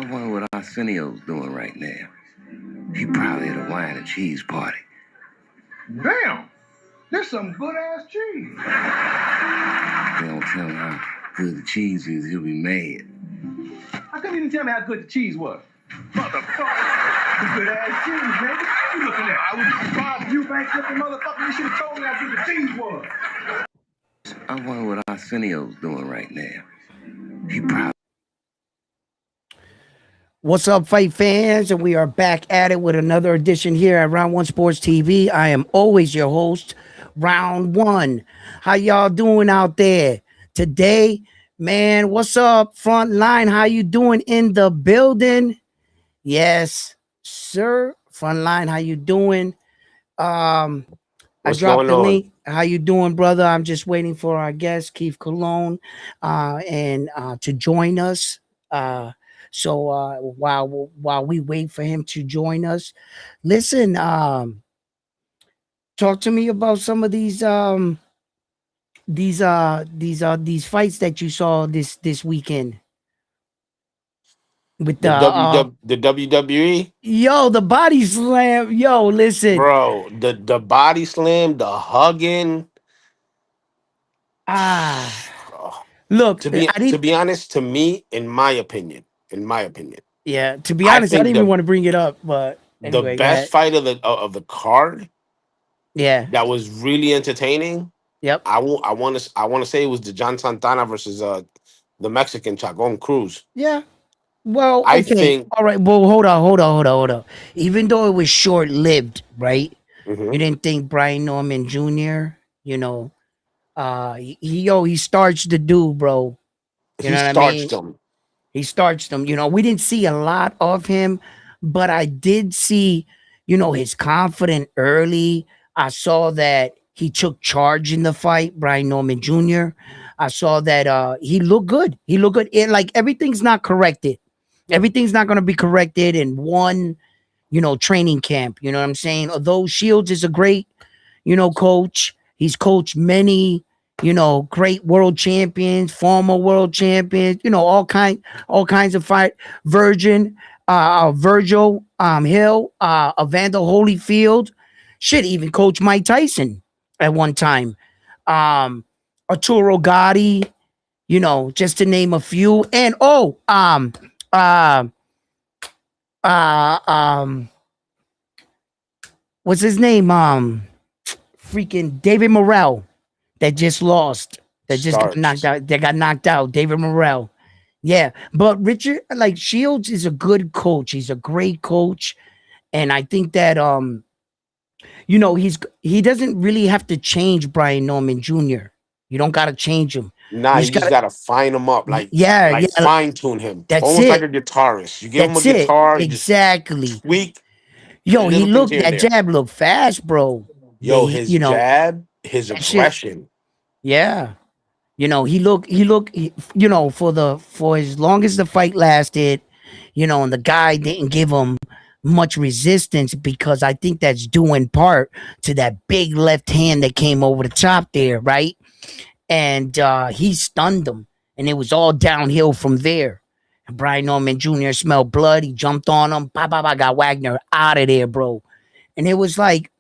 wonder what Arsenio's doing right now. He probably at a wine and cheese party. Damn, there's some good ass cheese. They don't tell him how good the cheese is, he'll be mad. I couldn't even tell me how good the cheese was. Motherfucker, good ass cheese, nigga. You looking at? I was surprised if you bank flipping motherfucker. You should have told me how good the cheese was. I wonder what Arsenio's doing right now. He probably. What's up, fight fans? And we are back at it with another edition here at Round One Sports TV. I am always your host, Round One. How y'all doing out there today? Man, what's up, front line? How you doing in the building? Yes, sir. Front line, how you doing? I dropped the link. How you doing, brother? I'm just waiting for our guest, Keith Cologne, to join us. So while we wait for him to join us, listen, talk to me about some of these fights that you saw this weekend with the WWE. Yo, the body slam. Yo, listen, Bro, the body slam, the hugging. Look, to be honest, to me, in my opinion. Yeah, to be honest, I didn't even want to bring it up, but anyway, the best fight of the card, yeah, that was really entertaining. Yep. I want to say it was the John Santana versus the Mexican Chagon Cruz. Yeah. Well, I okay. think. All right. Well, hold on. Even though it was short lived, right? Mm-hmm. You didn't think Brian Norman Jr. You know, he starched the dude, bro. You know what I mean? He starched him. You know, we didn't see a lot of him, but I did see, his confidence early. I saw that he took charge in the fight, Brian Norman Jr. I saw that he looked good. Like everything's not corrected. Everything's not going to be corrected in one, training camp. You know what I'm saying? Although Shields is a great, coach. He's coached many, great world champions, former world champions, all kinds of fight. Virgil Hill, Evander Holyfield, shit, even Coach Mike Tyson at one time. Arturo Gatti, just to name a few. And what's his name? Freaking David Morrell. That just lost. Got knocked out. They got knocked out. David Morrell. Yeah. But Richard, like Shields is a good coach. He's a great coach. And I think that he doesn't really have to change Brian Norman Jr. You don't gotta change him. Nah, you just gotta fine him up. Fine tune him. That's almost it. Like a guitarist. You give him a guitar, exactly. You just tweak. Yo, he looked that jab looked fast, bro. Yo, his jab, his aggression. Yeah. He looked, for as long as the fight lasted, and the guy didn't give him much resistance, because I think that's due in part to that big left hand that came over the top there, right? And he stunned him, and it was all downhill from there. And Brian Norman Jr. smelled blood. He jumped on him. Got Wagner out of there, bro. And it was like,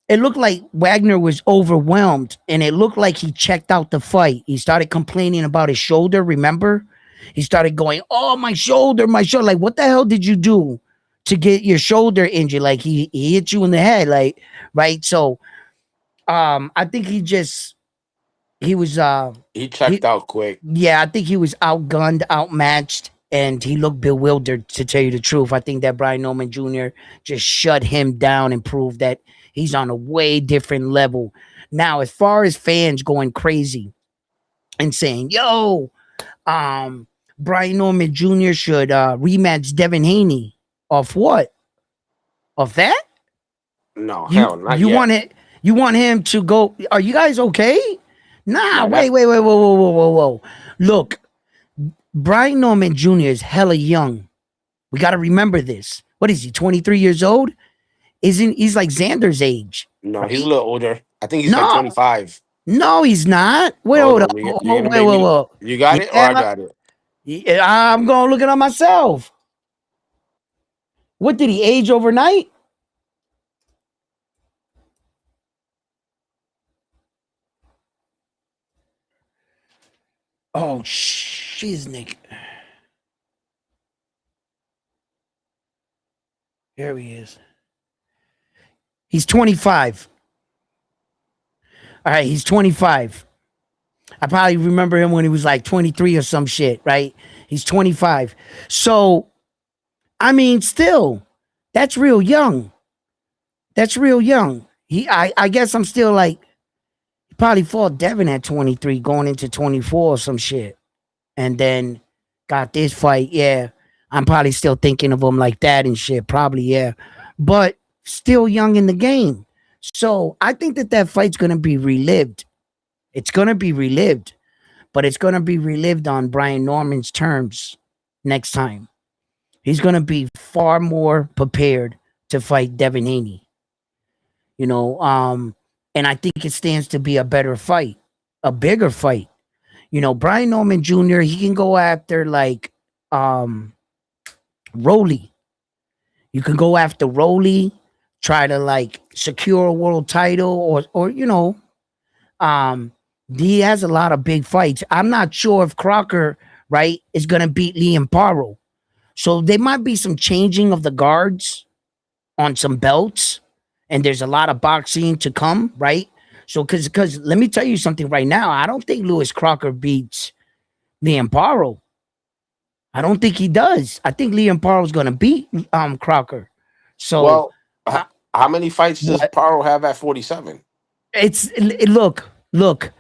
it looked like Wagner was overwhelmed, and it looked like he checked out the fight. He started complaining about his shoulder, remember? He started going, oh, my shoulder. Like, what the hell did you do to get your shoulder injured? Like, he hit you in the head, like, right? So, I think he checked out quick. Yeah, I think he was outgunned, outmatched, and he looked bewildered, to tell you the truth. I think that Brian Norman Jr. just shut him down and proved that he's on a way different level. Now, as far as fans going crazy and saying, yo, Brian Norman Jr. should rematch Devin Haney. Off what? Off that? No, hell, not you yet. You want him to go? Are you guys okay? Nah, wait, whoa. Look, Brian Norman Jr. is hella young. We got to remember this. What is he, 23 years old? He's like Xander's age? No, he's a little older. I think he's like 25. No, he's not. Wait, hold up. Whoa. You got it or I got it? I'm going to look it up myself. What, did he age overnight? Oh, shiznick. There he is. He's 25. All right, he's 25. I probably remember him when he was like 23 or some shit, right? He's 25. So, I mean, still, that's real young. That's real young. I guess I'm still like, he probably fought Devin at 23, going into 24 or some shit. And then got this fight. Yeah, I'm probably still thinking of him like that and shit. Probably, yeah. But still young in the game. So I think that fight's going to be relived. It's going to be relived, but it's going to be relived on Brian Norman's terms next time. He's going to be far more prepared to fight Devin Haney. You know, and I think it stands to be a better fight, a bigger fight. You know, Brian Norman Jr., he can go after like Rolly. You can go after Rolly, try to like secure a world title or you know, he has a lot of big fights. I'm not sure if Crocker, right, is gonna beat Liam Paro. So there might be some changing of the guards on some belts, and there's a lot of boxing to come, right? So because let me tell you something right now. I don't think Lewis Crocker beats Liam Paro. I don't think he does. I think Liam Paro is gonna beat Crocker. So Well, uh, how many fights does what? Paro have at 47? Look.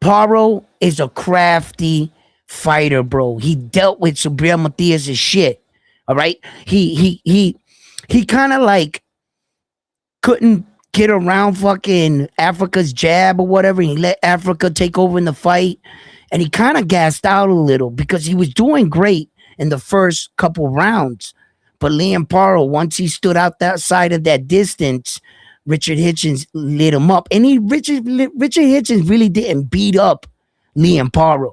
Paro is a crafty fighter, bro. He dealt with Sabriel Matias' shit. All right. He kind of like couldn't get around fucking Africa's jab or whatever. He let Africa take over in the fight. And he kind of gassed out a little because he was doing great in the first couple rounds. But Liam Paro, once he stood out that side of that distance, Richard Hitchens lit him up. And Richard Hitchens really didn't beat up Liam Paro.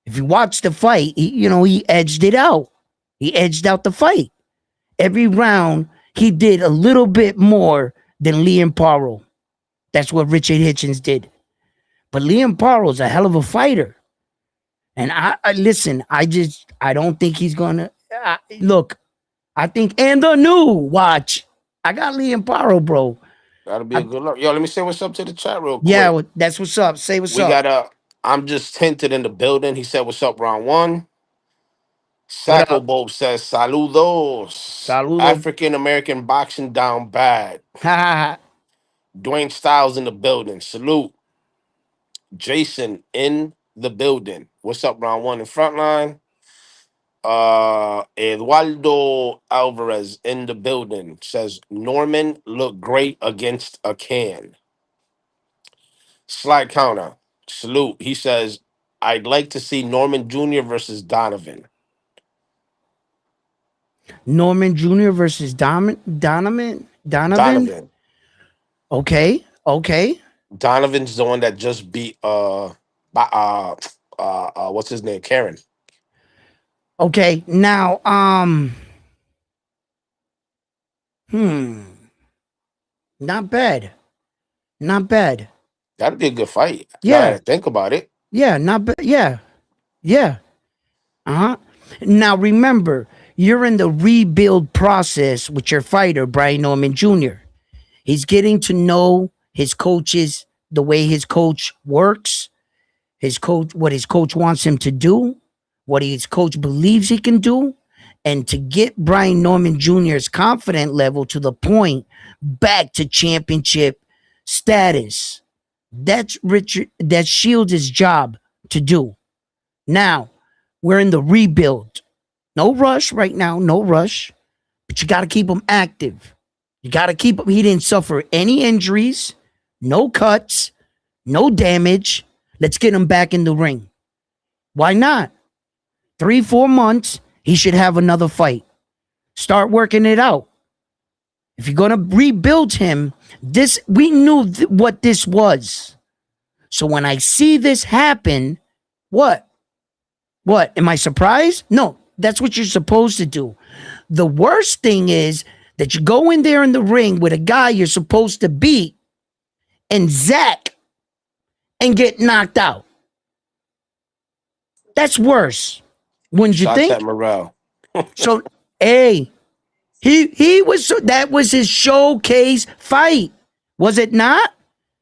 If you watch the fight, he edged it out. He edged out the fight. Every round, he did a little bit more than Liam Paro. That's what Richard Hitchens did. But Liam Paro is a hell of a fighter. And I listen, I don't think he's going to look. I think, and the new watch, I got Liam Paro, bro. That'll be a good look. Yo, let me say what's up to the chat real Yeah, quick. that's what's up. Say what's We up. got I'm just hinted in the building. He said, "What's up, round one?" What Sacco up? Bob says, "Saludos." Saludo. African American boxing down bad. Ha ha ha. Dwayne Styles in the building. Salute. Jason in the building. What's up, round one in frontline? Eduardo Alvarez in the building says Norman looked great against a can. Slide counter. Salute. He says, I'd like to see Norman Jr. versus Donovan. Norman Jr. versus Donovan. Donovan. Okay. Donovan's the one that just beat what's his name? Karen. Okay. Now, not bad. Not bad. That'd be a good fight. Now that Yeah. I think about it. Yeah, not bad. Yeah. Uh-huh. Now remember, you're in the rebuild process with your fighter, Brian Norman Jr. He's getting to know his coaches, the way his coach works, what his coach wants him to do, what his coach believes he can do, and to get Brian Norman Jr.'s confidence level to the point back to championship status. That's Shields' job to do. Now, we're in the rebuild. No rush right now, no rush. But you got to keep him active. You got to keep him. He didn't suffer any injuries, no cuts, no damage. Let's get him back in the ring. Why not? 3-4 months, he should have another fight. Start working it out. If you're going to rebuild him, we knew what this was. So when I see this happen, what? What? Am I surprised? No, that's what you're supposed to do. The worst thing is that you go in there in the ring with a guy you're supposed to beat and Zach and get knocked out. That's worse. Wouldn't you Shots think? at Morrell. So, hey, he was that was his showcase fight, was it not?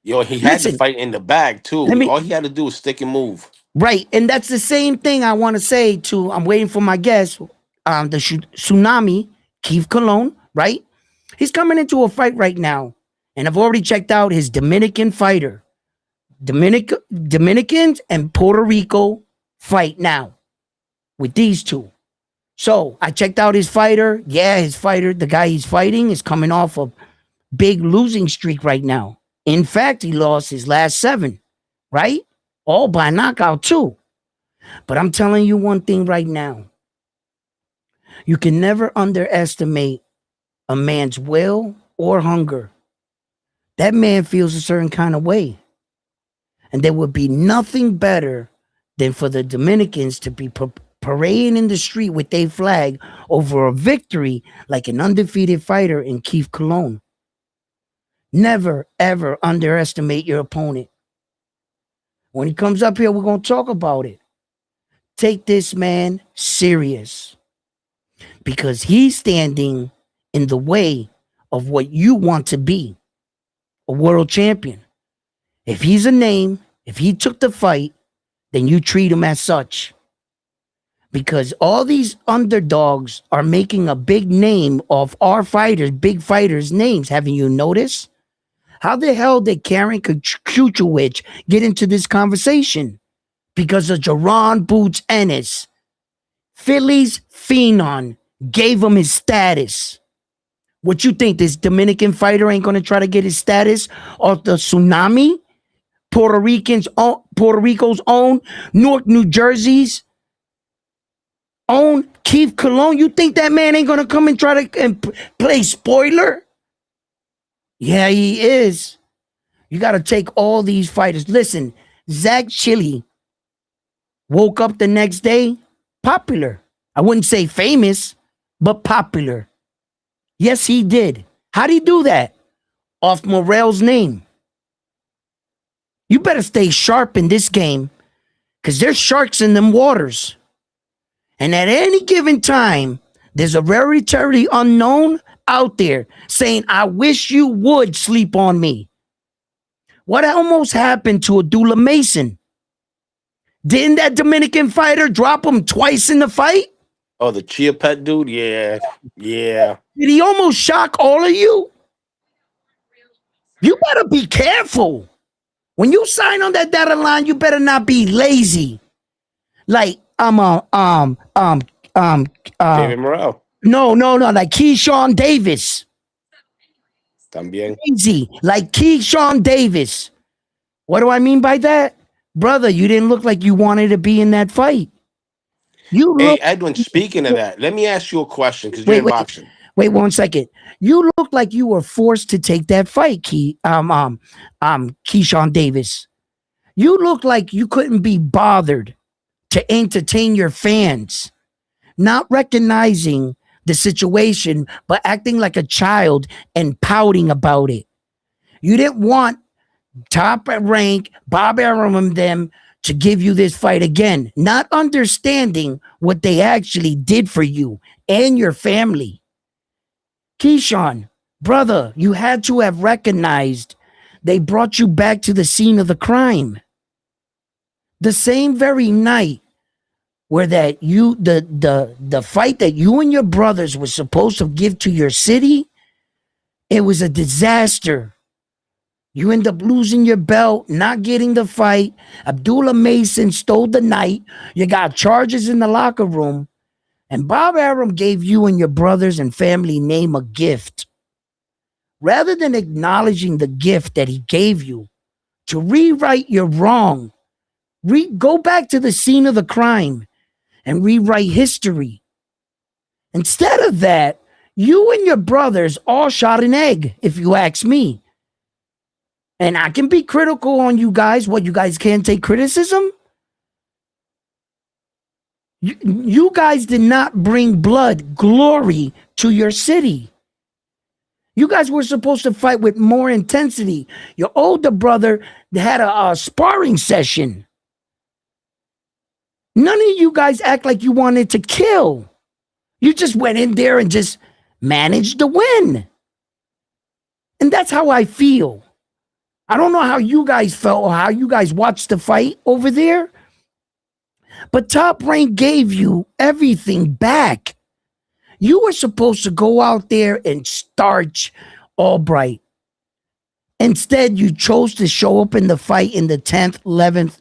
Yo, he had the Listen, fight in the bag let too. me All he had to do was stick and move. right, and that's the same thing I want to say to. I'm waiting for my guest, the Tsunami, Keith Cologne, right? He's coming into a fight right now, and I've already checked out his Dominican fighter. Dominicans and Puerto Rico fight now with these two. So I checked out his fighter. Yeah, his fighter, the guy he's fighting, is coming off a big losing streak right now. In fact, he lost his last 7, right? All by knockout, too. But I'm telling you one thing right now. You can never underestimate a man's will or hunger. That man feels a certain kind of way. And there would be nothing better than for the Dominicans to be parading in the street with their flag over a victory like an undefeated fighter in Keith Cologne. Never, ever underestimate your opponent. When he comes up here, we're going to talk about it. Take this man serious because he's standing in the way of what you want to be, a world champion. If he's a name, if he took the fight, then you treat him as such. Because all these underdogs are making a big name of our fighters, big fighters' names. Haven't you noticed? How the hell did Karen Kuchowicz get into this conversation? Because of Jaron Boots Ennis. Philly's phenom gave him his status. What you think, this Dominican fighter ain't going to try to get his status off the Tsunami? Puerto Rico's own, Newark, New Jersey's own Keith Cologne. You think that man ain't going to come and try to play spoiler? Yeah, he is. You got to take all these fighters. Listen, Zach Chili woke up the next day popular. I wouldn't say famous, but popular. Yes, he did. How'd he do that? Off Morrell's name. You better stay sharp in this game because there's sharks in them waters. And at any given time, there's a very unknown out there saying, I wish you would sleep on me. What almost happened to Abdullah Mason? Didn't that Dominican fighter drop him twice in the fight? Oh, the Chia Pet dude? Yeah. Yeah. Did he almost shock all of you? You better be careful. When you sign on that dotted line, you better not be lazy. Like David Morrell. No, like Keyshawn Davis. También. Lazy, like Keyshawn Davis. What do I mean by that? Brother, you didn't look like you wanted to be in that fight. Hey, Edwin, speaking of that, let me ask you a question because you're in boxing. Wait 1 second. You look like you were forced to take that fight, Keyshawn Davis. You look like you couldn't be bothered to entertain your fans, not recognizing the situation, but acting like a child and pouting about it. You didn't want top rank Bob Arum and them to give you this fight again, not understanding what they actually did for you and your family. Keyshawn, brother, you had to have recognized they brought you back to the scene of the crime. The same very night where that the fight that you and your brothers were supposed to give to your city, it was a disaster. You end up losing your belt, not getting the fight. Abdullah Mason stole the night. You got charges in the locker room. And Bob Arum gave you and your brothers and family name a gift. Rather than acknowledging the gift that he gave you to rewrite your wrong, go back to the scene of the crime and rewrite history. Instead of that, you and your brothers all shot an egg, if you ask me. And I can be critical on you guys. What, you guys can't take criticism? You guys did not bring blood, glory to your city. You guys were supposed to fight with more intensity. Your older brother had a sparring session. None of you guys act like you wanted to kill. You just went in there and just managed to win. And that's how I feel. I don't know how you guys felt or how you guys watched the fight over there, but Top Rank gave you everything back. You were supposed to go out there and starch Albright. Instead, you chose to show up in the fight in the 10th, 11th,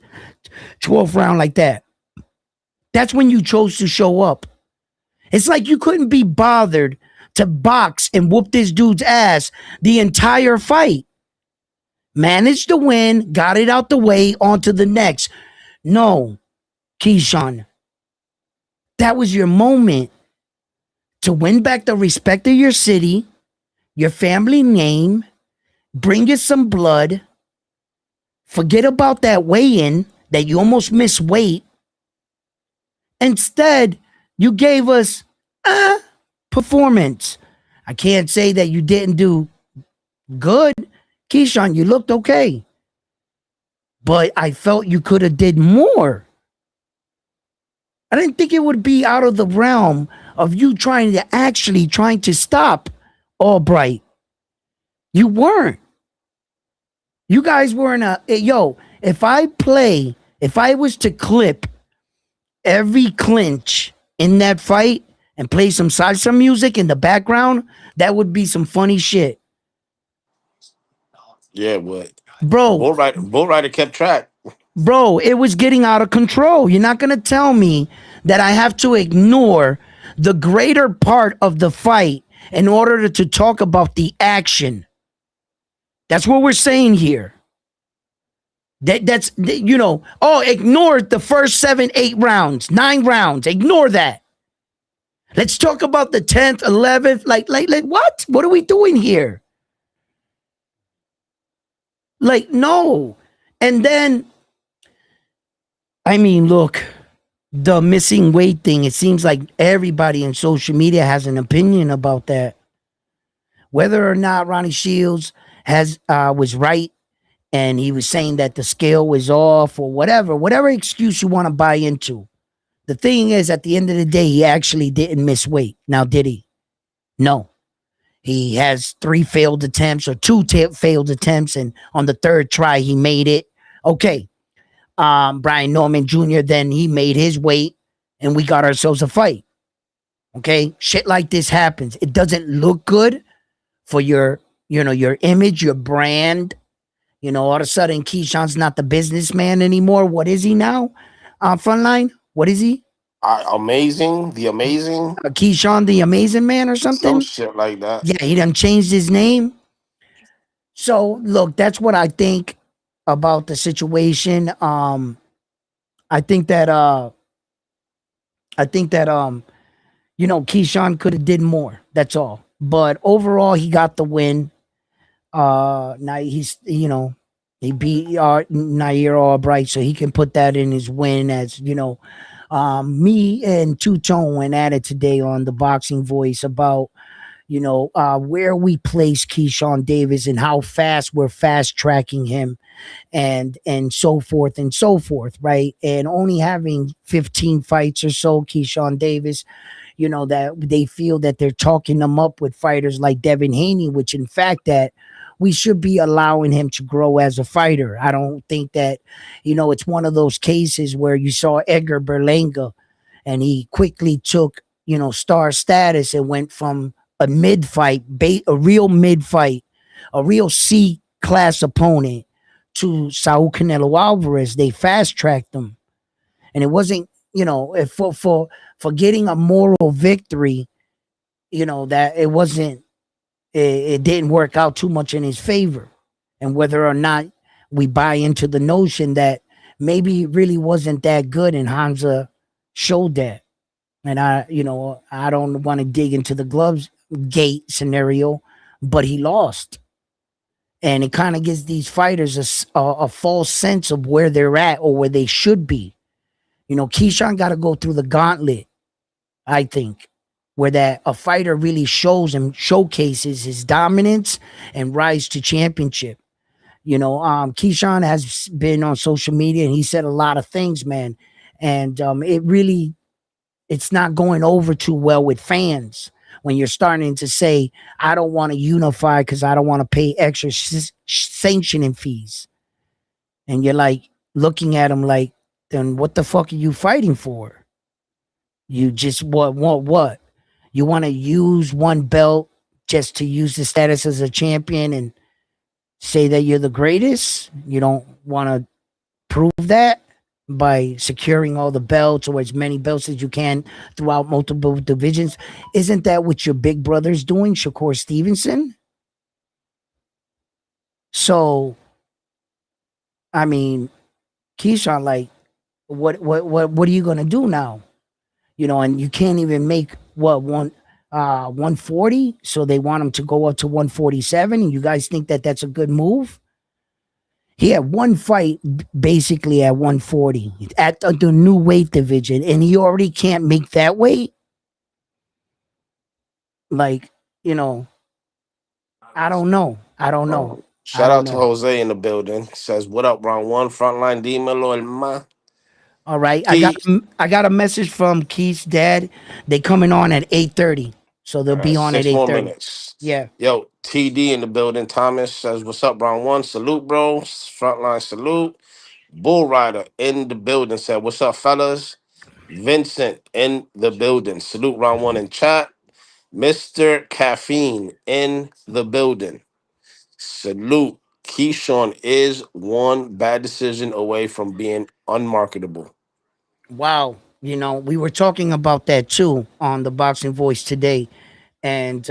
12th round like that. That's when you chose to show up. It's like you couldn't be bothered to box and whoop this dude's ass the entire fight. Managed to win, got it out the way, on to the next. No, Keyshawn, that was your moment to win back the respect of your city, your family name, bring you some blood, forget about that weigh-in that you almost missed weight. Instead, you gave us a performance. I can't say that you didn't do good. Keyshawn, you looked okay. But I felt you could have did more. I didn't think it would be out of the realm of you trying to stop Albright. You weren't. You guys weren't if I was to clip every clinch in that fight and play some salsa music in the background, that would be some funny shit. Yeah, but Bro, Bull Rider kept track. Bro, it was getting out of control. You're not going to tell me that I have to ignore the greater part of the fight in order to talk about the action. That's what we're saying here. Ignore the first 7, 8 rounds, 9 rounds. Ignore that. Let's talk about the 10th, 11th. Like what? What are we doing here? Like, no. And then, I mean, look, the missing weight thing, it seems like everybody in social media has an opinion about that. Whether or not Ronnie Shields was right and he was saying that the scale was off or whatever excuse you want to buy into. The thing is, at the end of the day, he actually didn't miss weight. Now, did he? No. He has 3 failed attempts or 2 failed attempts, and on the 3rd try, he made it. Okay. Brian Norman Jr., then he made his weight, and we got ourselves a fight. Okay? Shit like this happens. It doesn't look good for your image, your brand. All of a sudden, Keyshawn's not the businessman anymore. What is he now? Frontline? What is he? The amazing. Keyshawn, the amazing man or something? Some shit like that. Yeah, he done changed his name. So, look, that's what I think about the situation. I think that Keyshawn could have did more. That's all. But overall, he got the win. Now he beat Nair Albright, so he can put that in his win. As me and Two Tone went at it today on the Boxing Voice about where we place Keyshawn Davis and how fast we're fast tracking him, and so forth and so forth, right? And only having 15 fights or so, Keyshawn Davis, that they feel that they're talking them up with fighters like Devin Haney, which in fact that we should be allowing him to grow as a fighter. I don't think that, it's one of those cases where you saw Edgar Berlanga and he quickly took, star status and went from a mid-fight, a real mid-fight, a real C-class opponent to Saul Canelo Alvarez. They fast-tracked him. And it wasn't, for getting a moral victory, that it wasn't, it didn't work out too much in his favor. And whether or not we buy into the notion that maybe he really wasn't that good and Hamza showed that. And I don't want to dig into the gloves gate scenario, but he lost. And it kind of gives these fighters a false sense of where they're at or where they should be. Keyshawn got to go through the gauntlet, I think, where that a fighter really shows and showcases his dominance and rise to championship. Keyshawn has been on social media and he said a lot of things, man. And it's not going over too well with fans when you're starting to say, I don't want to unify because I don't want to pay extra sanctioning fees. And you're like looking at him like, then what the fuck are you fighting for? You just what? You want to use one belt just to use the status as a champion and say that you're the greatest? You don't want to prove that by securing all the belts or as many belts as you can throughout multiple divisions? Isn't that what your big brother's doing, Shakur Stevenson? So, I mean, Keyshawn, like, what are you gonna do now? And you can't even make 140, so they want him to go up to 147, and you guys think that that's a good move? He had one fight basically at 140 at the new weight division, and he already can't make that weight. Like, I don't know. I don't know. I Shout don't out to know. Jose in the building. Says, what up, round one? Frontline dímelo, hermano. All right. I got Key. I got a message from Keith's dad. They coming on at 8:30. So they'll All right, be on at 6 more 8:30. minutes. Yeah. Yo, TD in the building. Thomas says, what's up, round one? Salute, bro. Frontline salute. Bull Rider in the building said, what's up, fellas? Vincent in the building. Salute, round one in chat. Mr. Caffeine in the building. Salute. Keyshawn is one bad decision away from being unmarketable. Wow. We were talking about that too on the Boxing Voice today. And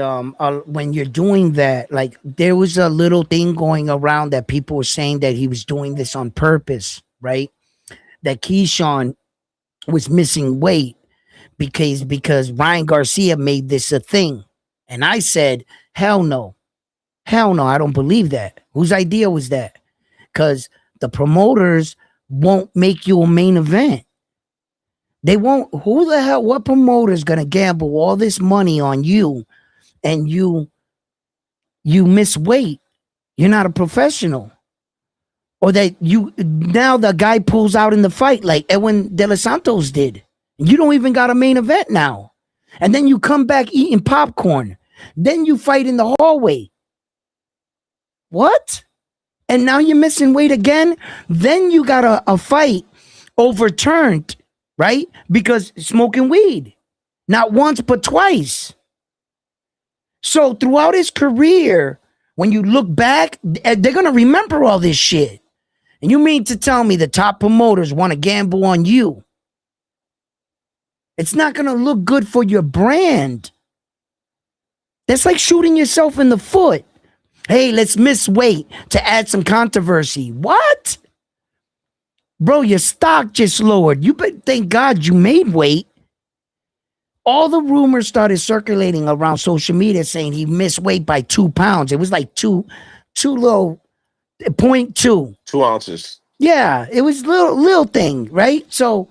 when you're doing that, like there was a little thing going around that people were saying that he was doing this on purpose, right? That Keyshawn was missing weight because Ryan Garcia made this a thing. And I said, hell no. Hell no, I don't believe that. Whose idea was that? Because the promoters won't make you a main event. They won't. Who the hell, what promoter is going to gamble all this money on you and you miss weight? You're not a professional. Or that now the guy pulls out in the fight like Edwin De Los Santos did. You don't even got a main event now. And then you come back eating popcorn. Then you fight in the hallway. What? And now you're missing weight again? Then you got a fight overturned, right? Because smoking weed. Not once, but twice. So throughout his career, when you look back, they're going to remember all this shit. And you mean to tell me the top promoters want to gamble on you? It's not going to look good for your brand. That's like shooting yourself in the foot. Hey, let's miss weight to add some controversy. What? Bro, your stock just lowered. You better thank God you made weight. All the rumors started circulating around social media saying he missed weight by 2 pounds. It was like two low, 0.2. 2 ounces. Yeah, it was little thing, right? So,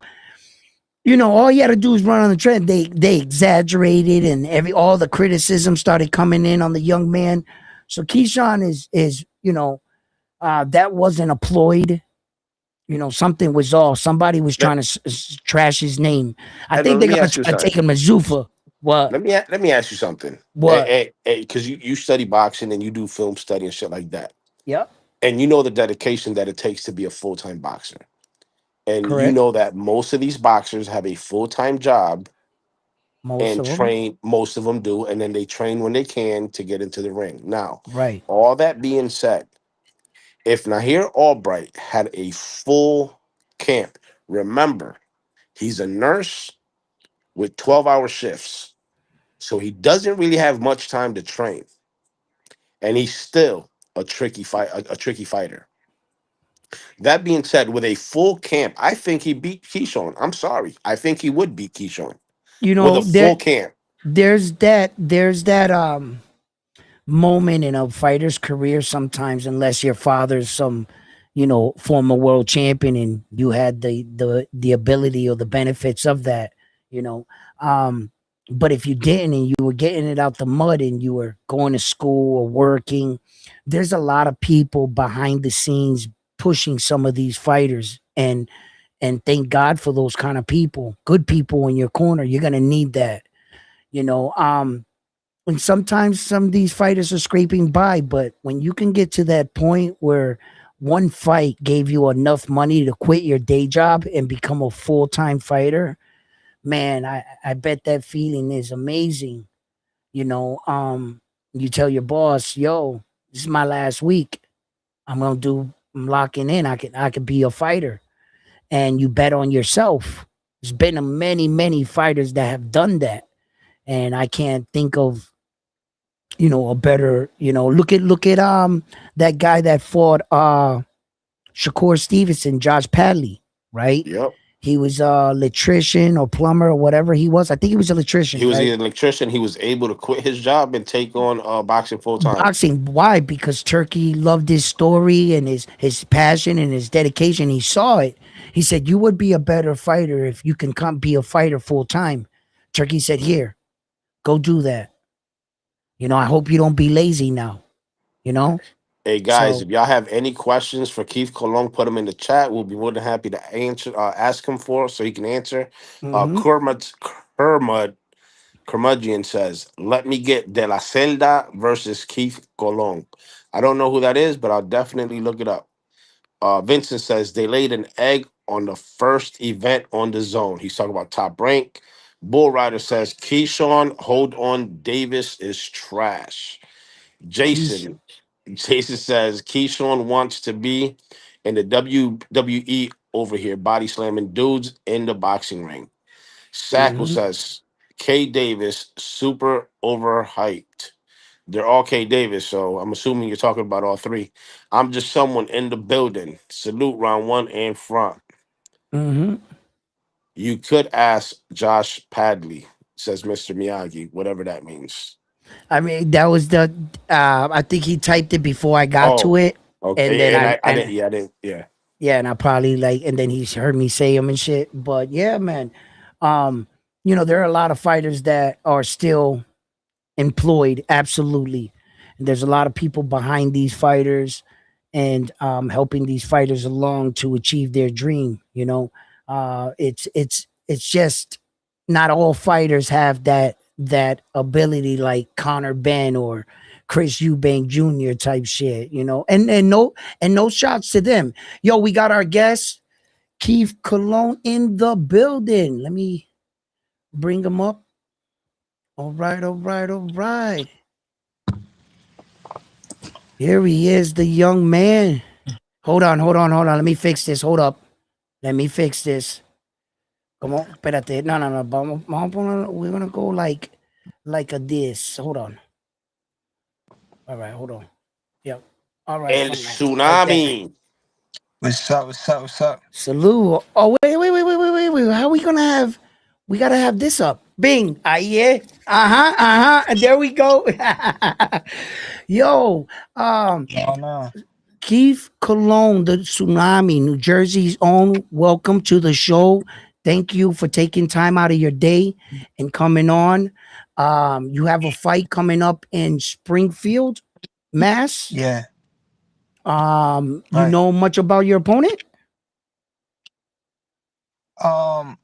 all you had to do is run on the trend. They exaggerated, and all the criticism started coming in on the young man. So Keyshawn is that wasn't a ploy. Something was off. Somebody was trying to trash his name. I think they're gonna try to take him to Zuffa. What? Let me ask you something. What? Because you study boxing and you do film study and shit like that. Yep. And you know the dedication that it takes to be a full-time boxer. And you Correct. know that most of these boxers have a full-time job Most and of them. train. Most of them do, and then they train when they can to get into the ring. Now, Right. all that being said, if Nahir Albright had a full camp, remember, he's a nurse with 12-hour shifts. So he doesn't really have much time to train. And he's still a tricky fighter. That being said, with a full camp, I think he beat Keyshawn. I'm sorry. I think he would beat Keyshawn with a full camp. There's that moment in a fighter's career sometimes, unless your father's some former world champion, and you had the ability or the benefits of that, you know. Um, but if you didn't and you were getting it out the mud and you were going to school or working, there's a lot of people behind the scenes pushing some of these fighters, and thank God for those kind of people, good people in your corner. You're gonna need that, you know. And sometimes some of these fighters are scraping by, but when you can get to that point where one fight gave you enough money to quit your day job and become a full-time fighter, man, I bet that feeling is amazing. You know, you tell your boss, yo, this is my last week. I'm locking in. I could be a fighter. And you bet on yourself. There's been many, many fighters that have done that. And I can't think of a better, look at that guy that fought Shakur Stevenson, Josh Padley, right? Yep. He was a electrician or plumber or whatever he was. I think he was an He electrician, was right? an electrician. He was able to quit his job and take on boxing full time. Boxing. Why? Because Turkey loved his story and his passion and his dedication. He saw it. He said, "You would be a better fighter if you can come be a fighter full time." Turkey said, "Here, go do that. I hope you don't be lazy now. You know." Hey guys, So, if y'all have any questions for Keith Cologne, put them in the chat. We'll be more than happy to answer. Ask him for so he can answer. hmm Kermud Curmudgeon says, "Let me get De La Celda versus Keith Cologne." I don't know who that is, but I'll definitely look it up. Vincent says they laid an egg on the first event on the zone. He's talking about Top Rank. Bull Rider says Keyshawn, hold on, Davis is trash. Keish. Jason says Keyshawn wants to be in the WWE over here, body slamming dudes in the boxing ring. Sackle hmm says K Davis super overhyped. They're all K Davis, so I'm assuming you're talking about all three. I'm just someone in the building. Salute round one and front. hmm You could ask Josh Padley, says Mr. Miyagi, whatever that means. I mean, that was the. I think he typed it before I got to Oh, it, and then okay. And I I didn't, and yeah, I didn't, yeah. yeah, and I probably and then he's heard me say them and shit. But yeah, man, um, there are a lot of fighters that are still employed, absolutely. And there's a lot of people behind these fighters and helping these fighters along to achieve their dream. It's just not all fighters have that ability like Connor Ben or Chris Eubank Jr. type shit. And no shots to them. Yo, we got our guest Keith Cologne in the building. Let me bring him up. All right, all right, all right. Here he is, the young man. Hold on, hold on, hold on. Let me fix this. Hold up. Let me fix this. Come on, espérate. No, no, no. We're gonna go like a this. Hold on. All right, hold on. Yep. All right, El from that, like that. Tsunami. What's up? What's up? What's up? Salute. Oh wait, wait, wait, wait, wait, wait, wait. How are we gonna have? We gotta have this up. Bing. Ah yeah. Uh huh. Uh huh. And there we go. Yo. Um. Oh no. Keith Cologne, the Tsunami, New Jersey's own. Welcome to the show. Thank you for taking time out of your day and coming on. You have a fight coming up in Springfield, Mass. Yeah. You Right. know much about your opponent? Um.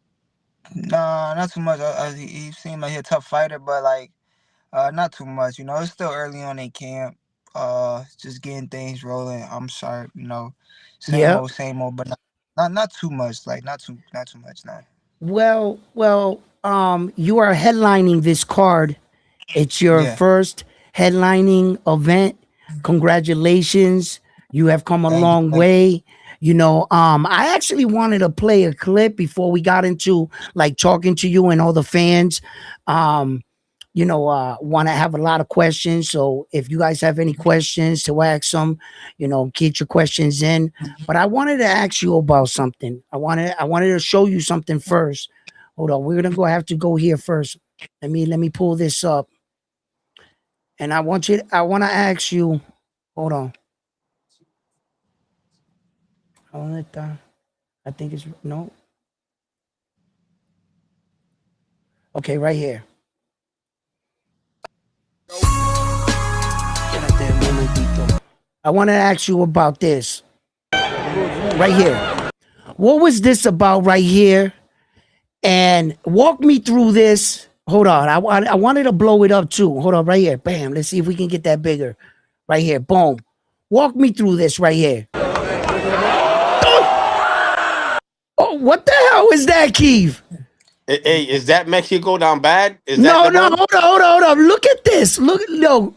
Nah, not too much. He seemed like he a tough fighter, but like, not too much. It's still early on in camp. Just getting things rolling. I'm sorry. Yeah. Same old, but not too much. Like, not too much now. Well. You are headlining this card. It's your Yeah. first headlining event. Congratulations. You have come a Thank you. long Thank way. I actually wanted to play a clip before we got into like talking to you and all the fans. Um, want to have a lot of questions. So if you guys have any questions to ask them, get your questions in. But I wanted to ask you about something. I wanted to show you something first. Hold on, we're gonna have to go here first. Let me pull this up. And I want to ask you, hold on. ¿Dónde está? I think it's no. Okay, right here. Espérate un momentito. I want to ask you about this right here. What was this about right here? And walk me through this. Hold on. I wanted to blow it up too. Hold on, right here. Bam. Let's see if we can get that bigger. Right here. Boom. Walk me through this right here. Oh, what the hell is that, Keith? Hey, is that Mexico down bad? Is that No, the no, one? hold on. Look at this. Look,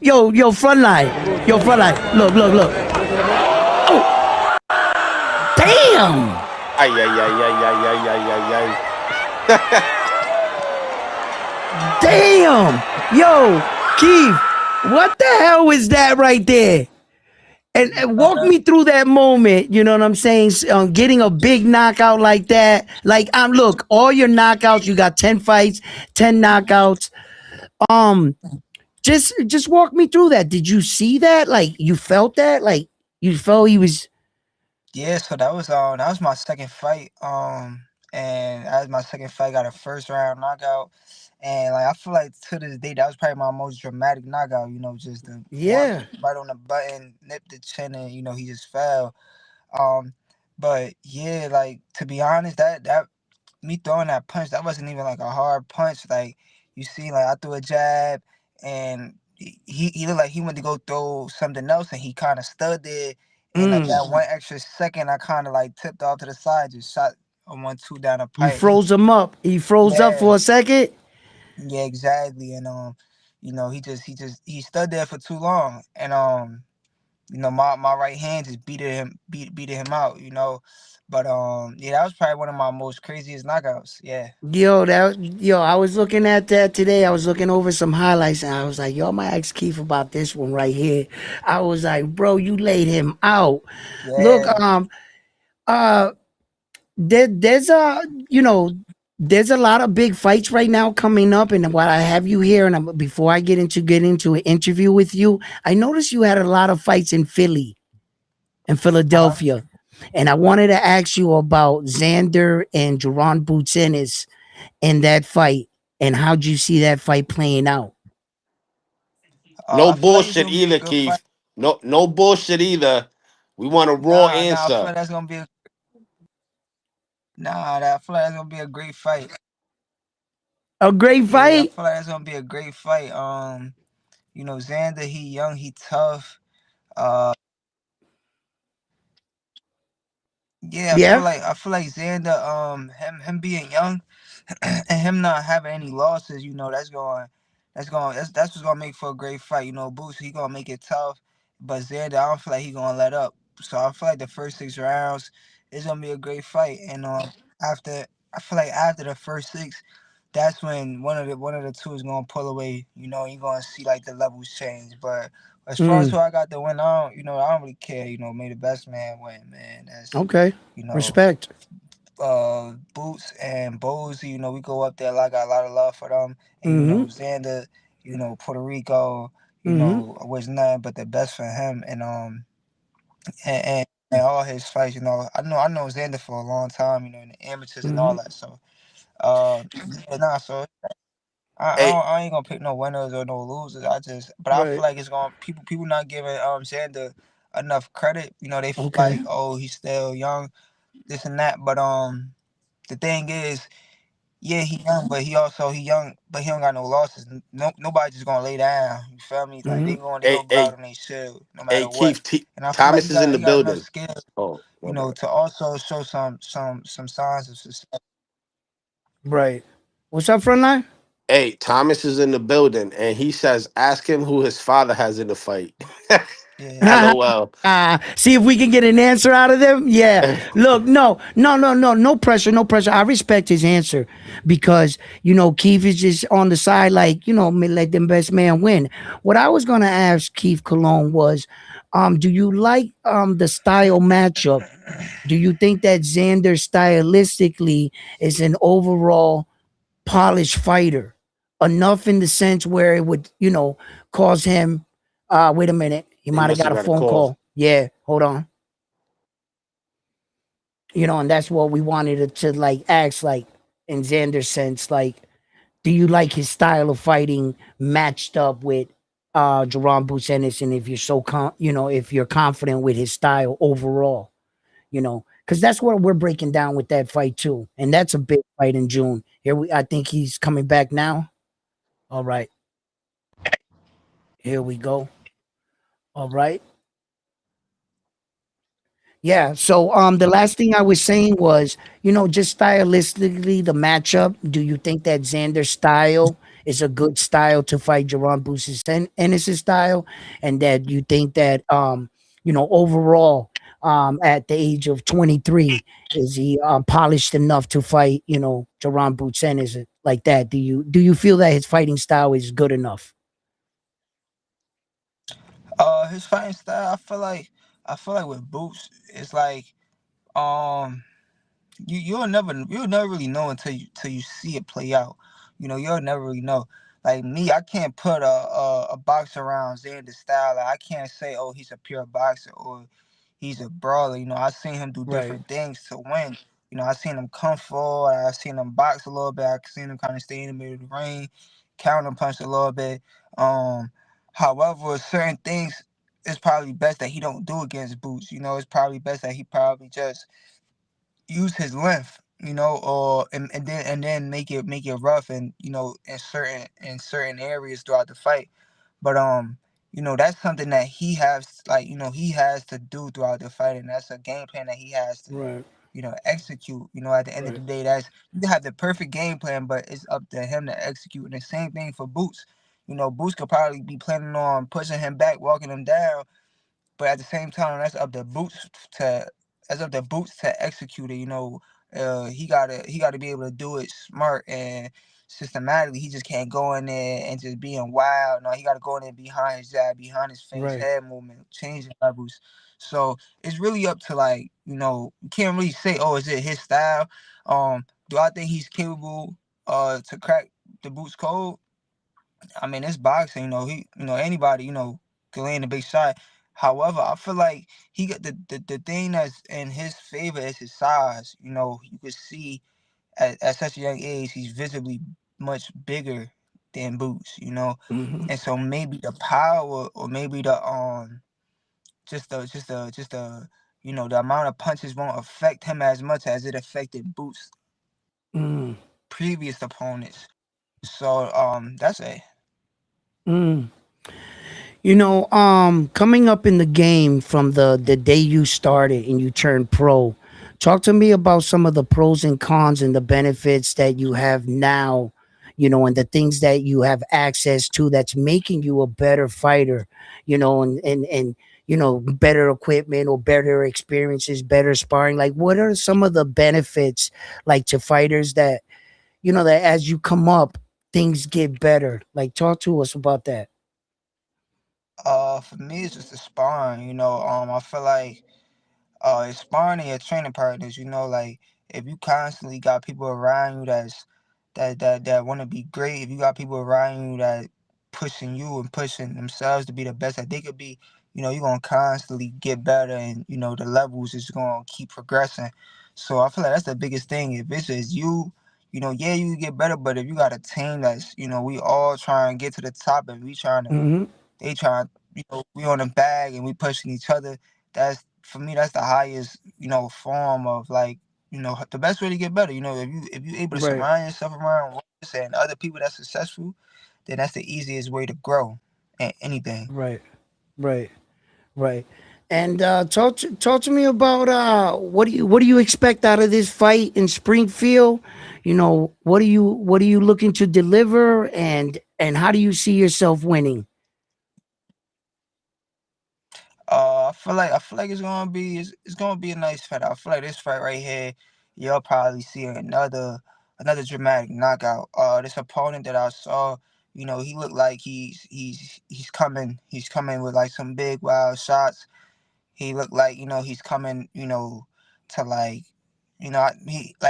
yo, front line. Yo, front line. Look. Oh, damn. Ay, ay, ay, ay, ay, ay, ay, ay, ay. Damn. Yo, Keith, what the hell is that right there? And walk me through that moment. You know what I'm saying? Getting a big knockout like that. Like, look, all your knockouts. You got 10 fights, 10 knockouts. Um, just walk me through that. Did you see that? Like, you felt that? Like, you felt he was. Yeah, so that was my second fight. And as my second fight, got a first round knockout. And like I feel like to this day that was probably my most dramatic knockout, just the one Yeah. right on the button, nipped the chin and he just fell. Um but yeah, like to be honest, that me throwing that punch, that wasn't even like a hard punch. Like you see, like I threw a jab, and he looked like he went to go throw something else, and he kind of stood there. And like Mm. that one extra second, I kind of like tipped off to the side, just shot a 1-2 down the You pipe. froze him up. He froze up Yeah, for a second. yeah, exactly. And he stood there for too long, and my right hand just beat him out. But yeah, that was probably one of my most craziest knockouts. Yeah. I was looking at that today. I was looking over some highlights, and I was like, yo, I might ask Keith about this one right here. I was like, bro, you laid him out. Look, Yeah. uh, there's a you know there's a lot of big fights right now coming up, and what I have you here, and before I get into an interview with you, I noticed you had a lot of fights in Philly and Uh-huh. Philadelphia, and I wanted to ask you about Xander and Jerron Boutsinis in that fight, and how'd you see that fight playing out? No I feel like it's bullshit gonna be a either, good fight. Keith. No bullshit either. We want a raw Nah, I feel answer. like that's gonna be I feel like that's gonna be a great fight. A great Yeah, I fight. feel like that's gonna be a great fight. Xander, he young, he tough. Uh, yeah, Yeah. I feel like Xander, him being young, and him not having any losses, that's what's gonna make for a great fight. Boots, he gonna make it tough, but Xander, I don't feel like he gonna let up. So I feel like the first 6 rounds is gonna be a great fight, and after I feel like after the first six, that's when one of the two is gonna pull away. You're gonna see like the levels change. But as far as Mm, who I got to win, I don't really care. May the best man win, man. That's okay. you know Respect. Boots and Bozy, we go up there. I got a lot of love for them. And Mm-hmm. Xander, Puerto Rico, Mm-hmm. was nothing but the best for him. And all his fights, I know Xander for a long time, in the amateurs and Mm-hmm. all that. So yeah, nah, so Hey, I ain't gonna pick no winners or no losers. But I feel Right. like it's gonna people not giving Xander enough credit. They feel Okay. like, oh, he's still young, this and that. But the thing is, yeah, he young, but he don't got no losses. No, nobody just gonna lay down. You feel me? Like Mm-hmm. they hey, gonna go out hey, and they shield no hey, matter what. Keith. And I feel like Thomas is in the he got enough building. skills, Oh, my bad. to also show some signs of success. Right. What's up, frontline? Hey, Thomas is in the building, and he says, "Ask him who his father has in the fight." Yeah. LOL. See if we can get an answer out of them. Yeah. Look, no pressure, no pressure. I respect his answer because Keith is just on the side, like let the best man win. What I was gonna ask Keith Cologne was, do you like the style matchup? Do you think that Xander stylistically is an overall polished fighter enough in the sense where it would cause him wait a minute, he He might have must got have a got a phone call. call. Yeah, hold on. And that's what we wanted to like ask, like in Xander's sense, like, do you like his style of fighting matched up with Jerome Boots Ennis, and if you're if you're confident with his style overall, because that's what we're breaking down with that fight too, and that's a big fight in June. I think he's coming back now. All right, here we go. All right. Yeah. So the last thing I was saying was, just stylistically the matchup. Do you think that Xander's style is a good style to fight Jerron Bruce's Ennis' style? And that you think that overall, at the age of 23, is he polished enough to fight, Jerron Boots Ennis like that? Do you feel that his fighting style is good enough? His fighting style, I feel like with Boots, it's like um you'll never really know until you see it play out. You'll never really know. Like me, I can't put a boxer around Xander's style. Like I can't say, oh, he's a pure boxer or he's a brawler. I seen him do Right. different things to win. I seen him come forward. I seen him box a little bit. I seen him kind of stay in the middle of the ring, counter punch a little bit. Um, However, certain things it's probably best that he don't do against Boots. It's probably best that he probably just use his length, or and then make it rough and in certain areas throughout the fight. But that's something that he has to do throughout the fight, and that's a game plan that he has to Right. execute. At the end of the Right. day, that's you can have the perfect game plan, but it's up to him to execute. And the same thing for Boots. Boots could probably be planning on pushing him back, walking him down, but at the same time, to that's up to Boots to execute it. He gotta be able to do it smart and systematically. He just can't go in there and just being wild. No, he gotta go in there behind his jab, behind his face, Right. head movement, changing levels. So it's really up to, like, you can't really say, oh, is it his style? Do I think he's capable to crack the Boots code? I mean, it's boxing. Anybody, can land a big shot. However, I feel like he got the thing that's in his favor is his size. You could see at such a young age he's visibly much bigger than Boots. Hmm. And so maybe the power, or maybe the the amount of punches won't affect him as much as it affected Boots' Mm. previous opponents. So that's it. Mm. Coming up in the game from the day you started and you turned pro, talk to me about some of the pros and cons and the benefits that you have now, and the things that you have access to that's making you a better fighter, and better equipment or better experiences, better sparring. Like, what are some of the benefits, like, to fighters that, that as you come up, things get better? Like, talk to us about that. For me, it's just the sparring. I feel like it's sparring and your training partners. Like, if you constantly got people around you that want to be great, if you got people around you that pushing you and pushing themselves to be the best that they could be, you're gonna constantly get better, and the levels is gonna keep progressing. So I feel like that's the biggest thing. If it's just you, yeah, you can get better, but if you got a team that's, we all trying to get to the top, and we trying to Hmm. they trying, we on the bag and we pushing each other. That's For me, that's the highest, form of, like, the best way to get better. If you able to Right. surround yourself around winners and other people that's successful, then that's the easiest way to grow at anything. Right. Right. Right. And talk to me about what do you expect out of this fight in Springfield? What are you looking to deliver, and how do you see yourself winning? I feel like it's gonna be a nice fight. I feel like this fight right here, you'll probably see another dramatic knockout. This opponent that I saw, he looked like he's coming with like some big wild shots. He looked like, he's coming, to, like,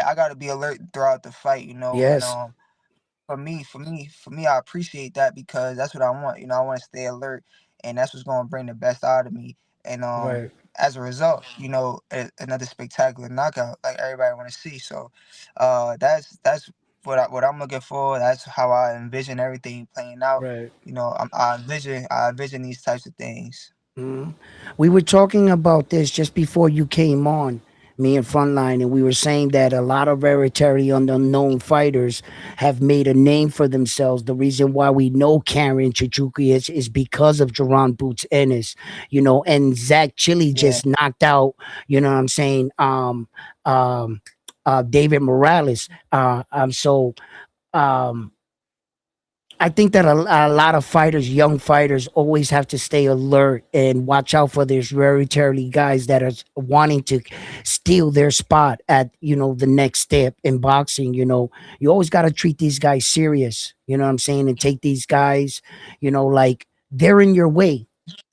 I gotta be alert throughout the fight, and Yes. for me, I appreciate that because that's what I want. I want to stay alert, and that's what's gonna bring the best out of me. And Right. as a result, another spectacular knockout like everybody want to see. So, that's what I'm looking for. That's how I envision everything playing out. Right. I envision these types of things. Mhm. We were talking about this just before you came on, me and Frontline, and we were saying that a lot of hereditary and unknown fighters have made a name for themselves. The reason why we know Karen Chichuki is because of Jerron Boots Ennis, and Zach Chili Yeah, just knocked out, what I'm saying, um, David Morales. So um, I think that a lot of fighters, young fighters, always have to stay alert and watch out for these hereditary guys that are wanting to steal their spot at the next step in boxing. You always got to treat these guys serious. You know what I'm saying, and take these guys, like they're in your way.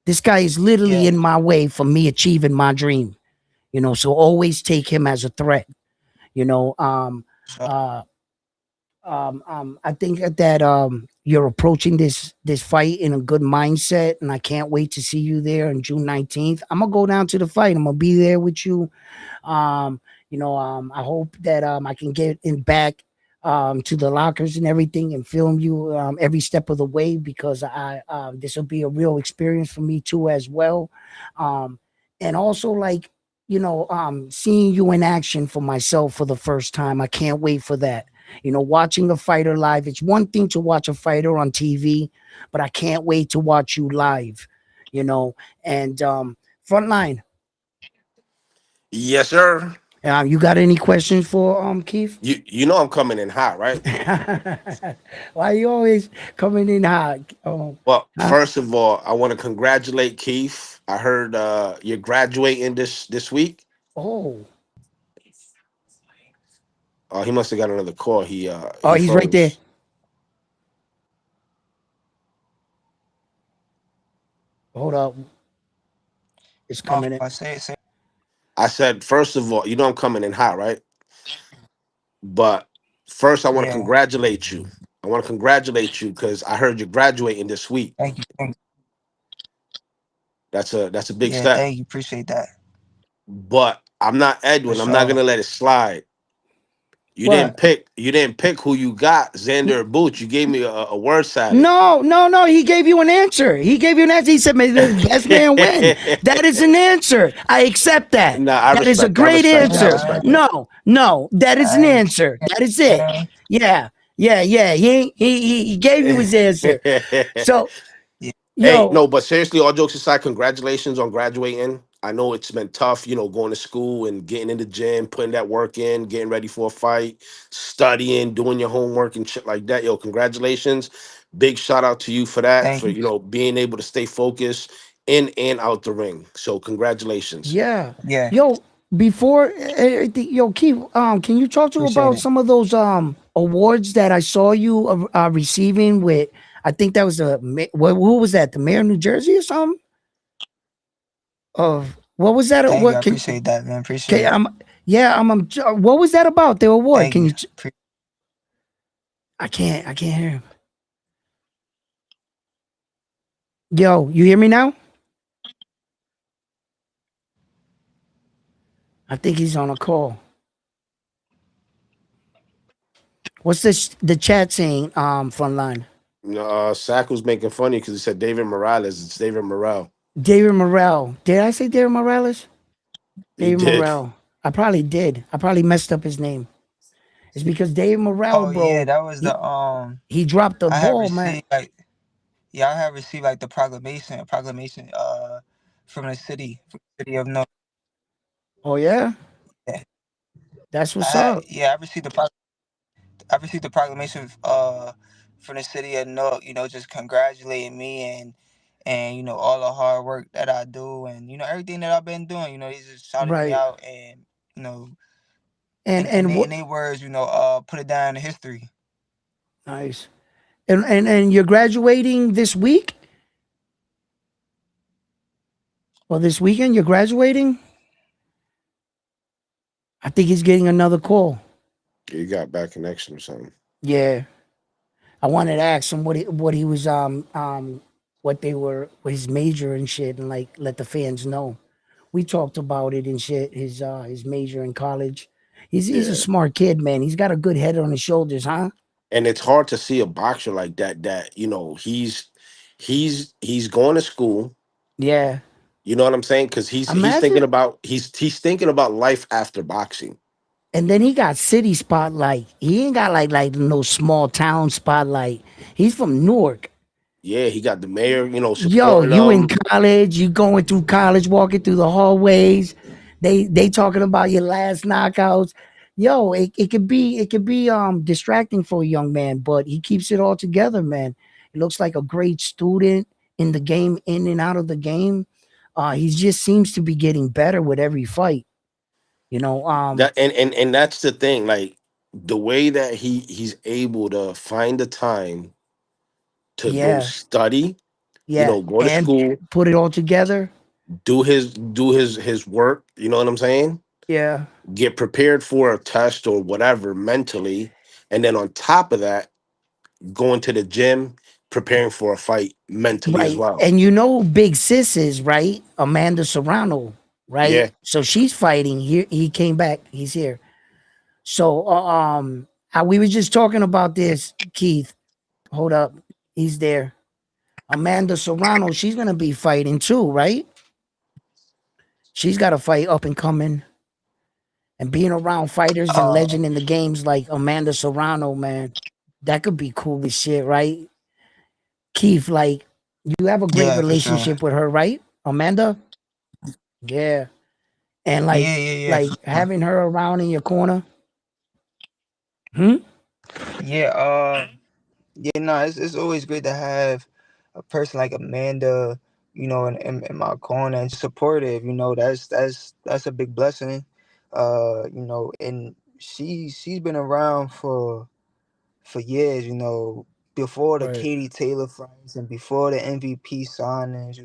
This guy is literally yeah. in my way from me achieving my dream. So always take him as a threat. You know, um, So uh, I think that you're approaching this fight in a good mindset, and I can't wait to see you there on June 19th. I'm gonna go down to the fight. I'm gonna be there with you. Um, I hope that I can get in back to the lockers and everything and film you every step of the way, because I this will be a real experience for me too as well. And also, like, seeing you in action for myself for the first time. I can't wait for that. Watching a fighter live, it's one thing to watch a fighter on TV, but I can't wait to watch you live, you know. And Frontline, Yes, sir. you got any questions for Keith? You know I'm coming in hot, right? Why you always coming in hot? Oh, Well, huh? first of all, I want to congratulate Keith. I heard you're graduating this week. Oh, Oh, he must have got another call. oh, He he's right there. froze. Hold up, it's my coming in. fault. Say. I said, first of all, you know I'm coming in hot, right? But first, I want to Yeah. congratulate you. I want to congratulate you because I heard you're graduating this week. Thank you. That's a big Yeah. step. Thank you. Appreciate that. But I'm not For Edwin. I'm not sure. gonna let it slide. What? You didn't pick who you got, Xander or Boots. You gave me a word salad. No, no, no. He gave you an answer. He gave you an answer. He said, "May the best man win." That is an answer. I accept that. Nah, I That is a respect that. I great respect that. I answer. respect that. No, no, that is an I ain't answer. That is it. kidding. Yeah, yeah, yeah. He gave you his answer. So, Yeah. Hey, yo, no, but seriously, all jokes aside, congratulations on graduating. I know it's been tough, going to school and getting in the gym, putting that work in, getting ready for a fight, studying, doing your homework and shit like that. Yo, congratulations. Big shout out to you for that, Thank for, you. being able to stay focused in and out the ring. So congratulations. yeah, Yeah. yo. Before, yo, Keith, can you talk to Appreciate about it. some of those awards that I saw you receiving with? I think that was who was that? The mayor of New Jersey or something? Of what was that? Thank you. I What appreciate that, man. Appreciate can it. yeah, what was that about? The award? Thank Can you. you? I can't hear him. Yo, you hear me now? I think he's on a call. What's the chat saying? Frontline. Sack was making funny because he said David Morales. It's David Morale. David Morrell. Did I say David Morales? He David did. Morrell. I probably did. I probably messed up his name. It's because David Morrell, Oh yeah, bro. that was He the he dropped the I have ball, man. received like yeah, I have received like the proclamation from the city of North. Oh yeah, Yeah. that's what's up. I received the proclamation from the city of Newark, just congratulating me and all the hard work that I do and everything that I've been doing. He's just shouting me Right. out and you know And in what? their words, put it down in history. Nice. And you're graduating this week or this weekend? You're graduating. I think he's getting another call. You got bad connection or something. Yeah, I wanted to ask him what he was what they were what his major and shit, and like let the fans know. We talked about it and shit. His major in college. He's a Yeah. smart kid, man. He's got a good head on his shoulders, huh? And it's hard to see a boxer like that he's going to school. Yeah. You know what I'm saying? Because he's thinking Imagine. about he's thinking about life after boxing. And then he got city spotlight. He ain't got like no small town spotlight. He's from Newark. Yeah, he got the mayor, Yo, supporting you in him. college, you going through college, walking through the hallways. They talking about your last knockouts. Yo, it could be distracting for a young man, but he keeps it all together, man. He looks like a great student in the game, in and out of the game. He just seems to be getting better with every fight. You know, And that's the thing, like the way that he's able to find the time to go yeah, study, yeah, go to and school, put it all together. do his work, you know what I'm saying? Yeah, Get prepared for a test or whatever mentally, and then on top of that, going to the gym, preparing for a fight mentally as right. well. And you know who Big Sis is, right? Amanda Serrano, right? Yeah. So she's fighting. He came back. He's here. So we were just talking about this, Keith. Hold up. He's there. Amanda Serrano, she's gonna be fighting too, right? She's got a fight up and coming. And being around fighters and Uh, legend in the games like Amanda Serrano, man, that could be cool as shit, right? Keith, like, you have a great yeah, for sure. relationship with her, right? Amanda? Yeah. And Yeah, yeah, yeah, for like sure. having her around in your corner. Hmm? Yeah, yeah, no, it's always great to have a person like Amanda, in my corner and supportive. That's a big blessing. And she's been around for years. Before the Right. Katie Taylor fights and before the MVP signings.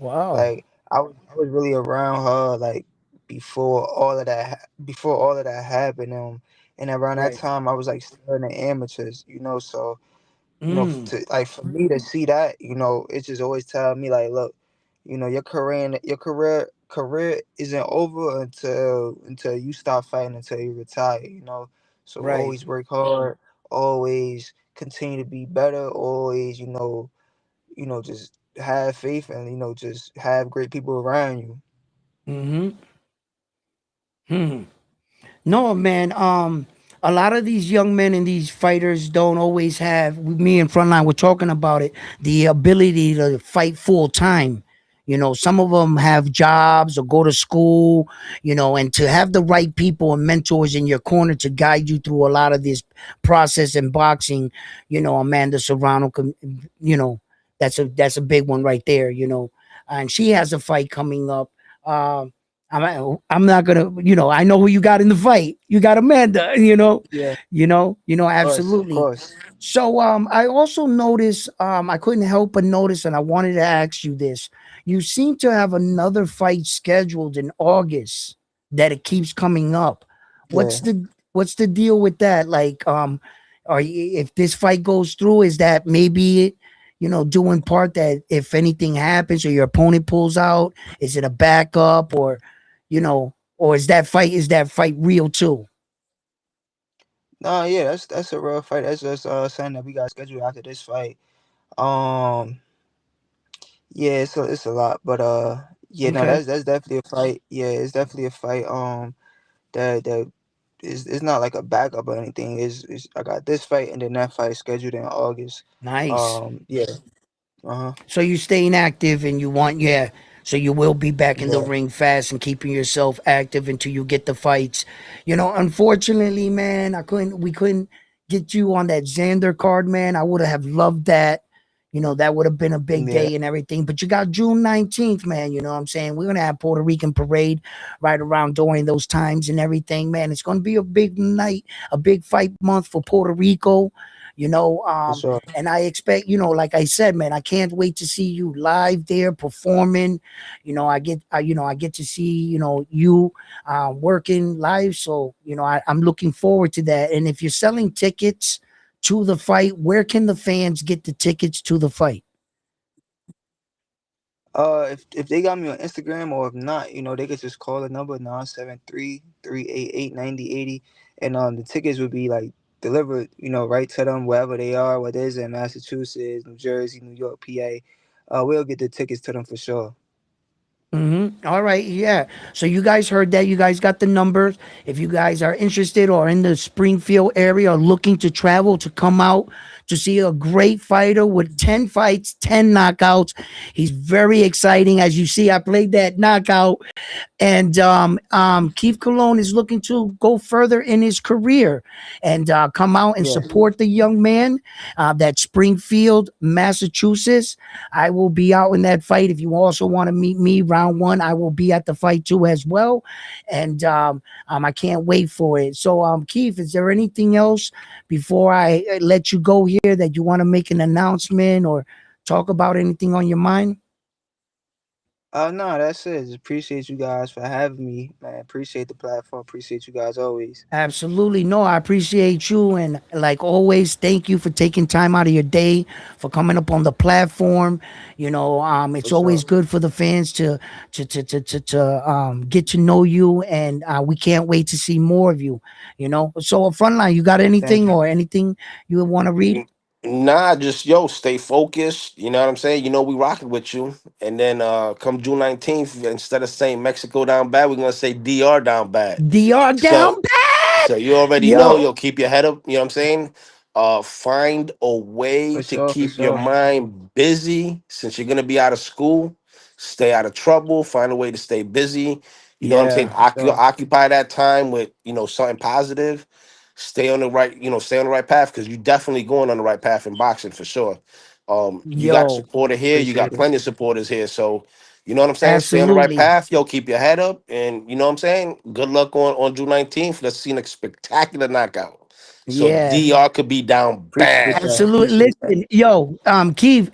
Wow. Like I was really around her like before all of that happened. And around that Right. time I was like still in the amateurs. So Mm. for me to see that, it's just always telling me like, look, your career isn't over until you stop fighting until you retire. So Right. always work hard, always continue to be better, always just have faith and just have great people around you. Mm-hmm. Hmm. No, man. A lot of these young men and these fighters don't always have. Me and Frontline were talking about it. The ability to fight full time. Some of them have jobs or go to school. And to have the right people and mentors in your corner to guide you through a lot of this process in boxing. Amanda Serrano. You know, that's a big one right there. And she has a fight coming up. I'm not gonna, I know who you got in the fight. You got Amanda, Yeah, of absolutely. course. So I also noticed, I couldn't help but notice, and I wanted to ask you this. You seem to have another fight scheduled in August that it keeps coming up. Yeah. What's the deal with that? Like, if this fight goes through, is that maybe it, doing part that if anything happens or your opponent pulls out, is it a backup or is that fight real too? No, yeah, that's a real fight. That's just something that we got scheduled after this fight. Um, yeah, it's a lot, but yeah, no, Okay. that's definitely a fight. Yeah, it's definitely a fight. That is not like a backup or anything. Is I got this fight and then that fight scheduled in August. Nice. Yeah. Uh huh. So you're staying active and yeah. So you will be back in the Yeah, ring fast and keeping yourself active until you get the fights. Unfortunately, man, we couldn't get you on that Xander card, man. I would have loved that. That would have been a big yeah, day and everything. But you got June 19th, man. You know what I'm saying? We're gonna have Puerto Rican parade right around during those times and everything, man. It's gonna be a big night, a big fight month for Puerto Rico. You know, for um, sure. and I expect, like I said, man, I can't wait to see you live there performing. I get to see, you working live. So, I'm looking forward to that. And if you're selling tickets to the fight, where can the fans get the tickets to the fight? If they got me on Instagram, or if not, they could just call the number 973-388-9080, and the tickets would be like delivered, right to them wherever they are, whether it's in Massachusetts, New Jersey, New York, PA. We'll get the tickets to them for sure. All right, yeah. So you guys heard that. You guys got the numbers. If you guys are interested or in the Springfield area or looking to travel to come out to see a great fighter with 10 fights, 10 knockouts. He's very exciting. As you see, I played that knockout. And Keith Cologne is looking to go further in his career and come out and Yes. support the young man. That Springfield, Massachusetts. I will be out in that fight. If you also want to meet me, round one, I will be at the fight too as well. And I can't wait for it. So, Keith, is there anything else before I let you go here that you want to make an announcement or talk about anything on your mind? No, that's it. Just appreciate you guys for having me, man. Appreciate the platform. Appreciate you guys always. Absolutely. No, I appreciate you. And like always, thank you for taking time out of your day for coming up on the platform. For It's always sure. good for the fans to get to know you. And we can't wait to see more of you. So, Frontline, you got Thank anything you. or anything you would want to read? Nah, just yo, stay focused. You know what I'm saying? You know we rocking with you. And then come June 19th, instead of saying Mexico down bad, we're gonna say DR down bad. DR down So bad. so you already know, Yo, yo, keep your head up, you know what I'm saying? Find a way For to sure. For keep your sure. mind busy since you're gonna be out of school. Stay out of trouble, find a way to stay busy. You know what I'm saying? Yeah. For sure. Occupy that time with, something positive. Stay on the right, stay on the right path because you definitely going on the right path in boxing for sure. You got yo, supporter here, you got Appreciate it. plenty of supporters here. So you know what I'm saying? Stay on the right absolutely. path, yo. Keep your head up, and you know what I'm saying. Good luck on June 19th. Let's see a spectacular knockout. So Yeah. DR could be down Appreciate bad. that. Absolutely. Appreciate that. Listen, yo, Keith,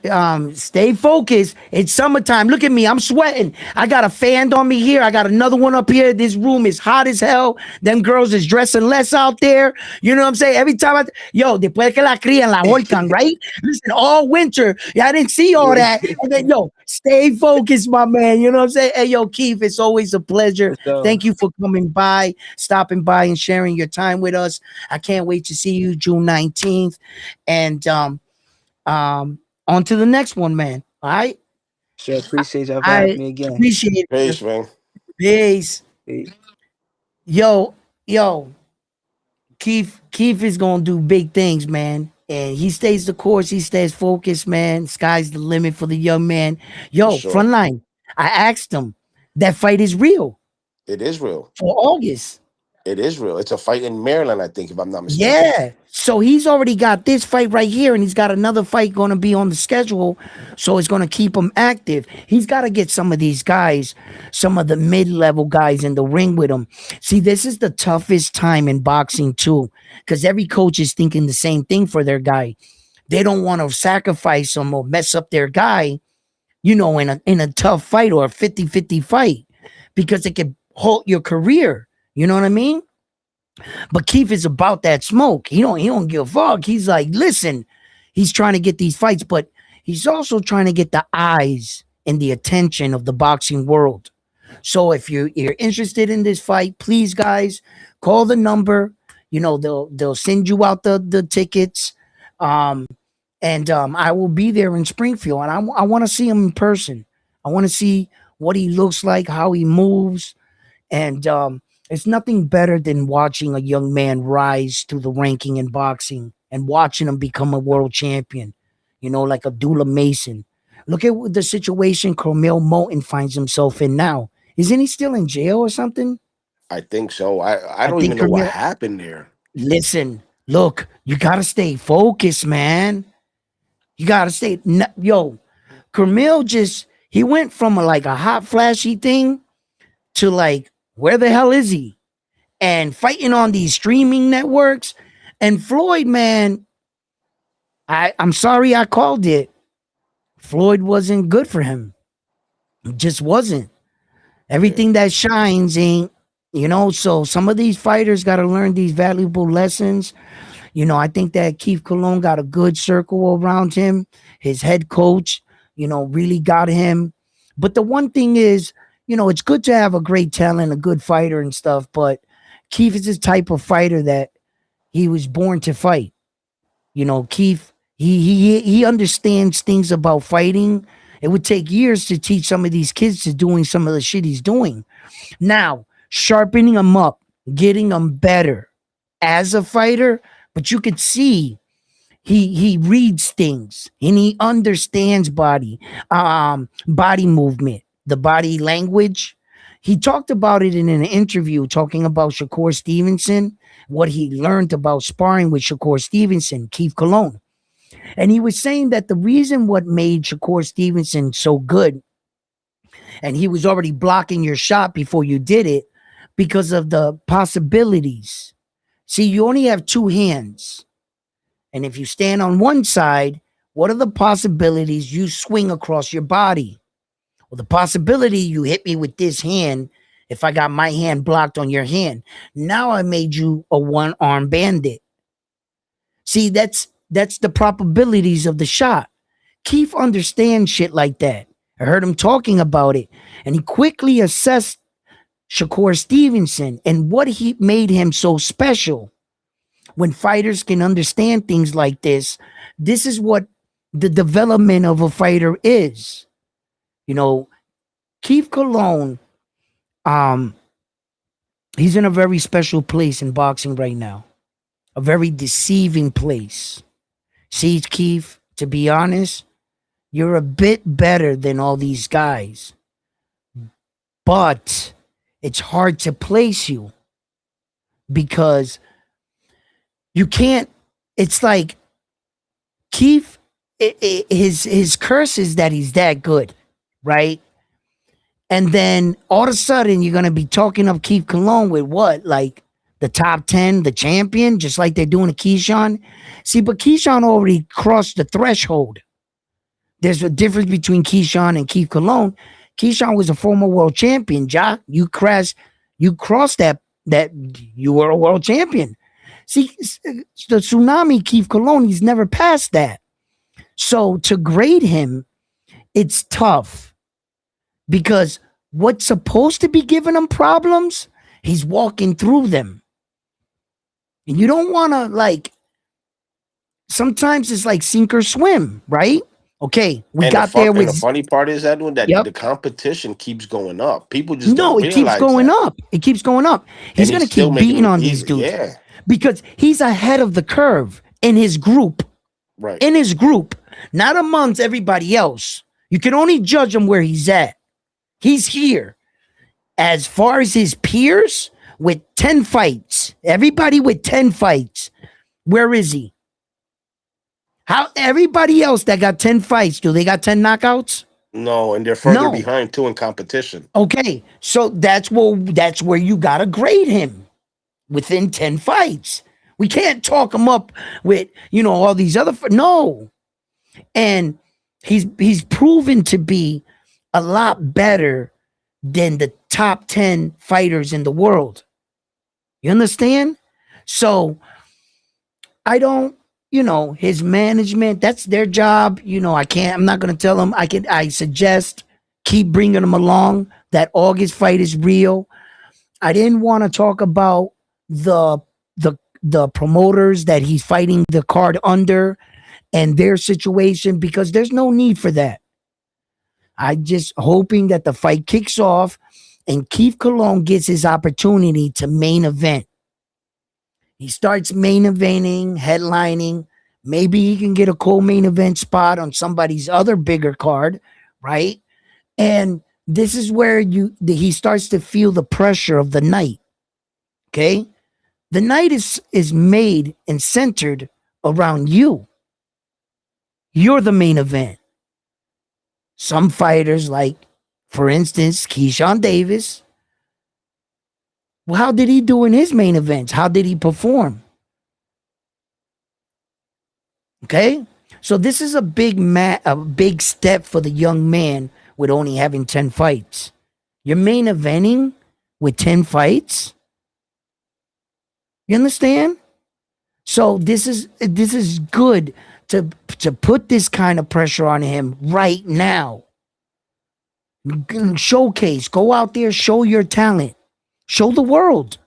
stay focused. It's summertime. Look at me. I'm sweating. I got a fan on me here. I got another one up here. This room is hot as hell. Them girls is dressing less out there. You know what I'm saying? Every time yo, después que la crían, la holcan, right? Listen, all winter. Yeah, I didn't see all Yeah. that. And then, yo, stay focused, my man. You know what I'm saying? Hey, yo, Keith, it's always a pleasure. For sure. Thank you for coming by, stopping by, and sharing your time with us. I can't wait to see you June 19th. And um, on to the next one, man. All right. Sure. Appreciate y'all for having I me again. appreciate it. Peace, man. Peace. Peace. Yo, Keith is gonna do big things, man. And he stays the course, he stays focused, man. Sky's the limit for the young man. For Yo, sure. Frontline. I asked him, that fight is real It is real. for August. It is real. It's a fight in Maryland, I think, if I'm not mistaken. Yeah. So he's already got this fight right here, and he's got another fight going to be on the schedule. So it's going to keep him active. He's got to get some of these guys, some of the mid level guys in the ring with him. See, this is the toughest time in boxing, too, because every coach is thinking the same thing for their guy. They don't want to sacrifice him or mess up their guy, in a tough fight or a 50-50 fight because it could halt your career. You know what I mean? But Keith is about that smoke. He don't give a fuck. He's like, listen, he's trying to get these fights, but he's also trying to get the eyes and the attention of the boxing world. So if you're interested in this fight, please guys, call the number. They'll send you out the tickets. Um and I will be there in Springfield and I want to see him in person. I want to see what he looks like, how he moves, and it's nothing better than watching a young man rise to the ranking in boxing and watching him become a world champion, like Abdullah Mason. Look at the situation Cormel Moulton finds himself in now. Isn't he still in jail or something? I think so. I I don't think even know what Cormel. happened there. Listen, look, you got to stay focused, man. You got to stay. Yo, Cormel he went from like a hot, flashy thing to like, where the hell is he? And fighting on these streaming networks. And Floyd, man, I'm sorry I called it. Floyd wasn't good for him. It just wasn't. Yeah. Everything that shines ain't. So some of these fighters got to learn these valuable lessons. I think that Keith Cologne got a good circle around him. His head coach, really got him But the one thing is, it's good to have a great talent, a good fighter and stuff, but Keith is this type of fighter that he was born to fight. Keith, he understands things about fighting. It would take years to teach some of these kids to doing some of the shit he's doing. Now, sharpening them up, getting them better as a fighter, but you could see he reads things and he understands body movement, the body language. He talked about it in an interview, talking about Shakur Stevenson, what he learned about sparring with Shakur Stevenson, Keith Cologne. And he was saying that the reason what made Shakur Stevenson so good, and he was already blocking your shot before you did it, because of the possibilities. See, you only have two hands. And if you stand on one side, what are the possibilities you swing across your body? Well, the possibility you hit me with this hand, if I got my hand blocked on your hand, now I made you a one-arm bandit. See, that's the probabilities of the shot. Keith understands shit like that. I heard him talking about it, and he quickly assessed Shakur Stevenson and what he made him so special. When fighters can understand things like this is what the development of a fighter is. Keith Cologne, he's in a very special place in boxing right now, a very deceiving place. See, Keith, to be honest, you're a bit better than all these guys, but it's hard to place you because you can't. It's like Keith, his curse is that he's that good, right? And then all of a sudden you're gonna be talking up Keith Cologne with what, like the top 10, the champion, just like they're doing to Keyshawn. See, but Keyshawn already crossed the threshold. There's a difference between Keyshawn and Keith Cologne. Keyshawn was a former world champion. Ja, you crossed that you were a world champion. See, the Tsunami Keith Cologne, he's never passed that. So to grade him, it's tough because what's supposed to be giving him problems, he's walking through them. And you don't want to, sometimes it's like sink or swim, right? Okay, we got there with. And the funny part is, Edwin, that the competition keeps going up. People just don't it keeps going up. It keeps going up. He's going to keep beating on these dudes. Yeah. Because he's ahead of the curve in his group. Right. In his group, not amongst everybody else. You can only judge him where he's at. He's here. As far as his peers, with 10 fights, everybody with 10 fights, where is he? How everybody else that got 10 fights, do they got 10 knockouts? No, and they're further behind too in competition. Okay, so that's where you gotta grade him within 10 fights. We can't talk him up with all these other no. And he's proven to be a lot better than the top 10 fighters in the world. You understand? So I don't. His management, that's their job. I'm not going to tell them. I suggest keep bringing them along. That August fight is real. I didn't want to talk about the promoters that he's fighting the card under and their situation because there's no need for that. I just hoping that the fight kicks off and Keith Cologne gets his opportunity to main event. He starts main eventing, headlining. Maybe he can get a co-main event spot on somebody's other bigger card, right? And this is where he starts to feel the pressure of the night. Okay? The night is made and centered around you. You're the main event. Some fighters, like, for instance, Keyshawn Davis. Well, how did he do in his main events? How did he perform? Okay? So this is a big step for the young man with only having 10 fights. You're main eventing with 10 fights? You understand? So this is good to put this kind of pressure on him right now. Showcase. Go out there, show your talent, show the world.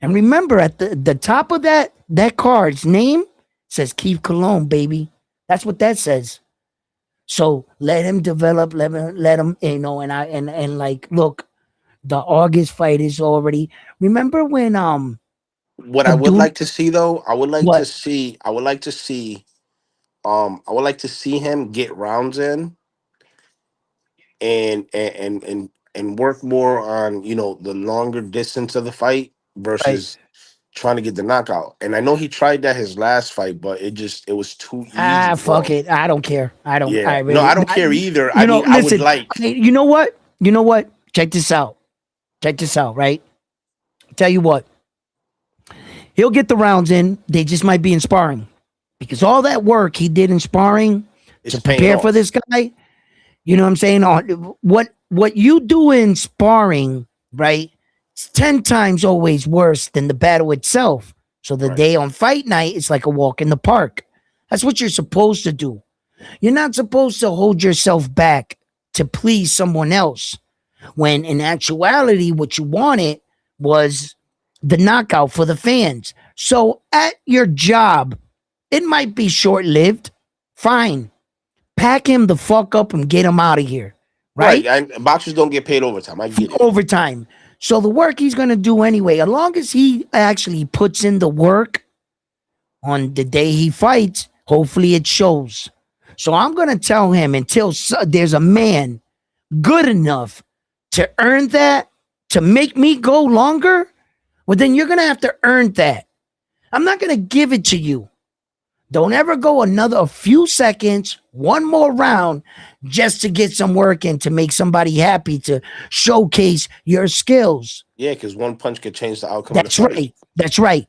And remember, at the top of that card's name says Keith Cologne, baby. That's what that says. So let him develop. Let him. And like, look, the August fight is already. Remember when What I would Abdul like to see though, what I would like to see him get rounds in and work more on, the longer distance of the fight right? versus trying to get the knockout. And I know he tried that his last fight, but it was too easy Fuck for him. it. I don't care. I don't. I Yeah. No, really. I don't care either. I You know, mean, I would listen. like. You know what? You know what? Check this out. Check this out. Right. Tell you what. He'll get the rounds in. They just might be in sparring because all that work he did in sparring It's to paying prepare for off. this guy. You know what I'm saying? What you do in sparring, right? It's 10 times always worse than the battle itself. So the Right. day on fight night is like a walk in the park. That's what you're supposed to do. You're not supposed to hold yourself back to please someone else when in actuality, what you wanted was the knockout for the fans. So at your job, it might be short lived. Fine. Pack him the fuck up and get him out of here. Right. Right? Boxers don't get paid overtime. I get it. Overtime. So the work he's going to do anyway, as long as he actually puts in the work on the day he fights, hopefully it shows. So I'm going to tell him until there's a man good enough to earn that, to make me go longer, well, then you're going to have to earn that. I'm not going to give it to you. Don't ever go another a few seconds, one more round, just to get some work in to make somebody happy to showcase your skills. Yeah, because one punch could change the outcome of the That's fight. right. That's right.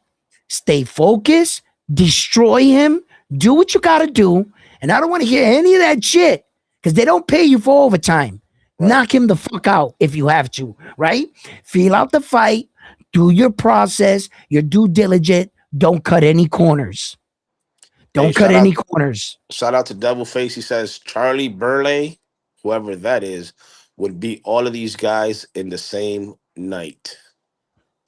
Stay focused, destroy him, do what you got to do. And I don't want to hear any of that shit because they don't pay you for overtime. Right. Knock him the fuck out if you have to, right? Feel out the fight, do your process, your due diligence. Don't cut any corners. Hey, Don't cut any corners. shout out to Devil Face. He says Charlie Burley, whoever that is, would beat all of these guys in the same night.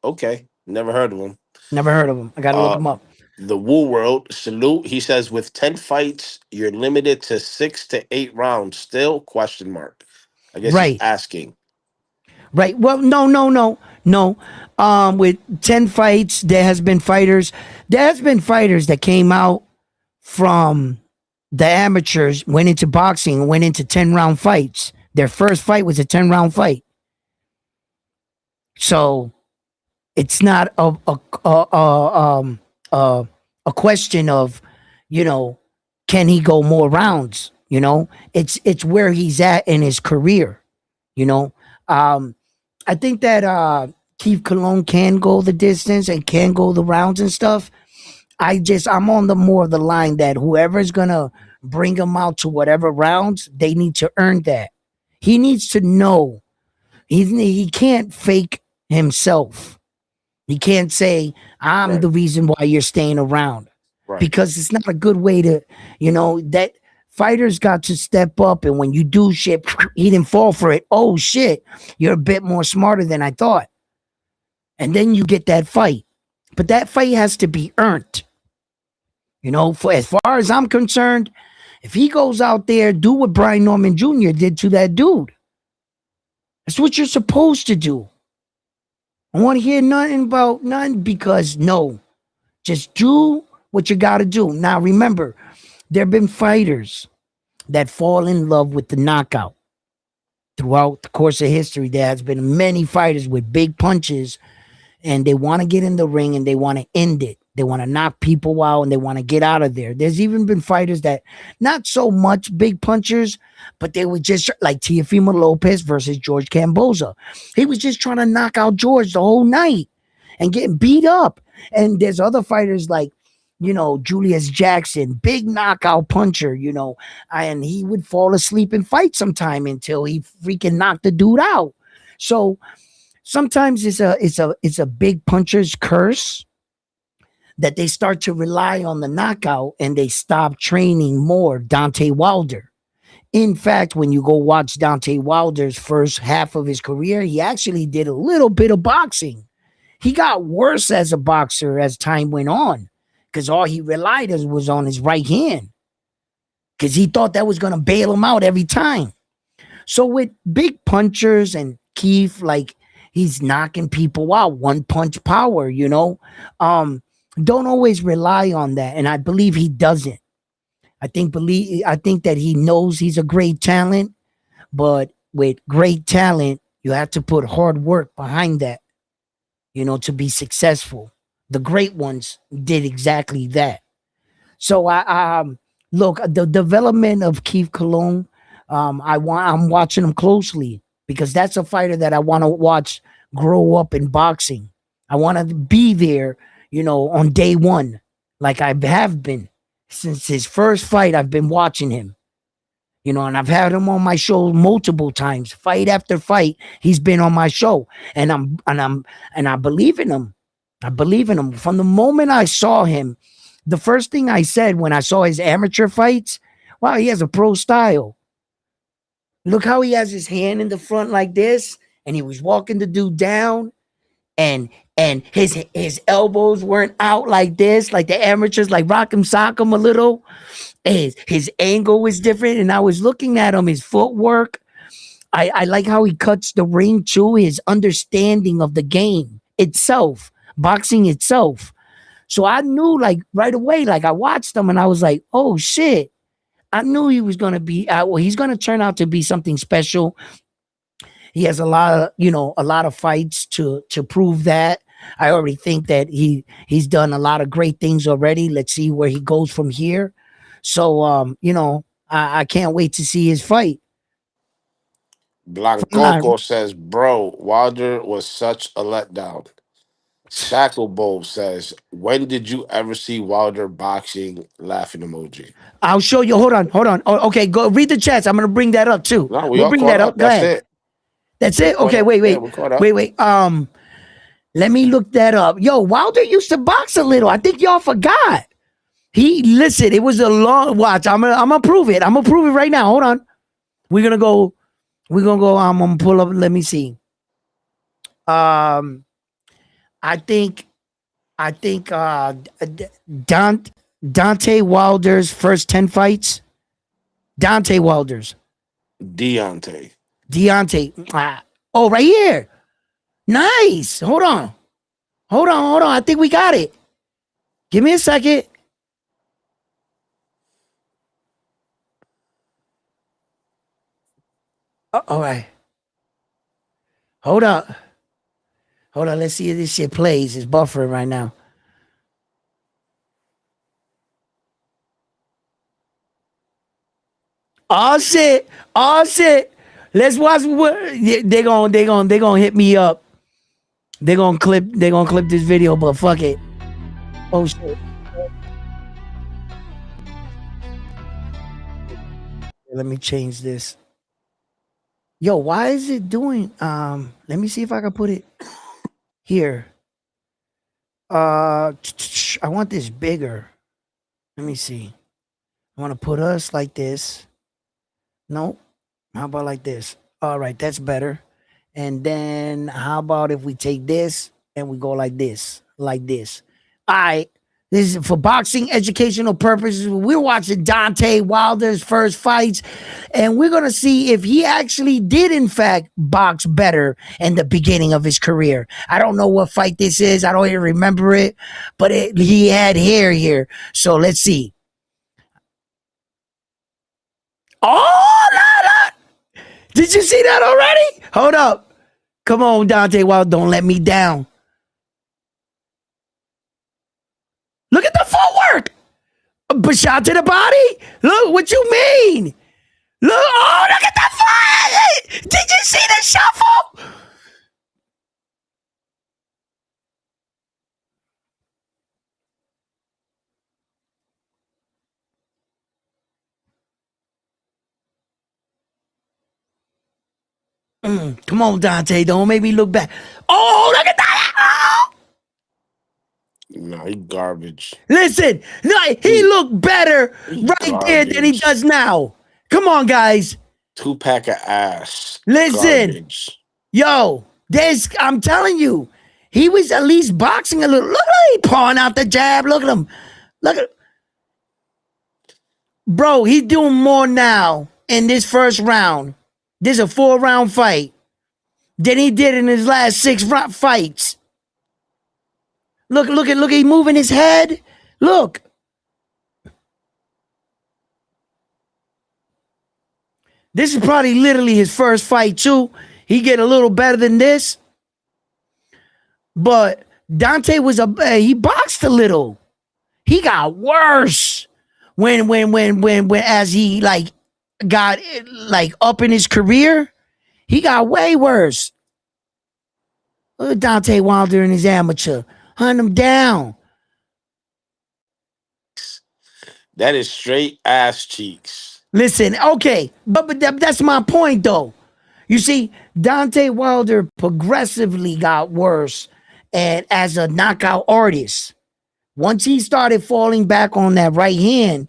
Okay, never heard of him. Never heard of him. I got to look Uh, him up. the Woo World salute. He says with 10 fights, you're limited to 6 to 8 rounds. Still question mark. I guess he's Right. asking. Right. Well, no. With 10 fights, there has been fighters. There has been fighters that came out from the amateurs, went into boxing, and went into 10-round fights. Their first fight was a 10-round fight. So it's not a question of, can he go more rounds? It's where he's at in his career. I think that Keith Cologne can go the distance and can go the rounds and stuff. I'm on the more of the line that whoever's gonna bring him out to whatever rounds, they need to earn that. He needs to know he can't fake himself. He can't say, I'm Right. the reason why you're staying around. Right. Because it's not a good way to, that fighters got to step up. And when you do shit, he didn't fall for it. Oh shit, you're a bit more smarter than I thought. And then you get that fight. But that fight has to be earned. For as far as I'm concerned, if he goes out there, do what Brian Norman Jr. did to that dude. That's what you're supposed to do. I want to hear nothing about nothing because no. Just do what you got to do. Now, remember, there have been fighters that fall in love with the knockout. Throughout the course of history, there has been many fighters with big punches and they want to get in the ring and they want to end it. They want to knock people out and they want to get out of there. There's even been fighters that not so much big punchers, but they were just like Teofimo Lopez versus George Camboza. He was just trying to knock out George the whole night and getting beat up. And there's other fighters like, Julius Jackson, big knockout puncher, and he would fall asleep and fight sometime until he freaking knocked the dude out. So sometimes it's a big puncher's curse that they start to rely on the knockout and they stop training more. Dante Wilder. In fact, when you go watch Deontay Wilder's first half of his career, he actually did a little bit of boxing. He got worse as a boxer as time went on because all he relied on was on his right hand because he thought that was going to bail him out every time. So with big punchers and Keith, like he's knocking people out, one punch power, um, don't always rely on that. And I believe he doesn't. I think that he knows he's a great talent, but with great talent, you have to put hard work behind that, to be successful. The great ones did exactly that. So look, the development of Keith Cologne, I'm watching him closely because that's a fighter that I want to watch grow up in boxing. I want to be there, on day one, like I have been since his first fight. I've been watching him, and I've had him on my show multiple times, fight after fight. He's been on my show, and I believe in him. I believe in him from the moment I saw him. The first thing I said when I saw his amateur fights, wow, he has a pro style. Look how he has his hand in the front like this, and he was walking the dude down, and his elbows weren't out like this, like the amateurs, like rock him, sock him a little. His angle was different, and I was looking at him, his footwork. I like how he cuts the ring too, his understanding of the game itself, boxing itself. So I knew like right away, like I watched him and I was like, oh shit. I knew he was going to be, well, he's going to turn out to be something special. He has a lot of fights to prove that. I already think that he's done a lot of great things already. Let's see where he goes from here. So, I can't wait to see his fight. Blancoco says, bro, Wilder was such a letdown. Shacklebolt says, when did you ever see Wilder boxing? Laughing emoji. I'll show you. Hold on. Oh, okay, go read the chats. I'm gonna bring that up too. No, we We'll all bring caught that up. up. Go That's ahead. it. That's We it. caught Okay, up. wait. Yeah, we caught up. Wait. Let me look that up. Yo, Wilder used to box a little. I think y'all forgot. Listen, it was a long watch. I'm gonna prove it. I'm gonna prove it right now. Hold on. We're gonna go. I'm gonna pull up. Let me see. Um, I think Dante Wilder's first 10 fights. Dante Wilder's. Deontay. Deontay. Oh, right here. Nice. Hold on. I think we got it. Give me a second. All right. Hold up. Hold on. Let's see if this shit plays. It's buffering right now. Oh shit. Let's watch what they gonna hit me up. They're gonna clip this video, but fuck it. Oh shit. Let me change this. Yo, why is it doing let me see if I can put it here. I want this bigger. Let me see. I want to put us like this. Nope. How about like this? All right, that's better. And then how about if we take this and we go like this, like this? All right. This is for boxing educational purposes. We're watching Dante Wilder's first fights, and we're going to see if he actually did, in fact, box better in the beginning of his career. I don't know what fight this is. I don't even remember it, but he had hair here. So let's see. Oh, no. Did you see that already? Hold up. Come on, Dante Wilder. Don't let me down. Look at the footwork. But shot to the body? Look, what you mean? Look, oh, look at the flag! Did you see the shuffle? Come on, Dante. Don't make me look back. Oh, look at that. Oh. No, he garbage. Listen, no, he looked better right there than he Garbage. does now. Come on, guys. 2 pack of ass. Listen. Garbage. Yo, I'm telling you, he was at least boxing a little. Look at him pawing out the jab. Look at him. Look at bro, he's doing more now in this first round. This is a 4-round fight than he did in his last 6 fights. Look, he moving his head. Look. This is probably literally his first fight too. He get a little better than this. But Dante was he boxed a little. He got worse when as he like got like up in his career. He got way worse. Look at Dante Wilder in his amateur. Hunt him down. That is straight ass cheeks. Listen, okay, but that's my point though. You see, Dante Wilder progressively got worse and as a knockout artist. Once he started falling back on that right hand,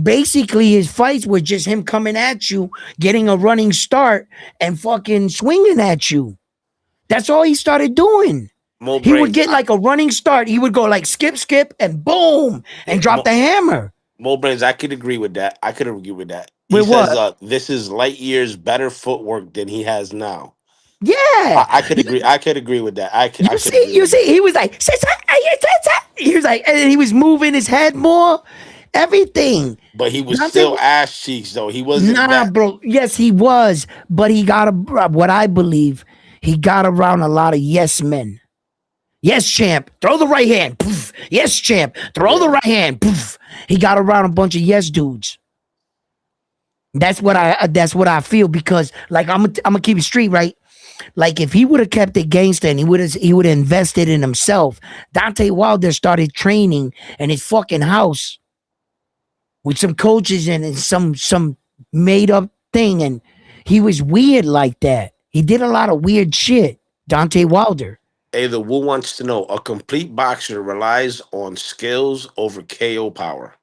basically his fights were just him coming at you, getting a running start, and fucking swinging at you. That's all he started doing. He would get like a running start. He would go like skip, and boom, and drop the hammer. Mo Brains, I could agree with that. I could agree with that. He With says what? this is light years better footwork than he has now. Yeah, I could agree. I could agree with that. You see, he was like, he was like, and he was moving his head more, everything. But he was still ass cheeks, though. He wasn't. Nah, bro. Yes, he was, but he got what I believe. He got around a lot of yes men. Yes, champ. Throw the right hand. Poof. Yes, champ. Throw the right hand. Poof. He got around a bunch of yes dudes. That's what I feel because, like, I'm gonna keep it straight, right? Like if he would have kept it gangster and he would have invested in himself, Dante Wilder started training in his fucking house with some coaches and some made up thing, and he was weird like that. He did a lot of weird shit. Dante Wilder. Hey, the Wu wants to know: a complete boxer relies on skills over KO power.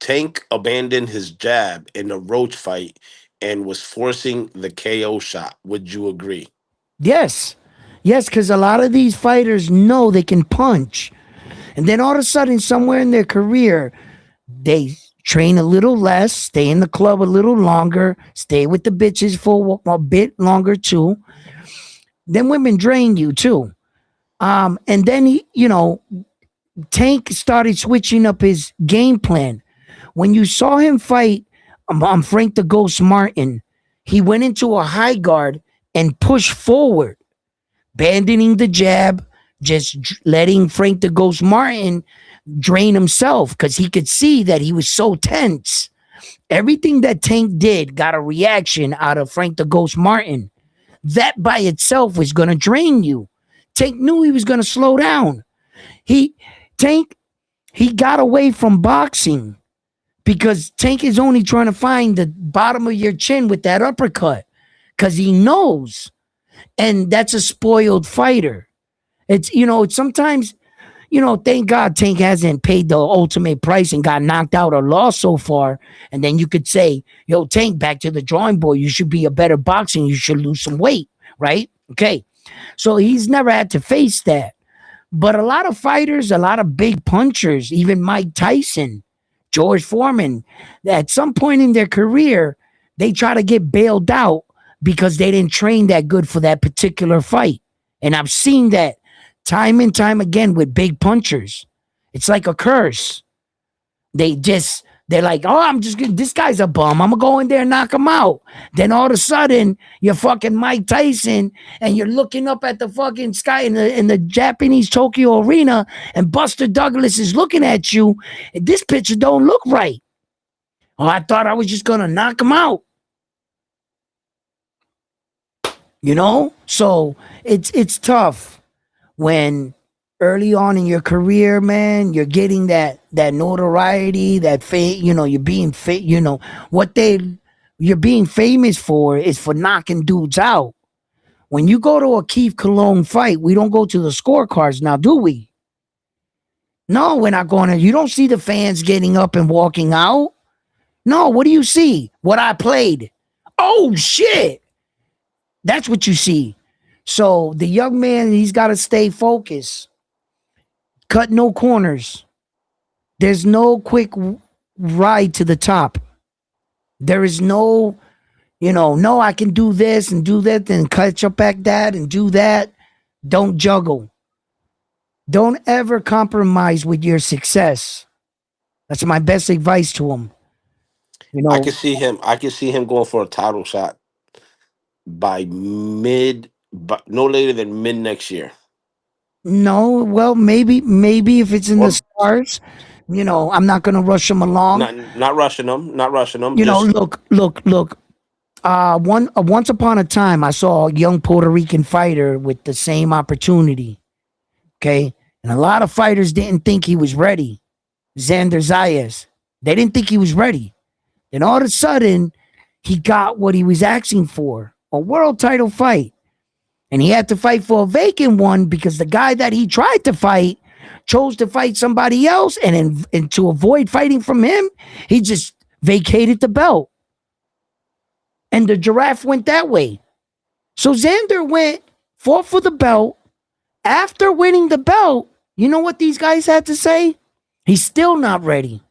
Tank abandoned his jab in the Roach fight and was forcing the KO shot. Would you agree? Yes, because a lot of these fighters know they can punch. And then all of a sudden, somewhere in their career, they train a little less, stay in the club a little longer, stay with the bitches for a bit longer too. Then women drain you too. And then, Tank started switching up his game plan. When you saw him fight Frank the Ghost Martin, he went into a high guard and pushed forward, abandoning the jab, just letting Frank the Ghost Martin drain himself because he could see that he was so tense. Everything that Tank did got a reaction out of Frank the Ghost Martin. That by itself was going to drain you. Tank knew he was going to slow down. He got away from boxing because Tank is only trying to find the bottom of your chin with that uppercut because he knows. And that's a spoiled fighter. It's sometimes, thank God Tank hasn't paid the ultimate price and got knocked out or lost so far. And then you could say, yo, Tank, back to the drawing board. You should be a better boxer. You should lose some weight, right? Okay. So he's never had to face that. But a lot of fighters, a lot of big punchers, even Mike Tyson, George Foreman, at some point in their career, they try to get bailed out because they didn't train that good for that particular fight. And I've seen that time and time again with big punchers. It's like a curse. They're like, oh, this guy's a bum. I'm going to go in there and knock him out. Then all of a sudden, you're fucking Mike Tyson and you're looking up at the fucking sky in the Japanese Tokyo Arena and Buster Douglas is looking at you. And this picture don't look right. Oh, I thought I was just going to knock him out. So it's tough when early on in your career, man, you're getting that notoriety, that you're being you're being famous for is for knocking dudes out. When you go to a Keith Cologne fight, we don't go to the scorecards now, do we? No, we're not going to. You don't see the fans getting up and walking out. No, what do you see? What I played. Oh shit. That's what you see. So the young man, he's got to stay focused. Cut no corners. There's no quick ride to the top. There is no, no, I can do this and do that and catch up back that and do that. Don't juggle. Don't ever compromise with your success. That's my best advice to him. You I know, can see him. I can see him going for a title shot by but no later than mid next year. no, well, maybe if it's in the Or stars, I'm not gonna rush him along. not rushing them. Not rushing them. Just Look. Once upon a time, I saw a young Puerto Rican fighter with the same opportunity. Okay, and a lot of fighters didn't think he was ready. Xander Zayas, they didn't think he was ready. Then all of a sudden, he got what he was asking for: a world title fight. And he had to fight for a vacant one because the guy that he tried to fight chose to fight somebody else. And to avoid fighting from him, he just vacated the belt. And the giraffe went that way. So Xander fought for the belt. After winning the belt, you know what these guys had to say? He's still not ready.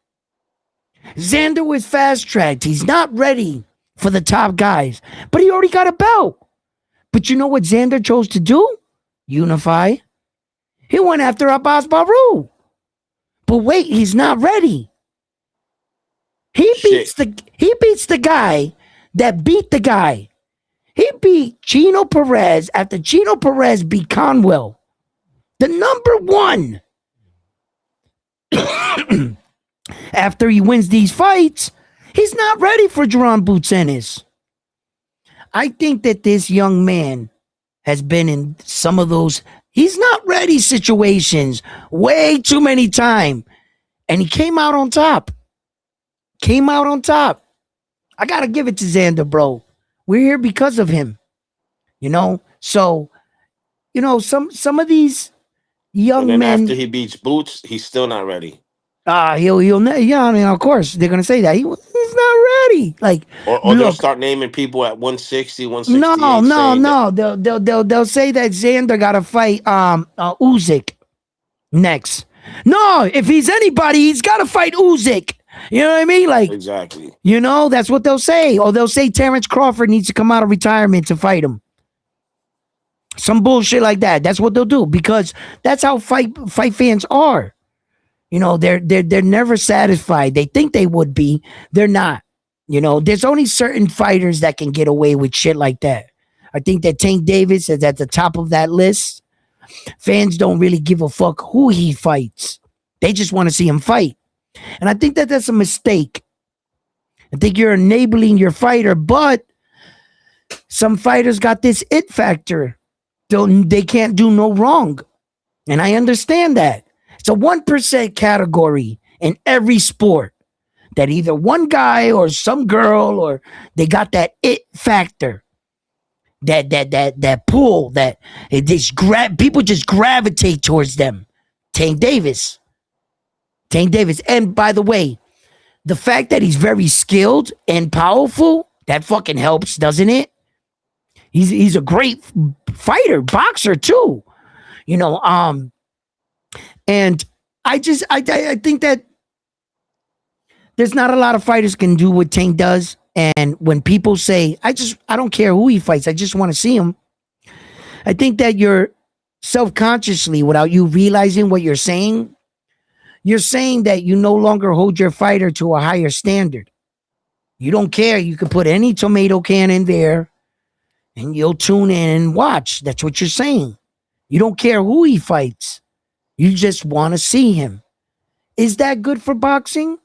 Xander was fast tracked. He's not ready for the top guys, but he already got a belt. But you know what Xander chose to do? Unify. He went after Abbas Baru. But wait, he's not ready. He beats the guy that beat the guy. He beat Chino Perez after Chino Perez beat Conwell. The number one. After he wins these fights, he's not ready for Jerron Boots Ennis. I think that this young man has been in some of those he's not ready situations way too many times. And he came out on top. I got to give it to Xander, bro. We're here because of him. So, some of these young and then men. after he beats Boots, he's still not ready. I mean, of course, they're going to say that. He's not ready. Like, or they'll start naming people at 160, 168. No. They'll say that Xander got to fight Usyk next. No, if he's anybody, he's got to fight Usyk. You know what I mean? Like, exactly. That's what they'll say. Or they'll say Terrence Crawford needs to come out of retirement to fight him. Some bullshit like that. That's what they'll do because that's how fight fans are. They're never satisfied. They think they would be. They're not. There's only certain fighters that can get away with shit like that. I think that Tank Davis is at the top of that list. Fans don't really give a fuck who he fights. They just want to see him fight. And I think that that's a mistake. I think you're enabling your fighter, but some fighters got this it factor. They can't do no wrong. And I understand that. It's a 1% category in every sport that either one guy or some girl or they got that it factor. That pull that people just gravitate towards them. Tank Davis. And by the way, the fact that he's very skilled and powerful, that fucking helps, doesn't it? He's a great fighter, boxer too. And I think that there's not a lot of fighters can do what Tank does. And when people say, I don't care who he fights, I just want to see him. I think that you're self-consciously, without you realizing what you're saying that you no longer hold your fighter to a higher standard. You don't care. You can put any tomato can in there and you'll tune in and watch. That's what you're saying. You don't care who he fights. You just want to see him. Is that good for boxing?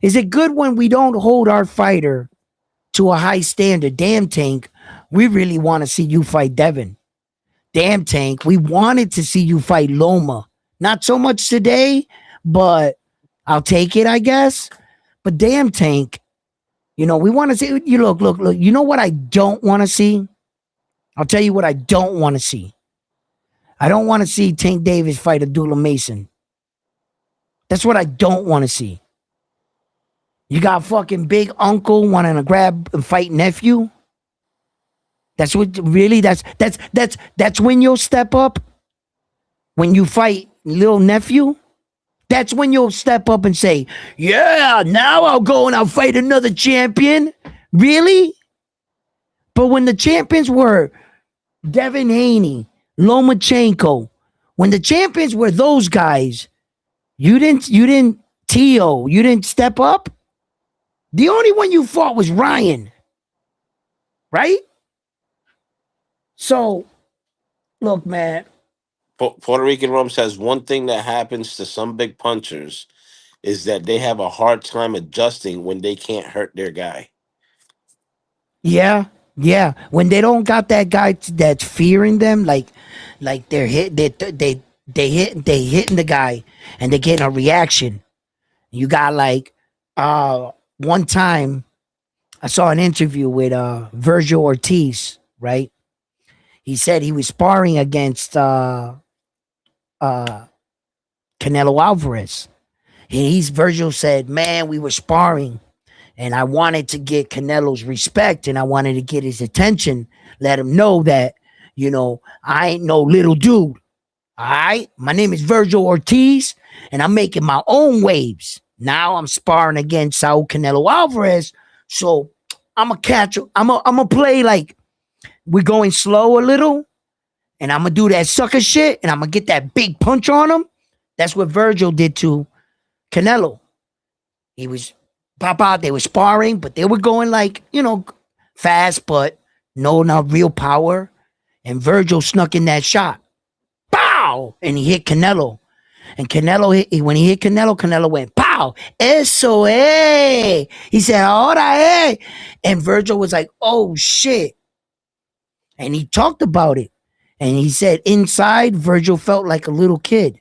Is it good when we don't hold our fighter to a high standard? Damn, Tank, we really want to see you fight Devin. Damn, Tank, we wanted to see you fight Loma. Not so much today, but I'll take it, I guess. But damn, Tank, we want to see. You look. You know what I don't want to see? I'll tell you what I don't want to see. I don't want to see Tank Davis fight Abdullah Mason. That's what I don't want to see. You got fucking big uncle wanting to grab and fight nephew. That's what really. That's when you'll step up. When you fight little nephew, that's when you'll step up and say, "Yeah, now I'll go and I'll fight another champion." Really? But when the champions were Devin Haney, Lomachenko, when the champions were those guys, you didn't Tio, you didn't step up. The only one you fought was Ryan, right? So, look, man. Puerto Rican Rum says one thing that happens to some big punchers is that they have a hard time adjusting when they can't hurt their guy. Yeah, yeah. When they don't got that guy that's fearing them, like they're hit, they hitting the guy, and they're getting a reaction. You got like, one time I saw an interview with Virgil Ortiz, right? He said he was sparring against Canelo Alvarez. Virgil said, "Man, we were sparring, and I wanted to get Canelo's respect, and I wanted to get his attention, let him know that, I ain't no little dude. All right, my name is Virgil Ortiz, and I'm making my own waves. Now I'm sparring against Saul Canelo Alvarez, so I'm gonna catch. I'm gonna play like we're going slow a little, and I'm gonna do that sucker shit, and I'm gonna get that big punch on him." That's what Virgil did to Canelo. He was pop out. They were sparring, but they were going like, fast, but not real power. And Virgil snuck in that shot. Pow! And he hit Canelo. And when he hit Canelo, Canelo went, pow! Eso, eh! He said, ahora, eh! And Virgil was like, oh, shit. And he talked about it. And he said inside, Virgil felt like a little kid.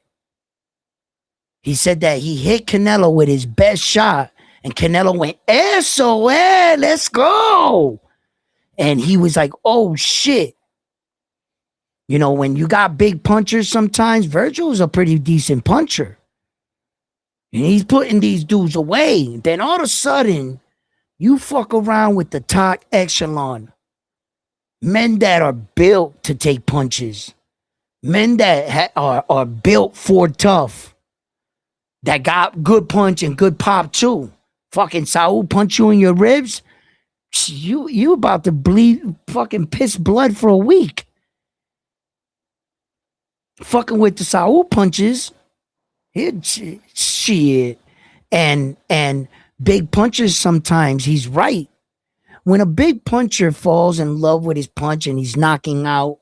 He said that he hit Canelo with his best shot. And Canelo went, eso, eh, let's go. And he was like, oh, shit. When you got big punchers sometimes, Virgil's a pretty decent puncher. And he's putting these dudes away. Then all of a sudden, you fuck around with the top echelon. Men that are built to take punches. Men that are built for tough. That got good punch and good pop too. Fucking Saul punch you in your ribs. You about to bleed fucking piss blood for a week. Fucking with the Saul punches. Shit. And big punchers sometimes, he's right. When a big puncher falls in love with his punch and he's knocking out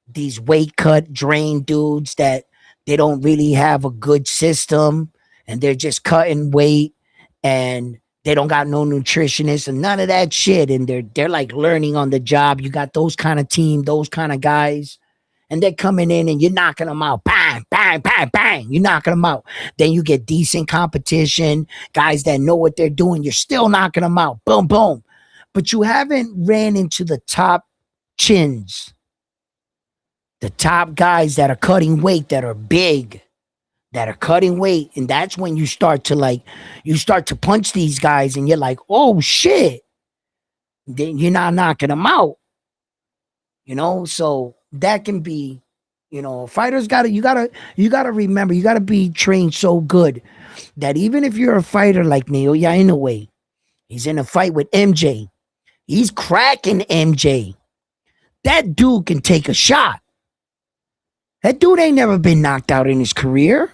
these weight cut, drained dudes that they don't really have a good system and they're just cutting weight and they don't got no nutritionist and none of that shit. And they're like learning on the job. You got those kind of team, those kind of guys, and they're coming in and you're knocking them out. Bang, bang, bang, bang. You're knocking them out. Then you get decent competition, guys that know what they're doing. You're still knocking them out. Boom, boom. But you haven't ran into the top chins, the top guys that are cutting weight, that are big, that are cutting weight. And that's when you start to punch these guys and you're like, oh shit. Then you're not knocking them out. So that can be, fighters you gotta remember, you gotta be trained so good that even if you're a fighter like Naoya Inoue, he's in a fight with MJ. He's cracking MJ. That dude can take a shot. That dude ain't never been knocked out in his career.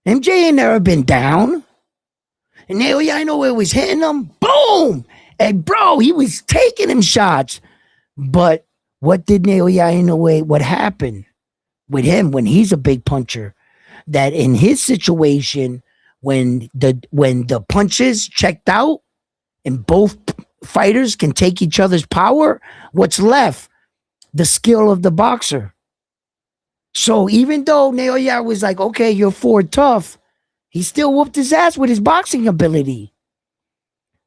MJ ain't never been down. And Naoya Inoue was hitting him. Boom! And bro, he was taking him shots. But what did Naoya Inoue, what happened with him when he's a big puncher? That in his situation, when the punches checked out and both fighters can take each other's power, what's left? The skill of the boxer. So even though Naoya was like, okay, you're Ford tough, he still whooped his ass with his boxing ability.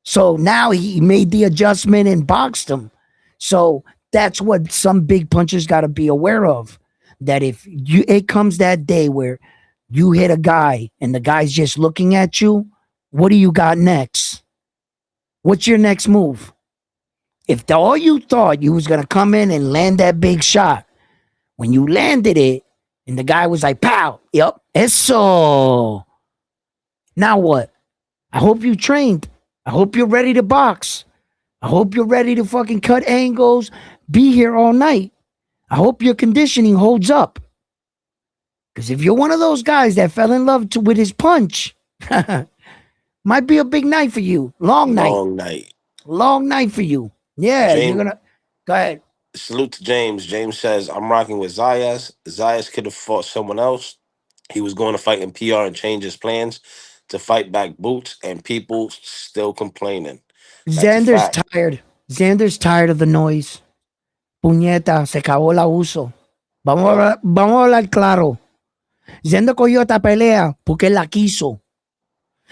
So now he made the adjustment and boxed him. So that's what some big punchers got to be aware of. That if it comes that day where you hit a guy and the guy's just looking at you, What do you got next? What's your next move? If all you thought you was gonna come in and land that big shot, when you landed it, and the guy was like, pow, yep, eso. Now what? I hope you trained. I hope you're ready to box. I hope you're ready to fucking cut angles, be here all night. I hope your conditioning holds up. Because if you're one of those guys that fell in love with his punch, might be a big night for you. Long night. Long night. Long night for you. Yeah, you're James, gonna go ahead. salute to James. James says, I'm rocking with Zayas. Zayas could have fought someone else. He was going to fight in PR and change his plans to fight back Boots, and people still complaining. That's a Xander's fact. tired. Xander's tired of the noise. Puñeta, se acabó la uso. Vamos a hablar claro. Xander cogió esta pelea porque él la quiso.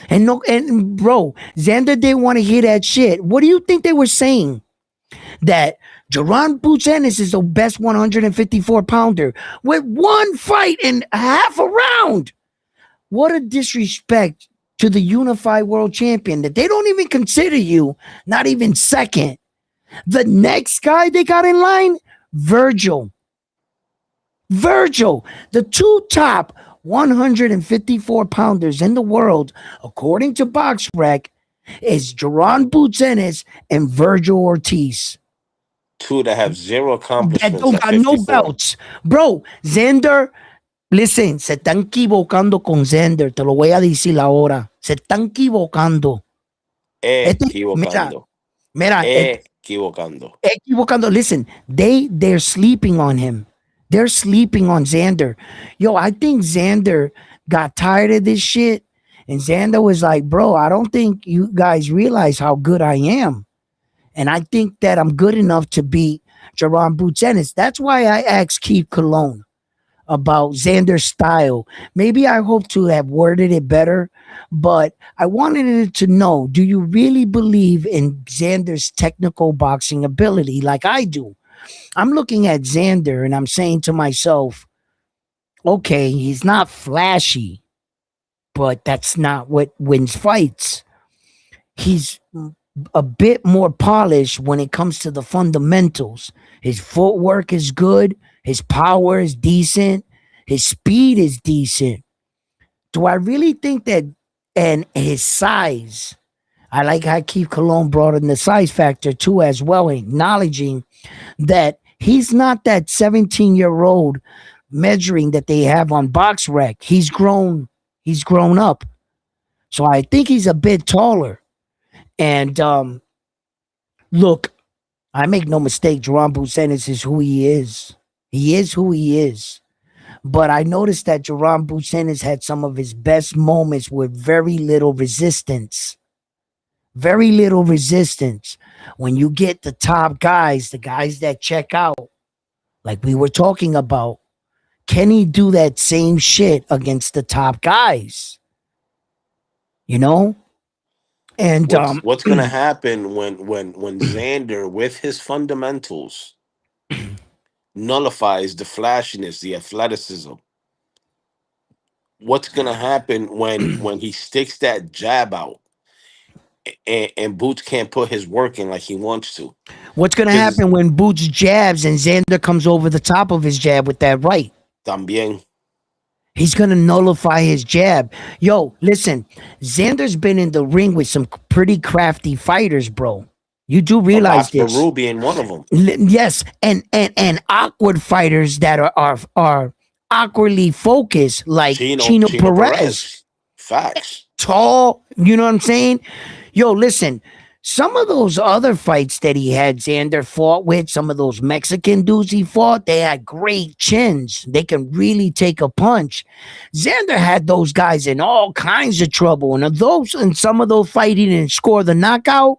And no, and bro, Xander didn't want to hear that shit. What do you think they were saying? That Jaron Boots Ennis is the best 154 pounder with one fight in half a round. What a disrespect to the unified world champion that they don't even consider you, not even second. The next guy they got in line, Virgil. Virgil, the two top 154 pounders in the world, according to BoxRec, is Jaron Boots Ennis and Virgil Ortiz. Two that have zero That accomplishments don't at got 54. no belts. Bro, Xander, listen, se están equivocando con Xander. Te lo voy a decir ahora. Se están equivocando. Equivocando. Mira, Equivocando. equivocando. Listen, they're sleeping on him. They're sleeping on Xander. Yo, I think Xander got tired of this shit. And Xander was like, bro, I don't think you guys realize how good I am. And I think that I'm good enough to beat Jaron Boots Ennis. That's why I asked Keith Cologne about Xander's style. Maybe I hope to have worded it better, but I wanted it to know, do you really believe in Xander's technical boxing ability like I do? I'm looking at Xander and I'm saying to myself, okay, he's not flashy, but that's not what wins fights. He's a bit more polished when it comes to the fundamentals. His footwork is good. His power is decent. His speed is decent. Do I really think that? And his size. I like how Keith Cologne brought in the size factor too, as well, acknowledging that he's not that 17-year-old measuring that they have on BoxRec. He's grown. He's grown up. So I think he's a bit taller. And look, I make no mistake, Jaron Boots Ennis is who he is. He is who he is. But I noticed that Jaron Boots Ennis had some of his best moments with very little resistance. Very little resistance. When you get the top guys, the guys that check out, like we were talking about, can he do that same shit against the top guys? You know? And What's gonna happen when Xander with his fundamentals nullifies the flashiness, the athleticism? What's gonna happen when he sticks that jab out and Boots can't put his work in like he wants to? What's gonna happen when Boots jabs and Xander comes over the top of his jab with that right? También. He's gonna nullify his jab. Yo, listen, Xander's been in the ring with some pretty crafty fighters, bro. You do realize this. Baru being one of them. Yes, and awkward fighters that are awkwardly focused, like Chino Perez. Facts. Tall, you know what I'm saying? Yo, listen, some of those other fights that he had Xander fought with, some of those Mexican dudes he fought, they had great chins. They can really take a punch. Xander had those guys in all kinds of trouble. And some of those fights he didn't score the knockout.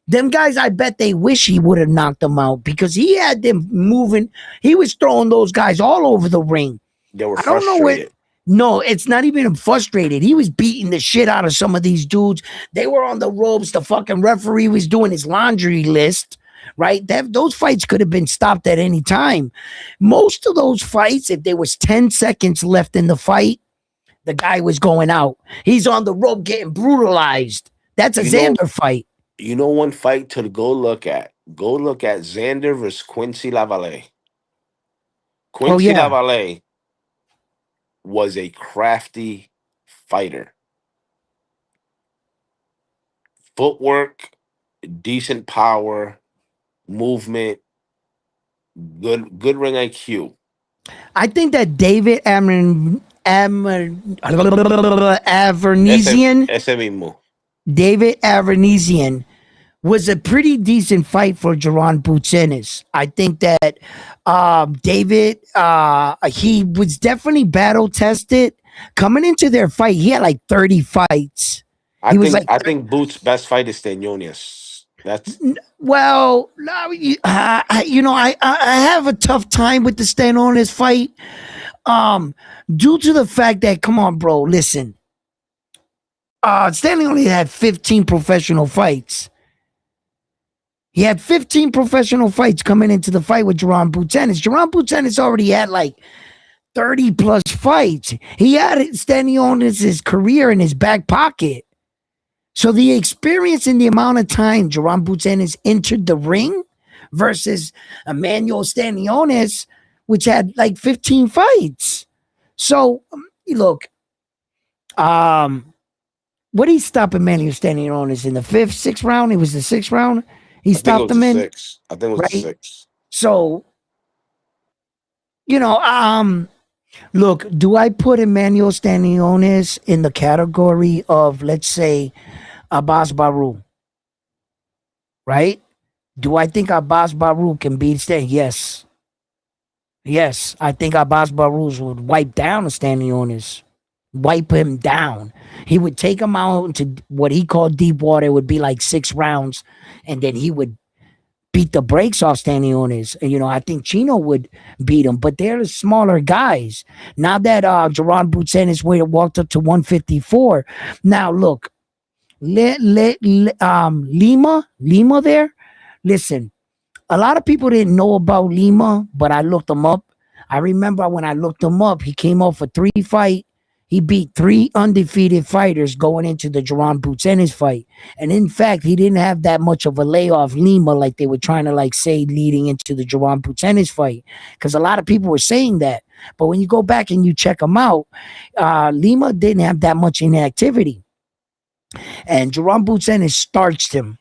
Them guys, I bet they wish he would have knocked them out because he had them moving. He was throwing those guys all over the ring. They were frustrated. No, it's not even frustrated. He was beating the shit out of some of these dudes. They were on the ropes. The fucking referee was doing his laundry list, right? Those fights could have been stopped at any time. Most of those fights, if there was 10 seconds left in the fight, The guy was going out. He's on the rope getting brutalized. That's a You know, Xander fight. one fight to go look at. Go look at Xander versus Quincy Lavalley. Oh Quincy yeah. Lavalley was a crafty fighter. Footwork, decent power, movement, good ring IQ. I think that David Ese, Avernesian, ese mismo. David Avernesian was a pretty decent fight for Jerron Buchenis. I think that David, he was definitely battle tested. Coming into their fight, he had like 30 fights. He was like, I think Boots' best fight is Stenonius. That's well, I have a tough time with the stand on this fight, due to the fact that, come on, bro, listen, Stanley only had 15 professional fights. He had 15 professional fights coming into the fight with Jerron Buchenis. Jerron Buchenis already had like 30 plus fights. He had Stanley on his career in his back pocket. So the experience and the amount of time Jerron Buchenis entered the ring versus Emmanuel Stanionis, which had like 15 fights. So look, what did he stop Emmanuel Stanionis in the fifth, sixth round? It was the sixth round. He I think it stopped was the him in, six. I think it was the right? six. So, look, do I put Emmanuel Stanionis in the category of, let's say, Abbas Baru, right? Do I think Abbas Baru can beat Stan? Yes. Yes, I think Abbas Baru would wipe down Stanionis. Wipe him down. He would take him out into what he called deep water. It would be like 6 rounds, and then he would beat the brakes off Stanionis. And, I think Chino would beat him, but they're the smaller guys. Now that Jerron Buchenis walked up to 154. Now, look, Lima there, listen, a lot of people didn't know about Lima, but I looked him up. I remember when I looked him up, he came off a 3 fight. He beat 3 undefeated fighters going into the Jerron Buchenis fight. And in fact, he didn't have that much of a layoff Lima like they were trying to say leading into the Jerron Buchenis fight. Because a lot of people were saying that. But when you go back and you check him out, Lima didn't have that much inactivity. And Jerron Buchenis starched him.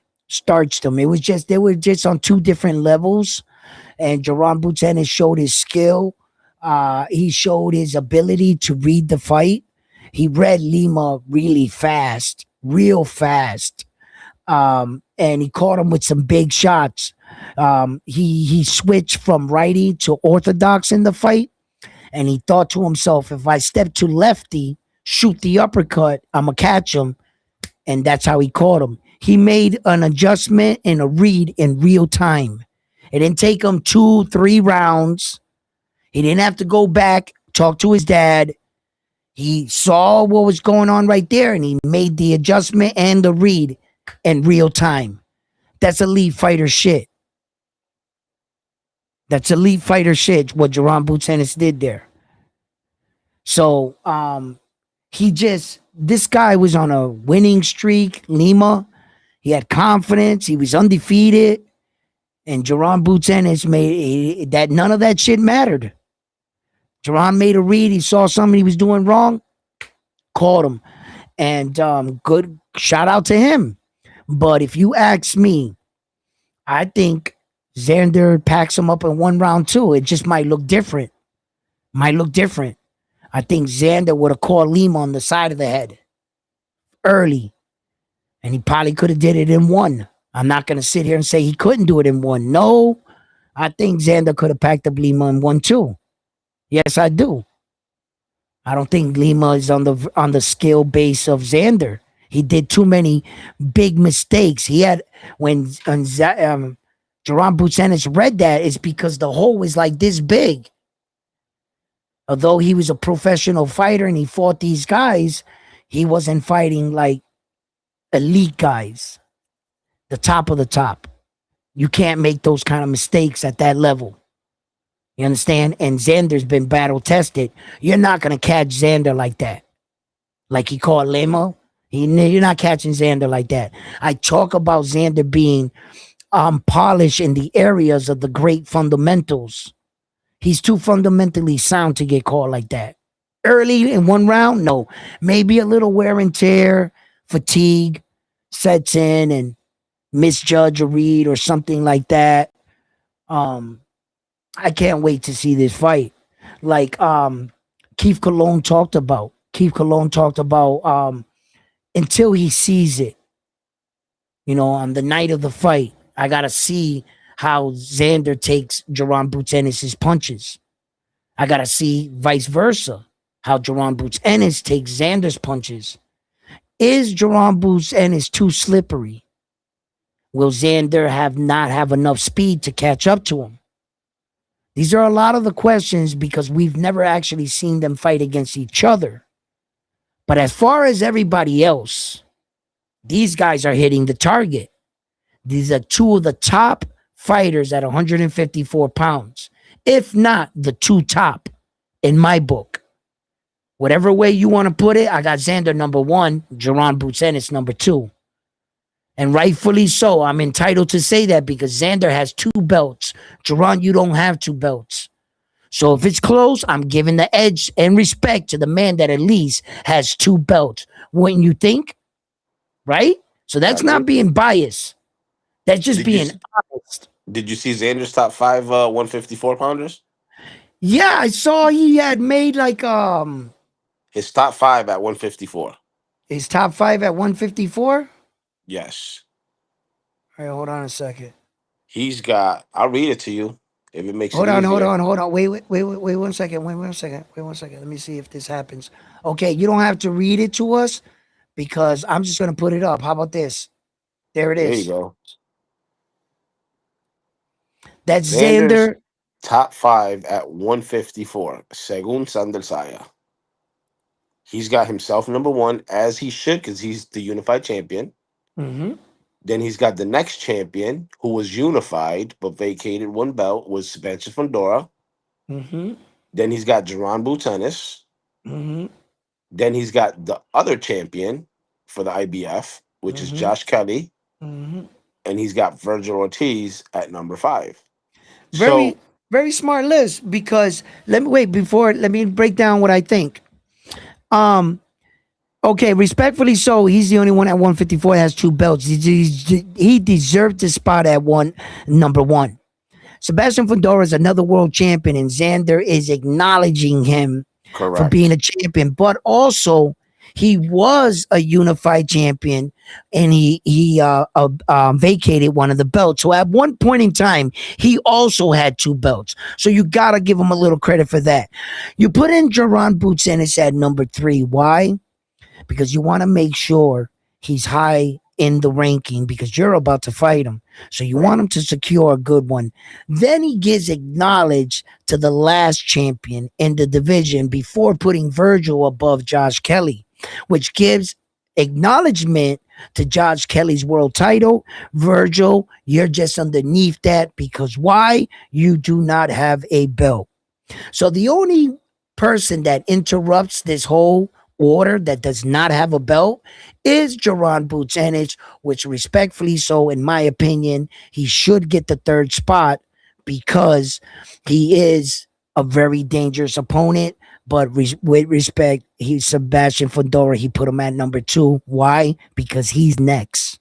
It was just, they were just on 2 different levels. And Jerron Buchenis showed his skill. He showed his ability to read the fight. He read Lima really fast, real fast. And he caught him with some big shots. He switched from righty to orthodox in the fight. And he thought to himself, if I step to lefty, shoot the uppercut, I'm going to catch him. And that's how he caught him. He made an adjustment and a read in real time. It didn't take him 2-3 rounds. He didn't have to go back, talk to his dad. He saw what was going on right there, and he made the adjustment and the read in real time. That's elite fighter shit. That's elite fighter shit, what Jerron Buchenis did there. So, this guy was on a winning streak, Lima. He had confidence. He was undefeated. And Jerron Buchenis made that, none of that shit mattered. Jerron made a read. He saw something he was doing wrong, caught him. And good shout out to him. But if you ask me, I think Xander packs him up in 1 round too. It just might look different. I think Xander would have caught Lima on the side of the head early. And he probably could have did it in 1. I'm not going to sit here and say he couldn't do it in 1. No, I think Xander could have packed up Lima in 1 too. Yes, I do. I don't think Lima is on the skill base of Xander. He did too many big mistakes. He had, when Jerron Buchenis read that, it's because the hole was like this big. Although he was a professional fighter and he fought these guys, he wasn't fighting like elite guys. The top of the top. You can't make those kind of mistakes at that level. You understand? And Xander's been battle tested. You're not going to catch Xander like that. like he called Lemo. You're not catching Xander like that. I talk about Xander being polished in the areas of the great fundamentals. He's too fundamentally sound to get caught like that. Early in one round, no. Maybe a little wear and tear, fatigue sets in and misjudge a read or something like that. Um, I can't wait to see this fight. Like Keith Cologne talked about. Keith Cologne talked about until he sees it, on the night of the fight, I gotta see how Xander takes Jerron Boots Ennis's punches. I gotta see vice versa, how Jerron Boots Ennis takes Xander's punches. Is Jerron Boots Ennis too slippery? Will Xander not have enough speed to catch up to him? These are a lot of the questions because we've never actually seen them fight against each other. But as far as everybody else, these guys are hitting the target. These are two of the top fighters at 154 pounds, if not the two top in my book. Whatever way you want to put it, I got Xander number one, Jerron Boots Ennis number two. And rightfully so. I'm entitled to say that because Xander has two belts. Jerron, you don't have two belts. So if it's close, I'm giving the edge and respect to the man that at least has two belts. Wouldn't you think? Right? So I that's agree. not being biased. That's just Did you being honest. did you see Xander's top five 154 pounders? Yeah, I saw he had made like His top five at 154. his top five at 154. Yes. All right, hold on a second. He's got, I'll read it to you if it makes it Hold on, hold easier. on, hold on. Wait 1 second. Wait 1 second. Wait 1 second. Let me see if this happens. Okay, you don't have to read it to us because I'm just gonna put it up. How about this? There it There you is. go. That's Xander's Xander. top five at 154, según Sander Saya. He's got himself number one, as he should, because he's the unified champion. Mm-hmm. Then he's got the next champion, who was unified but vacated one belt, was Spencer Fondora. Mm-hmm. Then he's got Jerron Boutennis. Mm-hmm. Then he's got the other champion for the IBF, which is Mm-hmm. Josh Kelly. Mm-hmm. And he's got Virgil Ortiz at number five. Very, So, very smart list because let me break down what I think. Um, okay, respectfully so, he's the only one at 154 that has two belts. He deserved the spot at number one. Sebastian Fedora is another world champion, and Xander is acknowledging him for being correct. a champion, but also he was a unified champion, and he vacated one of the belts. So at one point in time, he also had two belts. So you gotta give him a little credit for that. You put in Jerron Boots Ennis at number three. Why? Because you want to make sure he's high in the ranking because you're about to fight him. So you Right. want him to secure a good one. Then he gets acknowledged to the last champion in the division before putting Virgil above Josh Kelly, which gives acknowledgement to Josh Kelly's world title. Virgil, you're just underneath that because why? You do not have a belt. So the only person that interrupts this whole order that does not have a belt is Jerron Boots Ennis, which respectfully so, in my opinion, he should get the third spot because he is a very dangerous opponent. But with respect, he's Sebastian Fedora. He put him at number two. Why? Because he's next.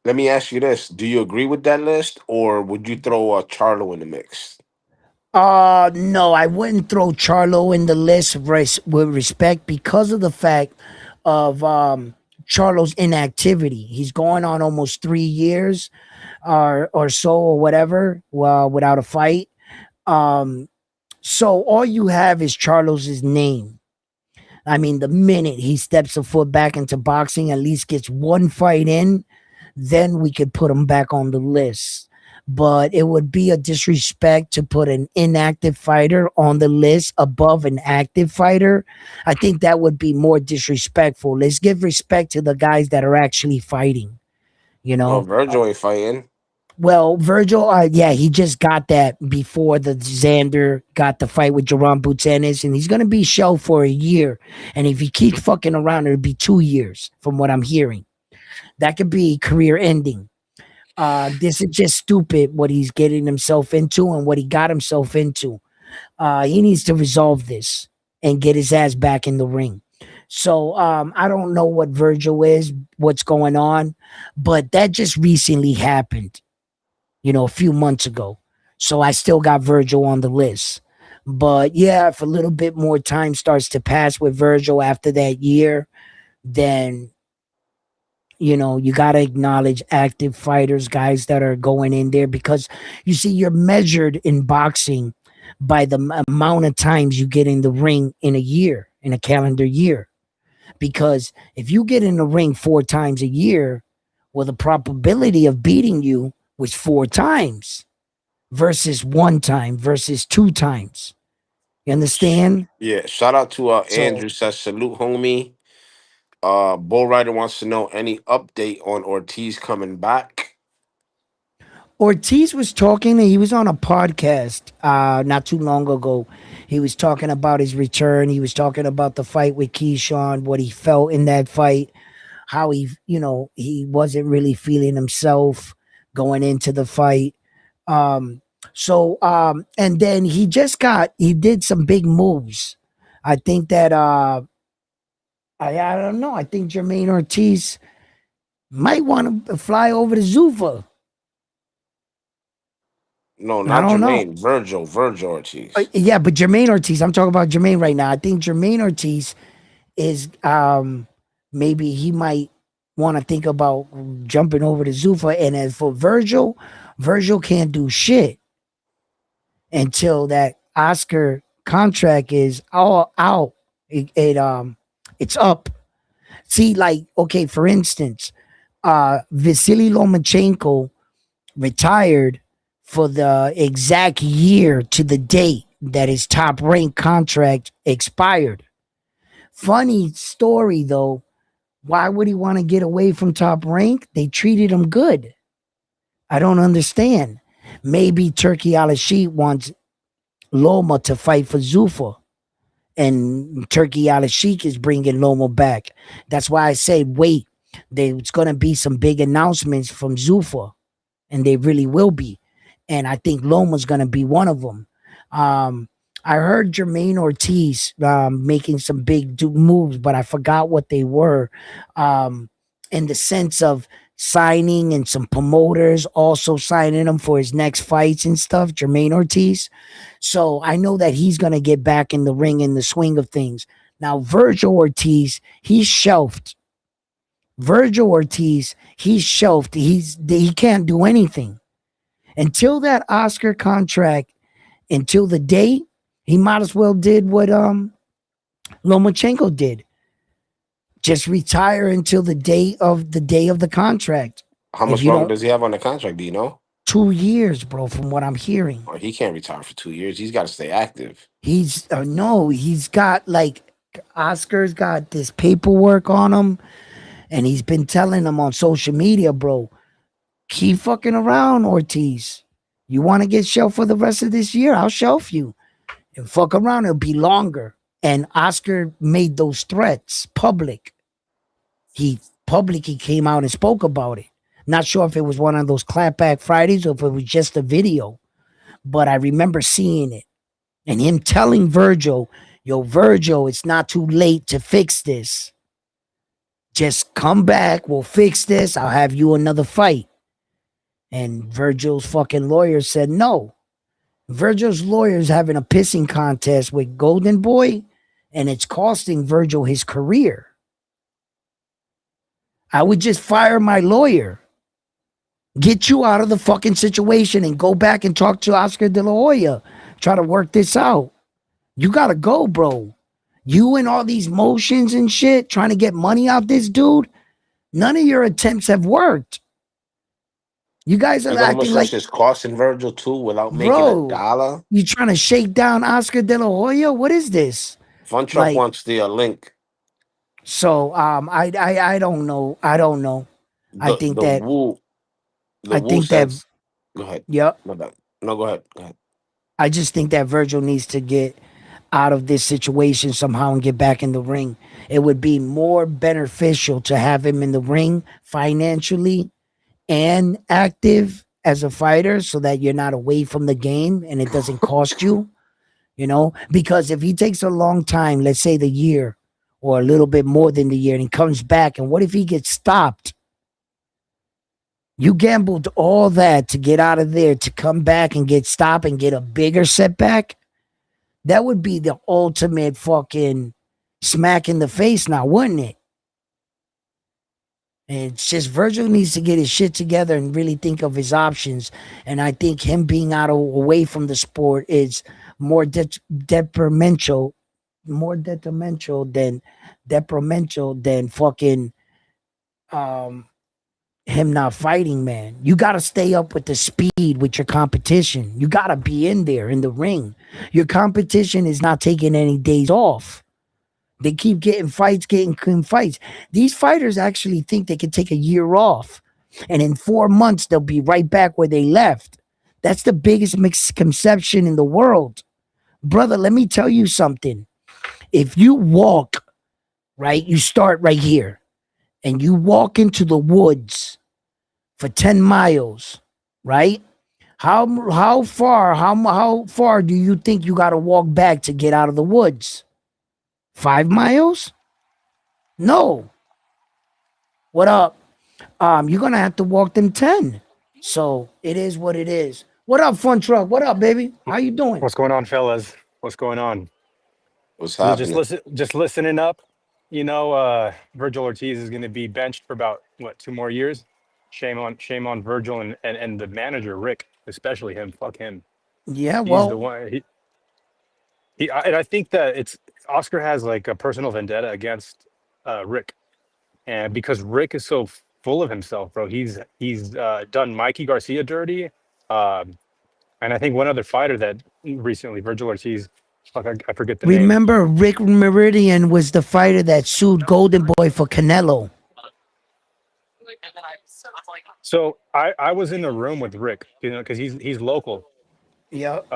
Let me ask you this. Do you agree with that list, or would you throw a Charlo in the mix? No, I wouldn't throw Charlo in the list with respect because of the fact of Charlo's inactivity. He's going on almost 3 years or so or whatever, without a fight. Um, so all you have is Charlo's name. I mean, the minute he steps a foot back into boxing, at least gets one fight in, then we could put him back on the list. But it would be a disrespect to put an inactive fighter on the list above an active fighter. I think that would be more disrespectful. Let's give respect to the guys that are actually fighting, you Well, know? Virgil ain't fighting. Well, Virgil, yeah, he just got that before the Xander got the fight with Jerome Butanes, and he's gonna be shelved for a year. And if he keeps fucking around, it'll be 2 years, from what I'm hearing. That could be career ending. This is just stupid what he's getting himself into and what he got himself into. He needs to resolve this and get his ass back in the ring. So I don't know what Virgil is, what's going on, but that just recently happened, a few months ago. So I still got Virgil on the list. But yeah, if a little bit more time starts to pass with Virgil after that year, then you got to acknowledge active fighters, guys that are going in there, because you see, you're measured in boxing by the amount of times you get in the ring in a year, in a calendar year. Because if you get in the ring 4 times a year, well, the probability of beating you was 4 times versus 1 time versus 2 times. You understand? Yeah, shout out to So Andrew says salute homie. Bull Rider wants to know any update on Ortiz coming back. Ortiz was talking, he was on a podcast not too long ago. He was talking about his return. He was talking about the fight with Keyshawn, what he felt in that fight, how he wasn't really feeling himself going into the fight. And then he did some big moves. I think that I don't know. I think Jermaine Ortiz might want to fly over to Zuffa. No, I not don't know. Jermaine. Virgil Ortiz. Yeah, but Jermaine Ortiz. I'm talking about Jermaine right now. I think Jermaine Ortiz is maybe he might want to think about jumping over to Zuffa. And as for Virgil, Virgil can't do shit until that Oscar contract is all out. It's up. See, like, okay, for instance, Vasily Lomachenko retired for the exact year to the date that his top rank contract expired. Funny story though. Why would he want to get away from top rank? They treated him good. I don't understand. Maybe Turkey Al wants Loma to fight for Zuffa, and Turkey Al is bringing Loma back. That's why I say wait. There's going to be some big announcements from Zuffa, and they really will be. And I think Loma's going to be one of them. I heard Jermaine Ortiz making some big moves, but I forgot what they were. In the sense of signing and some promoters also signing him for his next fights and stuff, Jermaine Ortiz. So I know that he's going to get back in the ring in the swing of things. Now, Virgil Ortiz, he's shelved. Virgil Ortiz, he's shelved. He can't do anything until that Oscar contract, until the date. He might as well did what Lomachenko did. Just retire until the day of the contract. How If much you longer don't, does he have on the contract? Do you know? 2 years, bro. From what I'm hearing, Or he can't retire for 2 years. He's got to stay active. he's no, he's got like Oscar's got this paperwork on him, and he's been telling them on social media, bro, keep fucking around, Ortiz. You want to get shelved for the rest of this year? I'll shelf you. And fuck around, it'll be longer. And Oscar made those threats public. He publicly came out and spoke about it. Not sure if it was one of those clapback Fridays or if it was just a video, but I remember seeing it. And him telling Virgil, yo, Virgil, it's not too late to fix this. Just come back, we'll fix this, I'll have you another fight. And Virgil's fucking lawyer said no. Virgil's lawyer's having a pissing contest with Golden Boy, and it's costing Virgil his career. I would just fire my lawyer. Get you out of the fucking situation and go back and talk to Oscar De La Hoya. Try to work this out. You gotta go, bro. You and all these motions and shit, trying to get money out this dude, none of your attempts have worked. You guys are And how much acting that's like, just costing Virgil too without making a bro, dollar? you trying to shake down Oscar De La Hoya? What is this? Fun Truck Like, wants the link. so I don't know. I don't know. I The think the that Woo the I Woo think that says Go ahead. Yep. My bad. No, go ahead. Go ahead. I just think that Virgil needs to get out of this situation somehow and get back in the ring. It would be more beneficial to have him in the ring financially and active as a fighter so that you're not away from the game and it doesn't cost you, because if he takes a long time, let's say the year or a little bit more than the year, and he comes back, and what if he gets stopped? You gambled all that to get out of there, to come back and get stopped and get a bigger setback. That would be the ultimate fucking smack in the face now, wouldn't it? And it's just Virgil needs to get his shit together and really think of his options. And I think him being away from the sport is more detrimental, more detrimental than fucking um him not fighting, man. You got to stay up with the speed with your competition. You got to be in there in the ring. Your competition is not taking any days off. They keep getting clean fights. These fighters actually think they can take a year off, and in 4 months they'll be right back where they left. That's the biggest misconception in the world, brother. Let me tell you something. If you walk, right, you start right here, and you walk into the woods for 10 miles, right? How far do you think you got to walk back to get out of the woods? 5 miles? No. What up? You're gonna have to walk them 10. So it is what it is. What up, Fun Truck? What up, baby? How you doing? What's going on, fellas? What's going on? What's Just happening? just listening up. Virgil Ortiz is going to be benched for about what 2 more years. Shame on Virgil and the manager Rick, especially him. Fuck him. Yeah, He's the well, one. And I think that it's Oscar has like a personal vendetta against Rick, and because Rick is so full of himself, bro. He's done Mikey Garcia dirty. Um, and I think one other fighter that recently, Virgil Ortiz, fuck, I forget the name. remember Rick Meridian was the fighter that sued Golden Boy for Canelo. So I was in the room with Rick, because he's local. Yep.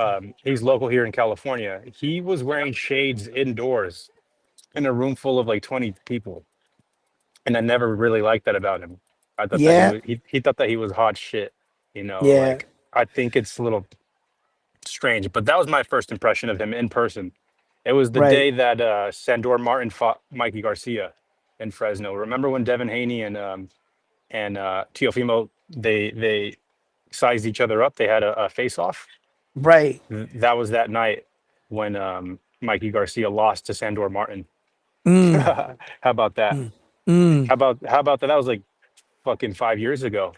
He's local here in California. He was wearing shades indoors in a room full of like 20 people, and I never really liked that about him. I thought that Yeah. he thought that he was hot shit. Yeah. Like I think it's a little strange, but that was my first impression of him in person. It was the Right. day that Sandor Martin fought Mikey Garcia in Fresno. Remember when Devin Haney and Teofimo they sized each other up? They had a face off. Right. That was that night when Mikey Garcia lost to Sandor Martin. Mm. How about that? Mm. Mm. How about that? That was like fucking 5 years ago.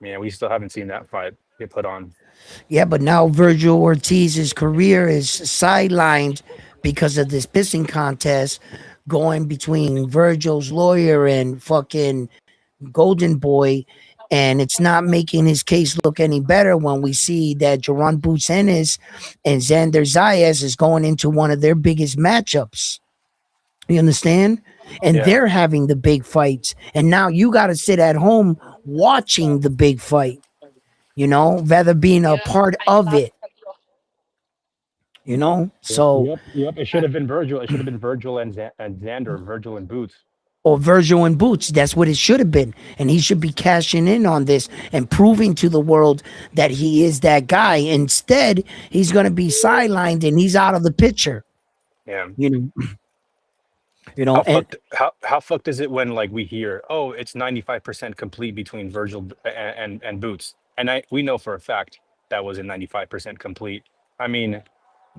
Man, we still haven't seen that fight get put on. Yeah, but now Virgil Ortiz's career is sidelined because of this pissing contest going between Virgil's lawyer and fucking Golden Boy. And it's not making his case look any better when we see that Jaron Boots Ennis and Xander Zayas is going into one of their biggest matchups. You understand? And Yeah, they're having the big fights. And now you got to sit at home watching the big fight, rather being a part of it, So, yep. It should have been Virgil. It should have been Virgil and Xander, Virgil and Boots. or Virgil and Boots, that's what it should have been. And he should be cashing in on this and proving to the world that he is that guy. Instead, he's going to be sidelined and he's out of the picture, Yeah. you know, How and fucked how fucked is it when like we hear, oh, it's 95% complete between Virgil and Boots. And we know for a fact that wasn't 95% complete. I mean,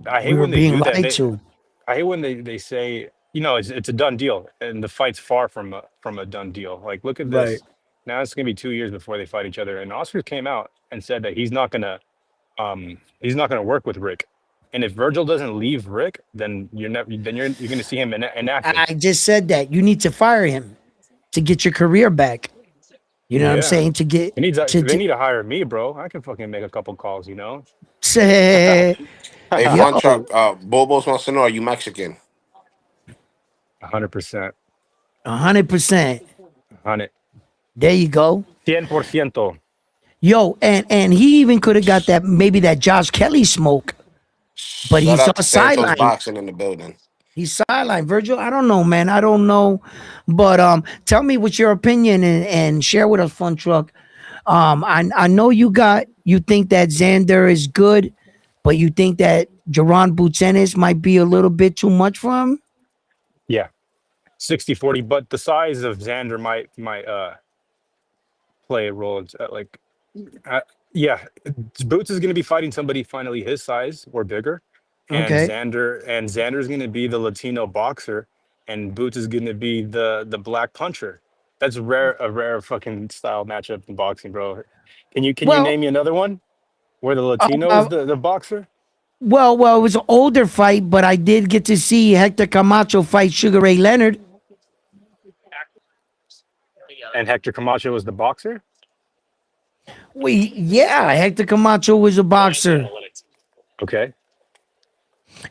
I hate we were when they being do that. lied to. I hate when they say, it's a done deal, and the fight's far from a done deal. Like, look at Right. this. Now it's gonna be 2 years before they fight each other. And Oscar came out and said that he's not gonna work with Rick. And if Virgil doesn't leave Rick, then you're gonna see him inactive. I just said that you need to fire him to get your career back. You know what I'm Yeah. saying? To get They to need to hire me, bro. I can fucking make a couple calls. say, Hey, Fun yo, Truck. Bobos wants to know: Are you Mexican? 100%. 100%. 100. There you go. 100%. Yo, and he even could have got that maybe that Josh Kelly smoke, but Shout he's out on to Santos sideline. Boxing in the building. He's sideline. Virgil, I don't know, man. I don't know, but tell me what's your opinion and share with us, Fun Truck. I know you think that Xander is good, but you think that Jaron Butenis might be a little bit too much for him. Yeah, 60-40. But the size of Xander might play a role. Like, uh, yeah, Boots is going to be fighting somebody finally his size or bigger, and Okay. Xander's going to be the Latino boxer, and Boots is going to be the black puncher. That's a rare fucking style matchup in boxing, bro. Can you Well, name me another one where the Latino is uh, the boxer? well, it was an older fight, but I did get to see Hector Camacho fight Sugar Ray Leonard. And Hector Camacho was the boxer. Yeah, Hector Camacho was a boxer, Okay,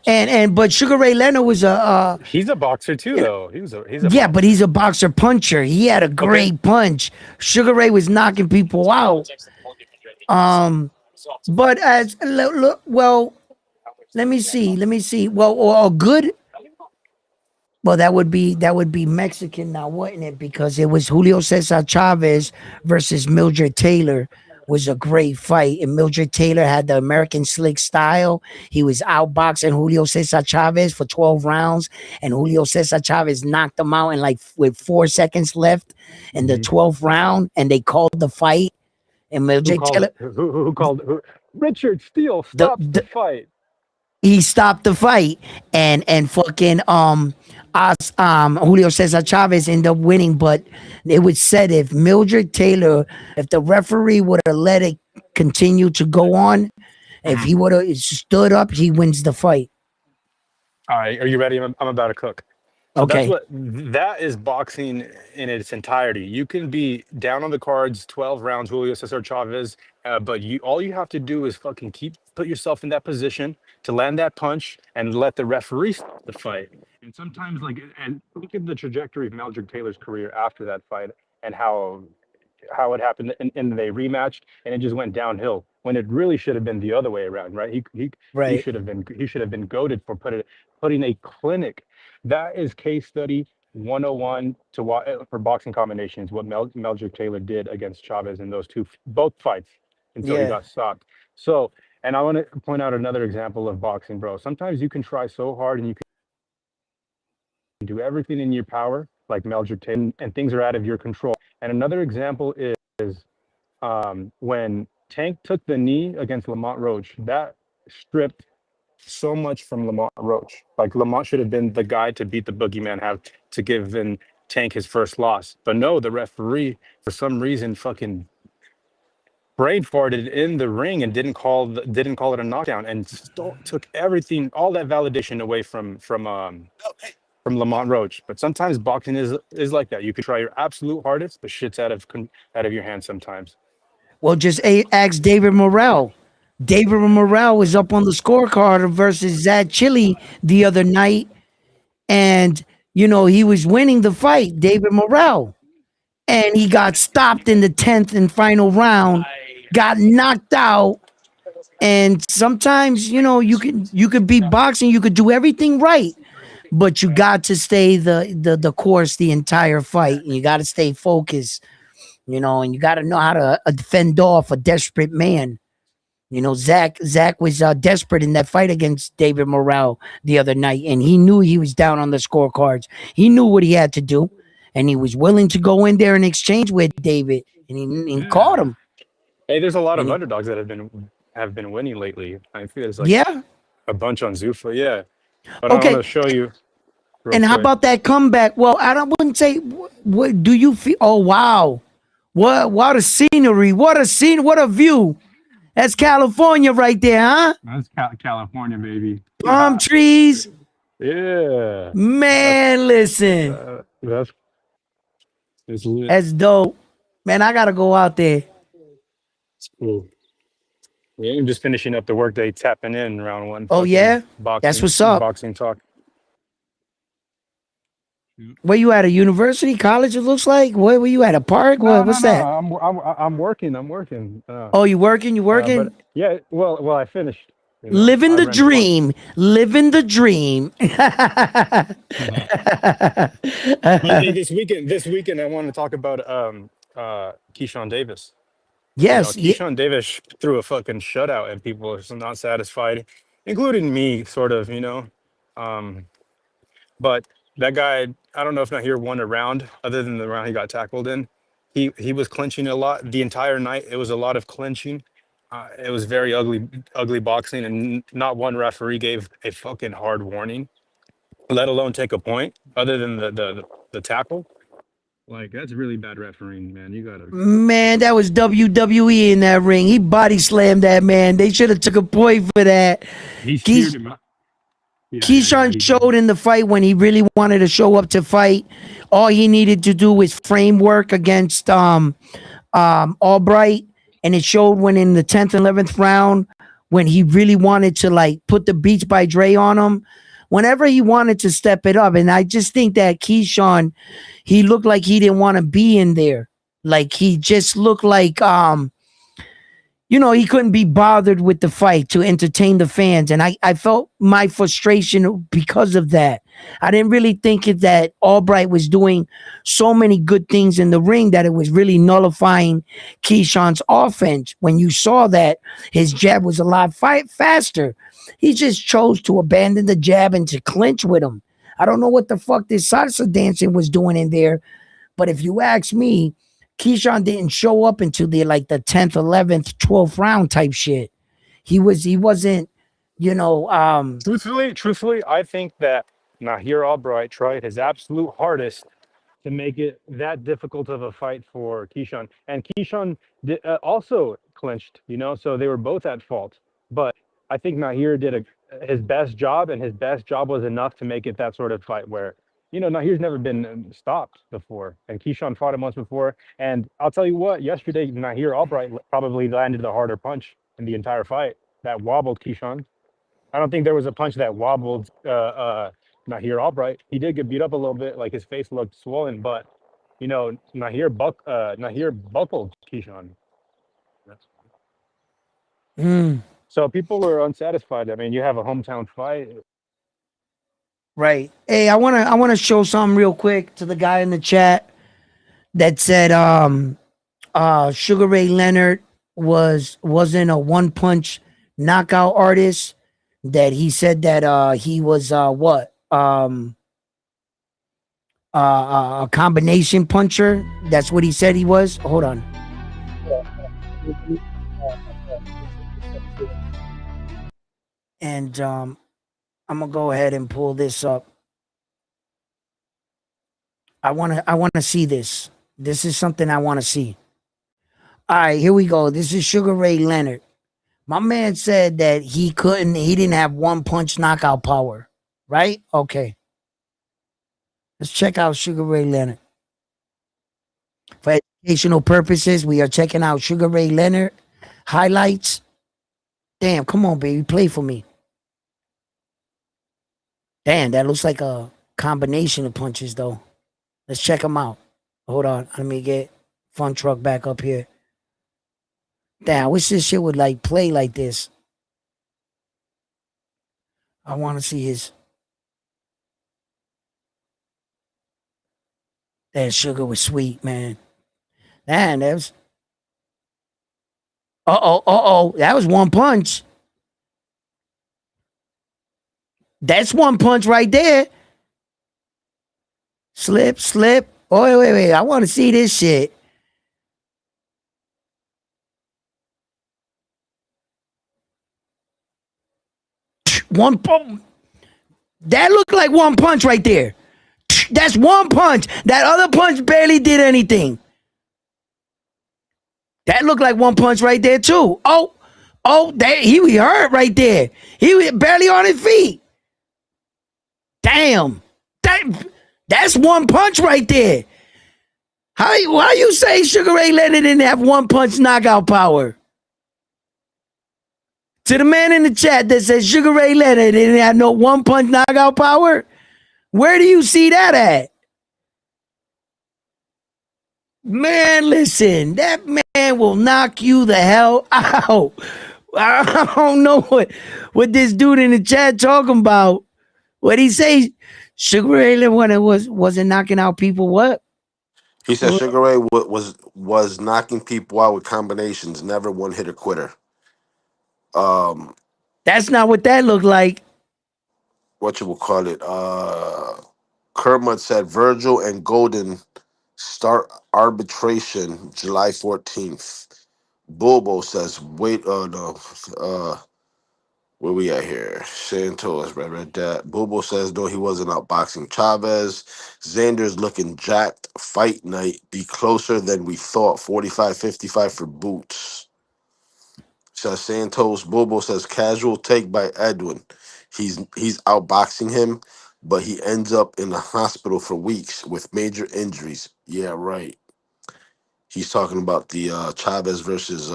and but Sugar Ray Leonard was he's a boxer too, you know, though. He's a yeah, but he's boxer. a boxer puncher. He had a Okay. great punch. Sugar Ray was knocking people out. Um, but well, let me see. Well, or a good. Well, that would be Mexican now, wouldn't it? Because it was Julio Cesar Chavez versus Mildred Taylor was a great fight, and Mildred Taylor had the American slick style. He was outboxing Julio Cesar Chavez for 12 rounds, and Julio Cesar Chavez knocked him out in like with 4 seconds left in the Mhm. 12th round, and they called the fight. And Who Mildred called? Taylor, Who called? Richard Steele the, stops the the fight. he stopped the fight, and fucking us Julio Cesar Chavez ended up winning, but it was said if Mildred Taylor, if the referee would have let it continue to go on, if he would have stood up, he wins the fight. All right, are you ready? I'm about to cook. So Okay. that is boxing in its entirety. You can be down on the cards, 12 rounds, Julio Cesar Chavez, but you all you have to do is fucking put yourself in that position to land that punch and let the referee stop the fight. And sometimes, like, and look at the trajectory of Meldrick Taylor's career after that fight and how it happened, and they rematched, and it just went downhill when it really should have been the other way around, right? He Right. should have been goaded for putting a clinic. That is case study 101 for boxing combinations. What Meldrick Taylor did against Chavez in those both fights until he Yeah. got stopped. So, and I want to point out another example of boxing, bro. Sometimes you can try so hard and you can do everything in your power, like Meldrick Taylor, and things are out of your control. And another example is when Tank took the knee against Lamont Roach. That stripped so much from Lamont Roach. Like, Lamont should have been the guy to beat the boogeyman, have to give in Tank his first loss. But no, the referee for some reason fucking brain farted in the ring and didn't call it a knockdown, and took everything, all that validation away from Lamont Roach. But sometimes boxing is like that. You could try your absolute hardest, but shit's out of your hands sometimes. Well, just ask David Morrell. David Morrell was up on the scorecard versus Zach Chili the other night, and he was winning the fight, David Morrell, and he got stopped in the 10th and final round, got knocked out. And sometimes, you could be boxing, you could do everything right, but you got to stay the course the entire fight, and you got to stay focused, and you got to know how to fend off a desperate man. Zach was desperate in that fight against David Morrell the other night, and he knew he was down on the scorecards. He knew what he had to do, and he was willing to go in there and exchange with David, and he caught Yeah. him. Hey, there's a lot And of he, underdogs that have been winning lately. I think there's like yeah, a bunch on Zuffa, yeah. But I want okay. to show you real And how quick. about that comeback? Well, wouldn't say. What do you feel? Oh wow, what a scenery! What a scene! What a view! That's California right there, huh? That's California, baby. Palm trees. Yeah, that's Man, listen, that's it's lit. that's dope. Man, I gotta go out there. It's cool. Yeah, I'm just finishing up the workday, tapping in round one, Oh fucking yeah, that's what's up. boxing talk. Where you at? A university, college? It looks like. Where were you at? A park? No, no, What's no. that? I'm working. I'm working. Oh, you working? You But working? yeah, well, I finished. Living I the ran spot. dream. Living the dream. But hey, this weekend, I want to talk about Keyshawn Davis. Yes. Yeah. Keyshawn Davis threw a fucking shutout, and people are still not satisfied, including me, sort of. Um, but that guy, I don't know if not here won a round, other than the round he got tackled in. He was clinching a lot the entire night. It was a lot of clinching. It was very ugly, ugly boxing, and not one referee gave a fucking hard warning, let alone take a point, other than the tackle. Like that's really bad refereeing, man. You gotta. Man, that was WWE in that ring. He body slammed that man. They should have took a point for that. He speared Keys- him. Yeah. Keyshawn He did. showed in the fight when he really wanted to show up to fight. All he needed to do was framework against Albright, and it showed when in the 10th and 11th round when he really wanted to like put the Beats by Dre on him. Whenever he wanted to step it up, and I just think that Keyshawn, he looked like he didn't want to be in there. Like he just looked like he couldn't be bothered with the fight to entertain the fans. And I felt my frustration because of that. I didn't really think that Albright was doing so many good things in the ring that it was really nullifying Keyshawn's offense. When you saw that his jab was a lot faster, he just chose to abandon the jab and to clinch with him. I don't know what the fuck this salsa dancing was doing in there, but if you ask me, Keyshawn didn't show up until the 10th, 11th, 12th round type shit. He wasn't, you know, Truthfully, I think that Nahir Albright tried his absolute hardest to make it that difficult of a fight for Keyshawn. And Keyshawn also clinched, so they were both at fault. But I think Nahir did his best job, and his best job was enough to make it that sort of fight where, Nahir's never been stopped before. And Keyshawn fought him once before. And I'll tell you what, yesterday, Nahir Albright probably landed the harder punch in the entire fight that wobbled Keyshawn. I don't think there was a punch that wobbled Nahir Albright. He did get beat up a little bit, like his face looked swollen, but Nahir buckled Keyshawn. So people were unsatisfied. I mean, you have a hometown fight. right. Hey, I wanna show something real quick to the guy in the chat that said Sugar Ray Leonard wasn't a one punch knockout artist. That he said that he was a combination puncher. That's what he said he was. Hold on. And I'm gonna go ahead and pull this up. I wanna see this. This is something I wanna see. All right, here we go. This is Sugar Ray Leonard. My man said that he didn't have one punch knockout power, right? Okay. Let's check out Sugar Ray Leonard. For educational purposes, we are checking out Sugar Ray Leonard highlights. Damn, come on, baby, play for me. Damn, that looks like a combination of punches, though. Let's check them out. Hold on, let me get Fun Truck back up here. Damn, I wish this shit would play like this. I want to see his. That Sugar was sweet, man. Man, that was. That was one punch. That's one punch right there. Slip. Oh, wait. I want to see this shit. One punch. That looked like one punch right there. That's one punch. That other punch barely did anything. That looked like one punch right there too. He was hurt right there. He was barely on his feet. Damn. That's one punch right there. Why you say Sugar Ray Leonard didn't have one punch knockout power? To the man in the chat that says Sugar Ray Leonard didn't have no one punch knockout power, where do you see that at? Man, listen, that man will knock you the hell out. I don't know what this dude in the chat talking about. What he say? Sugar Ray Leonard when it wasn't knocking out people. What? He said Sugar Ray was knocking people out with combinations, never one hitter quitter. That's not what that looked like. What you will call it? Kermit said Virgil and Golden start arbitration July 14th. Bobo says wait. No. Where we at here? Santos, read that. Bobo says no, he wasn't outboxing Chavez. Xander's looking jacked. Fight night be closer than we thought. 45-55 for Boots. Says Santos. Bobo says casual take by Edwin. He's outboxing him, but he ends up in the hospital for weeks with major injuries. Yeah, right. He's talking about the Chavez versus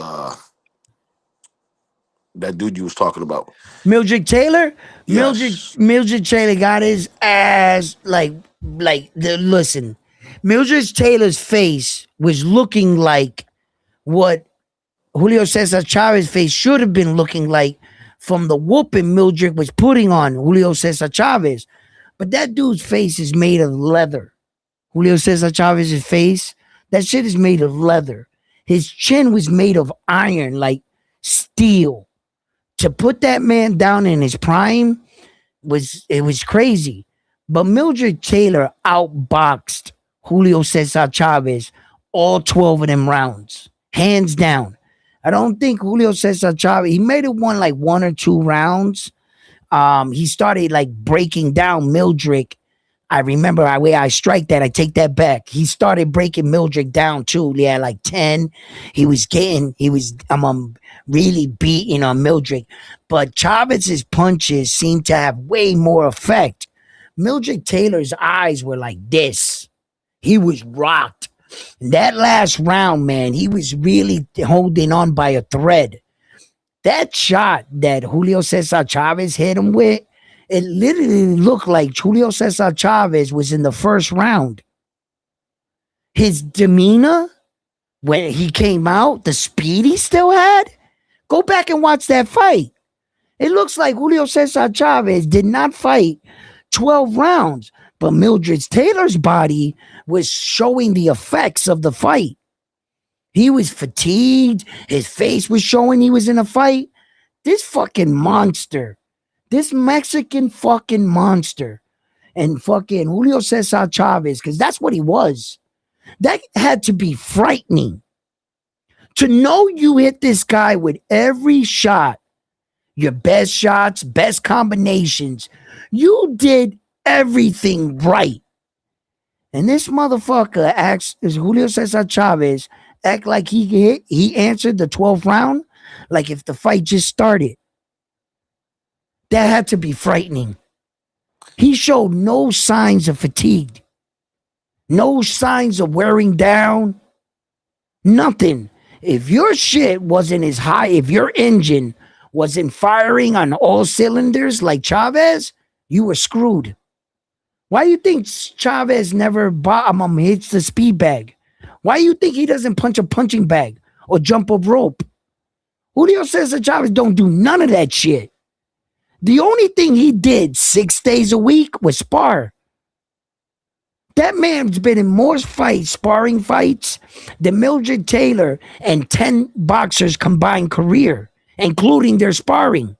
that dude you was talking about. Mildred Taylor, Yes. Mildred Taylor got his ass listen. Mildred Taylor's face was looking like what Julio Cesar Chavez's face should have been looking like from the whooping Mildred was putting on Julio Cesar Chavez. But that dude's face is made of leather. Julio Cesar Chavez's face, that shit is made of leather. His chin was made of iron, like steel. To put that man down in his prime was crazy. But Mildred Taylor outboxed Julio Cesar Chavez all 12 of them rounds, hands down. I don't think Julio Cesar Chavez, he made it won like 1 or 2 rounds. He started like breaking down Mildred. I remember the way I strike that, I take that back. He started breaking Mildred down too. Yeah, like 10. He was really beating on Mildred. But Chavez's punches seemed to have way more effect. Mildred Taylor's eyes were like this. He was rocked. That last round, man, he was really holding on by a thread. That shot that Julio Cesar Chavez hit him with, it literally looked like Julio Cesar Chavez was in the first round. His demeanor when he came out, the speed he still had, go back and watch that fight. It looks like Julio Cesar Chavez did not fight 12 rounds, but Mildred Taylor's body was showing the effects of the fight. He was fatigued. His face was showing he was in a fight. This fucking monster, this Mexican fucking monster, and fucking Julio Cesar Chavez, because that's what he was. That had to be frightening. To know you hit this guy with every shot, your best shots, best combinations, you did everything right. And this motherfucker acts, as Julio Cesar Chavez, act like he answered the 12th round like if the fight just started. That had to be frightening. He showed no signs of fatigue, no signs of wearing down, nothing. If your shit wasn't as high, if your engine wasn't firing on all cylinders like Chavez, you were screwed. Why do you think Chavez never hits the speed bag? Why do you think he doesn't punch a punching bag or jump a rope? Julio Cesar Chavez don't do none of that shit. The only thing he did 6 days a week was spar. That man's been in more fights, sparring fights, than Mildred Taylor and 10 boxers combined career, including their sparring.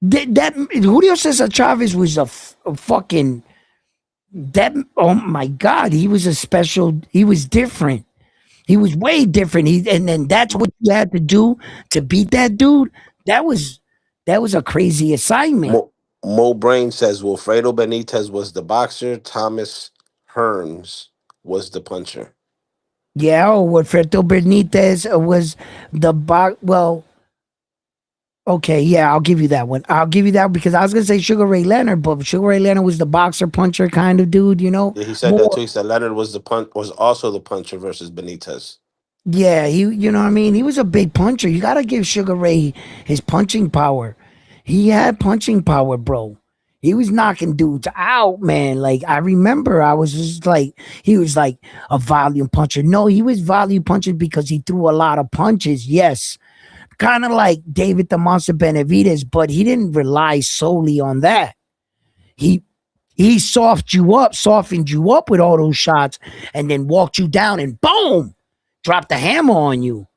That Julio Cesar Chavez was a fucking that. Oh my God, he was a special. He was different. He was way different. And then that's what you had to do to beat that dude. That was a crazy assignment. Mo Brain says Wilfredo Benitez was the boxer. Thomas Hearns was the puncher. Yeah, Wilfredo Benitez was the box. Well, okay, yeah, I'll give you that one. I'll give you that because I was gonna say Sugar Ray Leonard, but Sugar Ray Leonard was the boxer puncher kind of dude, you know. Yeah, he said that too. He said Leonard was also the puncher versus Benitez. Yeah, you know what I mean? He was a big puncher. You got to give Sugar Ray his punching power. He had punching power, bro. He was knocking dudes out, man. Like I remember, I was just like, he was like a volume puncher. No, he was volume punching because he threw a lot of punches. Yes, kind of like David the Monster Benavidez, but he didn't rely solely on that. He he softened you up with all those shots, and then walked you down and boom, dropped the hammer on you.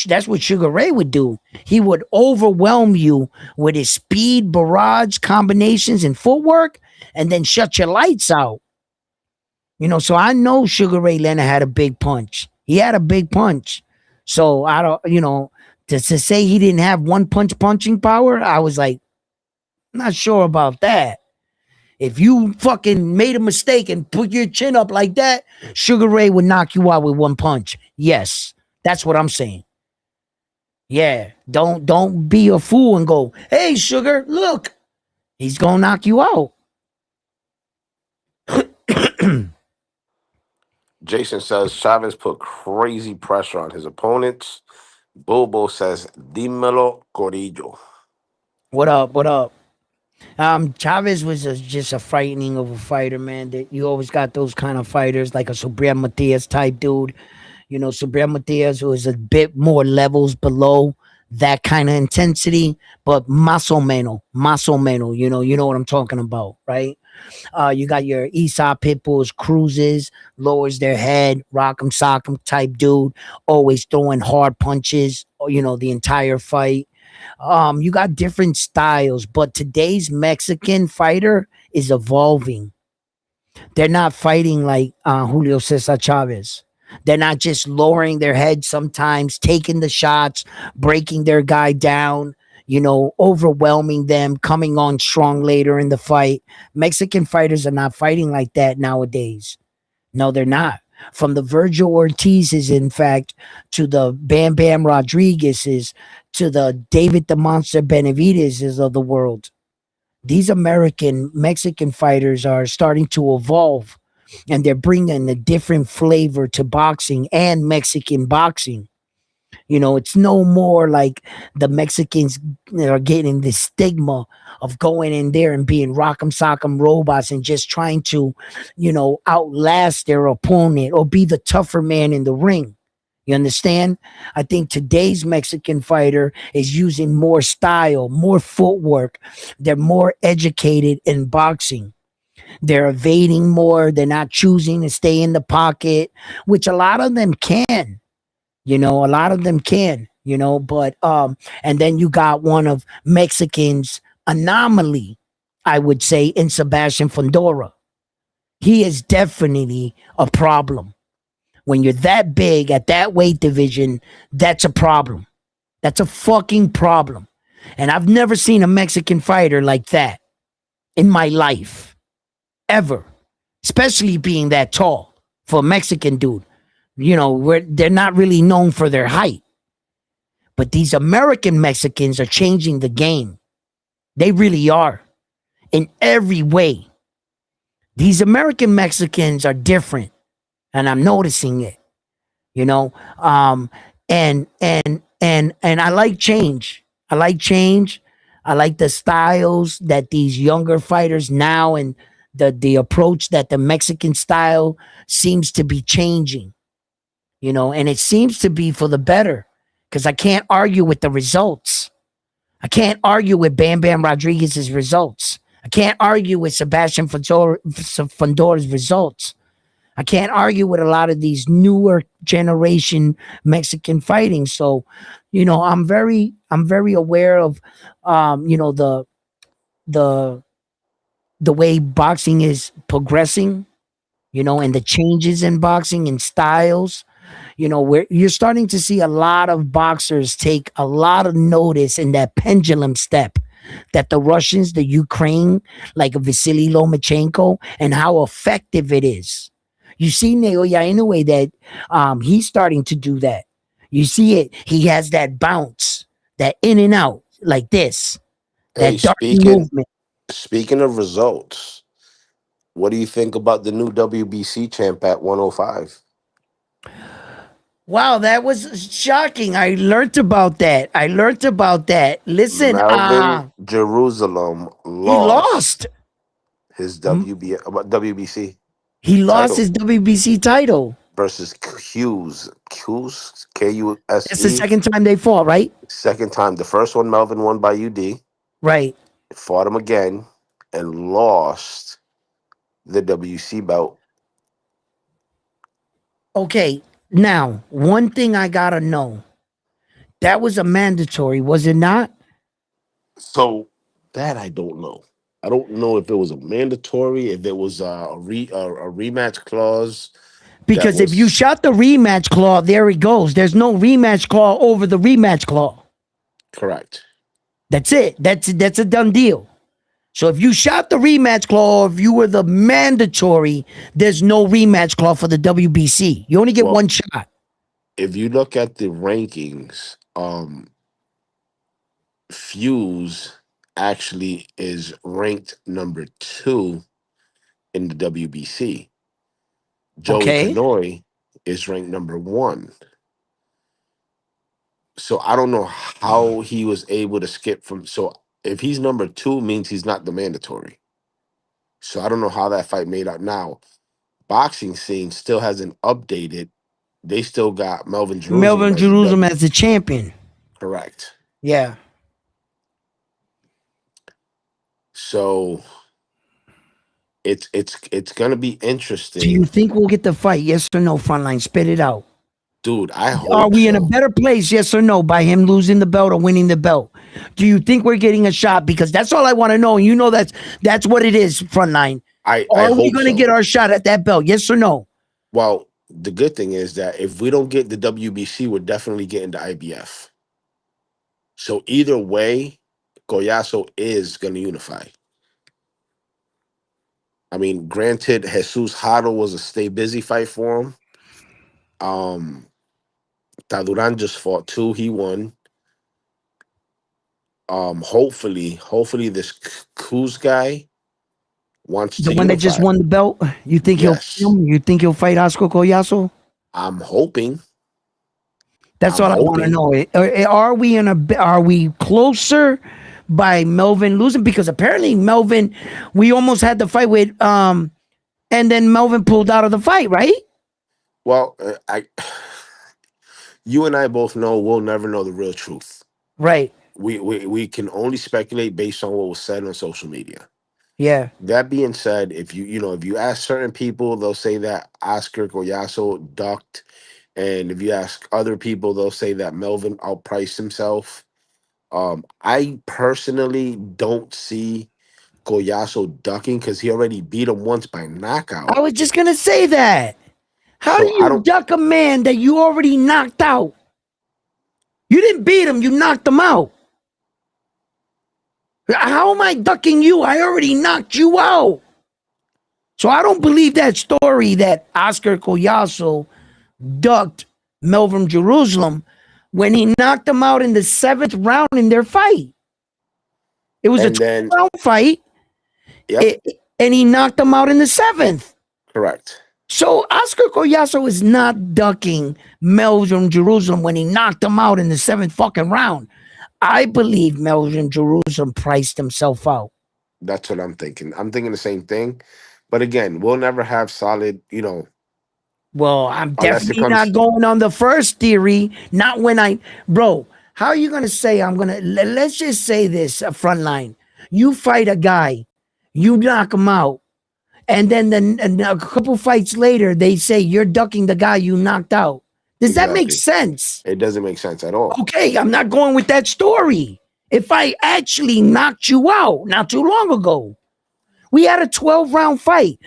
That's what Sugar Ray would do. He would overwhelm you with his speed, barrage, combinations, and footwork, and then shut your lights out. So I know Sugar Ray Leonard had a big punch. He had a big punch. So I don't, to say he didn't have one punch punching power, I was like, not sure about that. If you fucking made a mistake and put your chin up like that, Sugar Ray would knock you out with one punch. Yes, that's what I'm saying. Yeah, don't be a fool and go, "Hey, Sugar, look, he's gonna knock you out." Jason says Chavez put crazy pressure on his opponents. Bobo says, "Dímelo, Corillo." What up? What up? Chavez was just a frightening of a fighter, man. That you always got those kind of fighters, like a Subriel Matias type dude. Subriel Matias, who is a bit more levels below that kind of intensity, but más o menos. You know what I'm talking about, right? You got your Esau Pitbulls, cruises, lowers their head, rock'em sock'em type dude, always throwing hard punches, the entire fight. You got different styles, but today's Mexican fighter is evolving. They're not fighting like Julio Cesar Chavez. They're not just lowering their head sometimes, taking the shots, breaking their guy down, overwhelming them, coming on strong later in the fight. Mexican fighters are not fighting like that nowadays. No, they're not. From the Virgil Ortiz's, in fact, to the Bam Bam Rodriguez's, to the David the Monster Benavidez's of the world. These American Mexican fighters are starting to evolve, and they're bringing a different flavor to boxing and Mexican boxing. It's no more like the Mexicans are getting the stigma of going in there and being rock'em sock'em robots and just trying to, outlast their opponent or be the tougher man in the ring. You understand? I think today's Mexican fighter is using more style, more footwork. They're more educated in boxing. They're evading more. They're not choosing to stay in the pocket, which a lot of them can. A lot of them can, but and then you got one of Mexicans anomaly, I would say, in Sebastian Fundora. He is definitely a problem. When you're that big at that weight division, that's a problem. That's a fucking problem. And I've never seen a Mexican fighter like that in my life, ever, especially being that tall for a Mexican dude. Where they're not really known for their height. But these American Mexicans are changing the game. They really are. In every way. These American Mexicans are different. And I'm noticing it. And I like change. I like change. I like the styles that these younger fighters now, and the approach that the Mexican style seems to be changing. And it seems to be for the better, because I can't argue with the results. I can't argue with Bam Bam Rodriguez's results. I can't argue with Sebastian Fundora's results. I can't argue with a lot of these newer generation Mexican fighting. So, I'm very aware of, the the way boxing is progressing, and the changes in boxing and styles. Where you're starting to see a lot of boxers take a lot of notice in that pendulum step that the Russians, the Ukraine, like Vasily Lomachenko, and how effective it is. You see Naoya Inoue that he's starting to do that. You see it. He has that bounce, that in and out, like this, Hey, that darting speaking movement. speaking of results, what do you think about the new WBC champ at 105? Wow, that was shocking. I learned about that. Listen, Melvin Jerusalem he lost. lost. his Um, WBC he lost title his WBC title. versus Q's It's the KUSE. second time they fought, right? Second time. The first one Melvin won by UD. Right. Fought him again and lost the WC belt. Okay. Now, one thing I gotta know. That was a mandatory, was it not? So that I don't know. I don't know if it was a mandatory, if it was a rematch clause that Because if you was shot the rematch claw, there it goes. There's no rematch claw over the rematch claw. correct. That's it. That's a done deal. So if you shot the rematch claw, or if you were the mandatory, there's no rematch claw for the WBC. You only get Well, one shot. if you look at the rankings, Fuse actually is ranked number 2 in the WBC. Joey Okay. Kanoi is ranked number 1. So I don't know how he was able to skip from. So if he's number 2, means he's not the mandatory. So I don't know how that fight made out. Now, boxing scene still hasn't updated. They still got Melvin Jerusalem Melvin as the Jerusalem as the champion. correct. Yeah. So it's gonna be Do you interesting, think we'll get the fight? Yes or no, frontline? Spit it out. dude. I Are hope we in a so. better place, yes or no, by him losing the belt or winning the belt? Do you think we're getting a shot? Because that's all I want to know. And you know that's what it is, frontline. I Are we hope gonna so. get our shot at that belt? Yes or no? Well, the good thing is that if we don't get the WBC, we're definitely getting the IBF. So either way, Goyaso is gonna unify. I mean, granted, Jesus Hado was a stay busy fight for him. Um, Taduran just fought 2. He won. Hopefully, this Kuz guy wants The to one that just unify. won the belt, you think he'll fight Yes, him? You think he'll fight Oscar Collazo? I'm hoping. That's I'm all I want to hoping. know. Are we are we closer by Melvin losing? Because apparently Melvin, we almost had the fight with and then Melvin pulled out of the fight, right? Well, you and I both know we'll never know the real truth. Right. We can only speculate based on what was said on social media. Yeah. That being said, if you ask certain people, they'll say that Oscar Goyaso ducked, and if you ask other people, they'll say that Melvin outpriced himself. I personally don't see Goyaso ducking because he already beat him once by I knockout. was just gonna say that. How do So I you don't. duck a man that you already knocked out? You didn't beat him, you knocked him out. How am I ducking you? I already knocked you out. So I don't believe that story that Oscar Collazo ducked Melvin Jerusalem when he knocked him out in the 7th round in their fight. It was a And 12 then, round fight, yep, and he knocked him out in the 7th. correct. So Oscar Collazo is not ducking Melvin Jerusalem when he knocked him out in the 7th fucking round. I believe Melvin Jerusalem priced himself out. That's what I'm thinking. I'm thinking the same thing. But again, we'll never have solid, Well, I'm unless it definitely not comes. going on the first theory. Not when bro, how are you going to say let's just say this front line. You fight a guy, you knock him out, and then and a couple fights later, they say you're ducking the guy you knocked out. Does that make Exactly. sense? It doesn't make sense at all. Okay, I'm not going with that story. If I actually knocked you out not too long ago, we had a 12-round fight.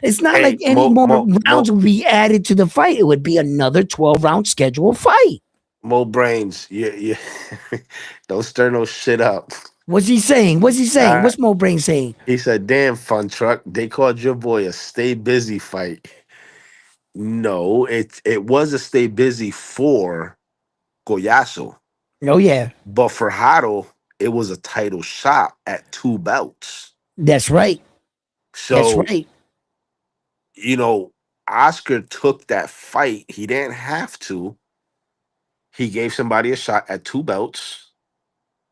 It's not like Hey, any more rounds would be added to the fight. It would be another 12-round scheduled fight. Mo Brains, you don't stir no shit up. What's he saying? What's he saying? Uh, What's Mo Brain saying? he said, "Damn, fun truck. They called your boy a stay busy fight." No, it was a stay busy for Goyaso, Oh, yeah. but for Hado, it was a title shot at 2 belts. That's right. That's So right. you know, Oscar took that fight. He didn't have to. He gave somebody a shot at 2 belts,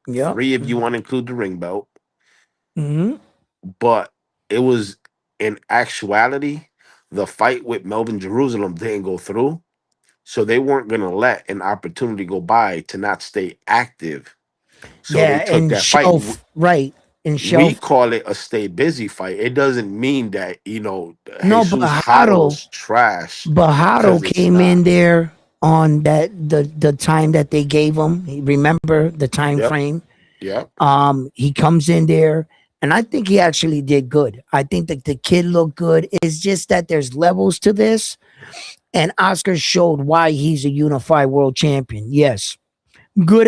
Yep. 3 if you want to include the ring belt. Mm-hmm. But It was in actuality, the fight with Melvin Jerusalem didn't go through. So they weren't going to let an opportunity go by to not stay active. So Yeah, they took and that fight. shelf, right. And We shelf. call it a stay busy fight. It doesn't mean that, No, but Jesus Haro's trash, Bajado because it's came not. in there on the time that they gave him. Remember the time Yep. frame? Yep. He comes in there, and I think he actually did good. I think that the kid looked good. It's just that there's levels to this, and Oscar showed why he's a unified world champion. Yes, good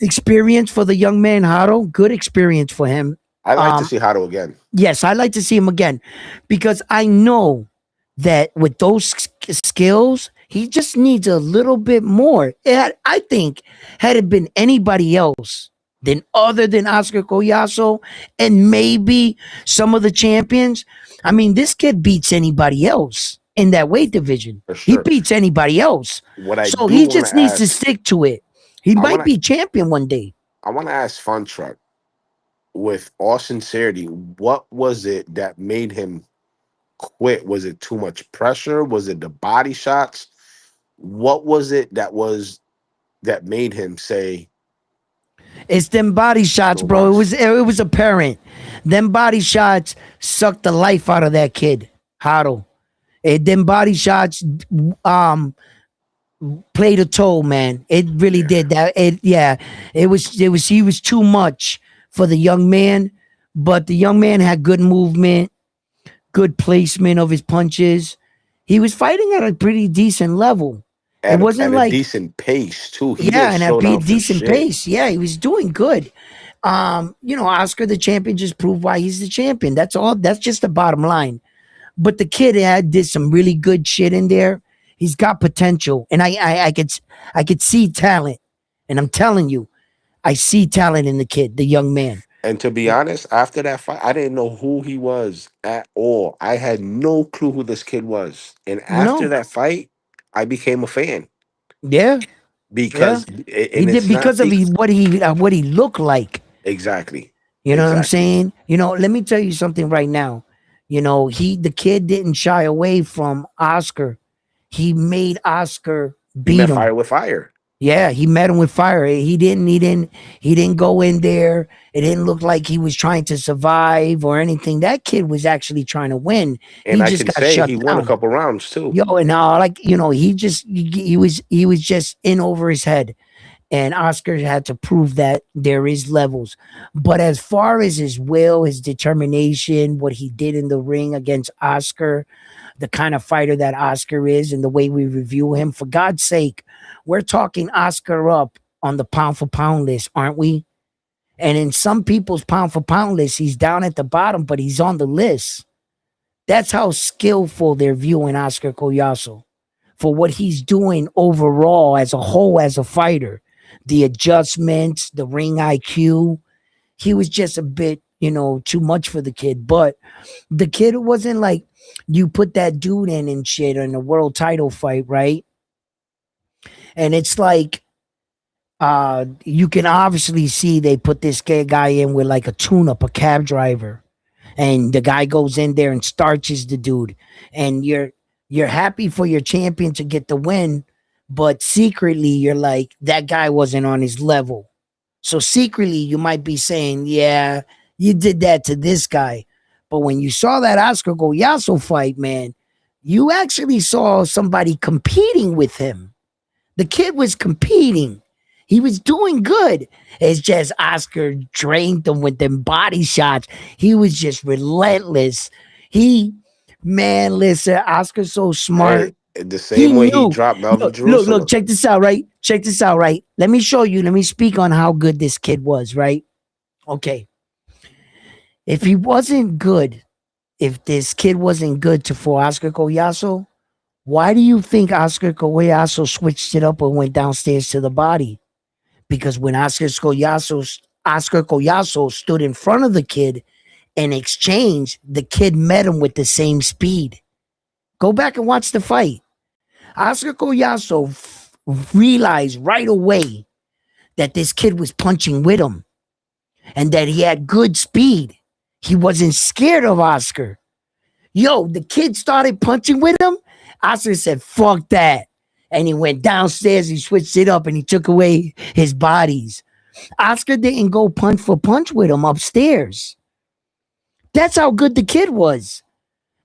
experience for the young man Haro. Good experience for him. I'd like to Um, see Haro again. yes, I'd like to see him again because I know that with those skills, he just needs a little bit more. I think, had it been anybody else than other than Oscar Collazo and maybe some of the champions, I mean, this kid beats anybody else in that weight division. For He sure. beats anybody else. What I So do he want just to needs to ask, stick to it. He I might want to, be champion one day. I want to ask Fun Truck, with all sincerity, what was it that made him quit? Was it too much pressure? Was it the body shots? What was it that made him say It's them body shots, no bro. mas? It was apparent. Them body shots sucked the life out of that kid, Haro. Them body shots um played a toll, man. It really Yeah. did that. It was he was too much for the young man, but the young man had good movement, good placement of his punches. He was fighting at a pretty decent level. It At wasn't a like, decent pace too. He yeah, didn't and at slow a down for decent shit. pace. Yeah, he was doing good. Oscar the champion just proved why he's the champion. That's all. That's just the bottom line. But the kid did some really good shit in there. He's got potential, and I could see talent. And I'm telling you, I see talent in the kid, the young man. And to be honest, after that fight, I didn't know who he was at all. I had no clue who this kid was. And after No, that fight, I became a fan yeah, yeah. because, He and did it's not because of what he looked like. exactly, You know what I'm exactly. saying? Let me tell you something right now. The kid didn't shy away from Oscar. He made Oscar He beat met him. fire with fire. Yeah, he met him with fire. He didn't go in there. It didn't look like he was trying to survive or anything. That kid was actually trying to win. And He I just can got say shut he won a down. couple rounds too. Yo, and he was just in over his head. And Oscar had to prove that there is levels. But as far as his will, his determination, what he did in the ring against Oscar, the kind of fighter that Oscar is, and the way we review him, for God's sake, we're talking Oscar up on the pound for pound list, aren't we? And in some people's pound for pound list, he's down at the bottom, but he's on the list. That's how skillful they're viewing Oscar Collazo for what he's doing overall as a whole as a fighter. The adjustments, the ring IQ. He was just a bit, too much for the kid. But the kid wasn't like you put that dude in and shit in a world title fight, right? And it's like you can obviously see they put this guy in with like a tune-up, a cab driver. And the guy goes in there and starches the dude. And you're happy for your champion to get the win, but secretly you're like, that guy wasn't on his level. So secretly you might be saying, yeah, you did that to this guy. But when you saw that Oscar Goyaso fight, man, you actually saw somebody competing with him. The kid was competing. He was doing good. It's just Oscar drained him with them body shots. He was just relentless. Man, listen, Oscar's so smart. Hey, the He same way he knew. dropped Melvin Look, Jerusalem. check this out, right? Check this out, right? Let me show you. Let me speak on how good this kid was, right? Okay. If he wasn't good, if this kid wasn't good for Oscar Collazo, why do you think Oscar Collazo switched it up and went downstairs to the body? Because when Oscar Collazo stood in front of the kid and exchanged, the kid met him with the same speed. Go back and watch the fight. Oscar Collazo realized right away that this kid was punching with him and that he had good speed. He wasn't scared of Oscar. Yo, the kid started punching with him. Oscar said, fuck that. And he went downstairs, he switched it up, and he took away his bodies. Oscar didn't go punch for punch with him upstairs. That's how good the kid was.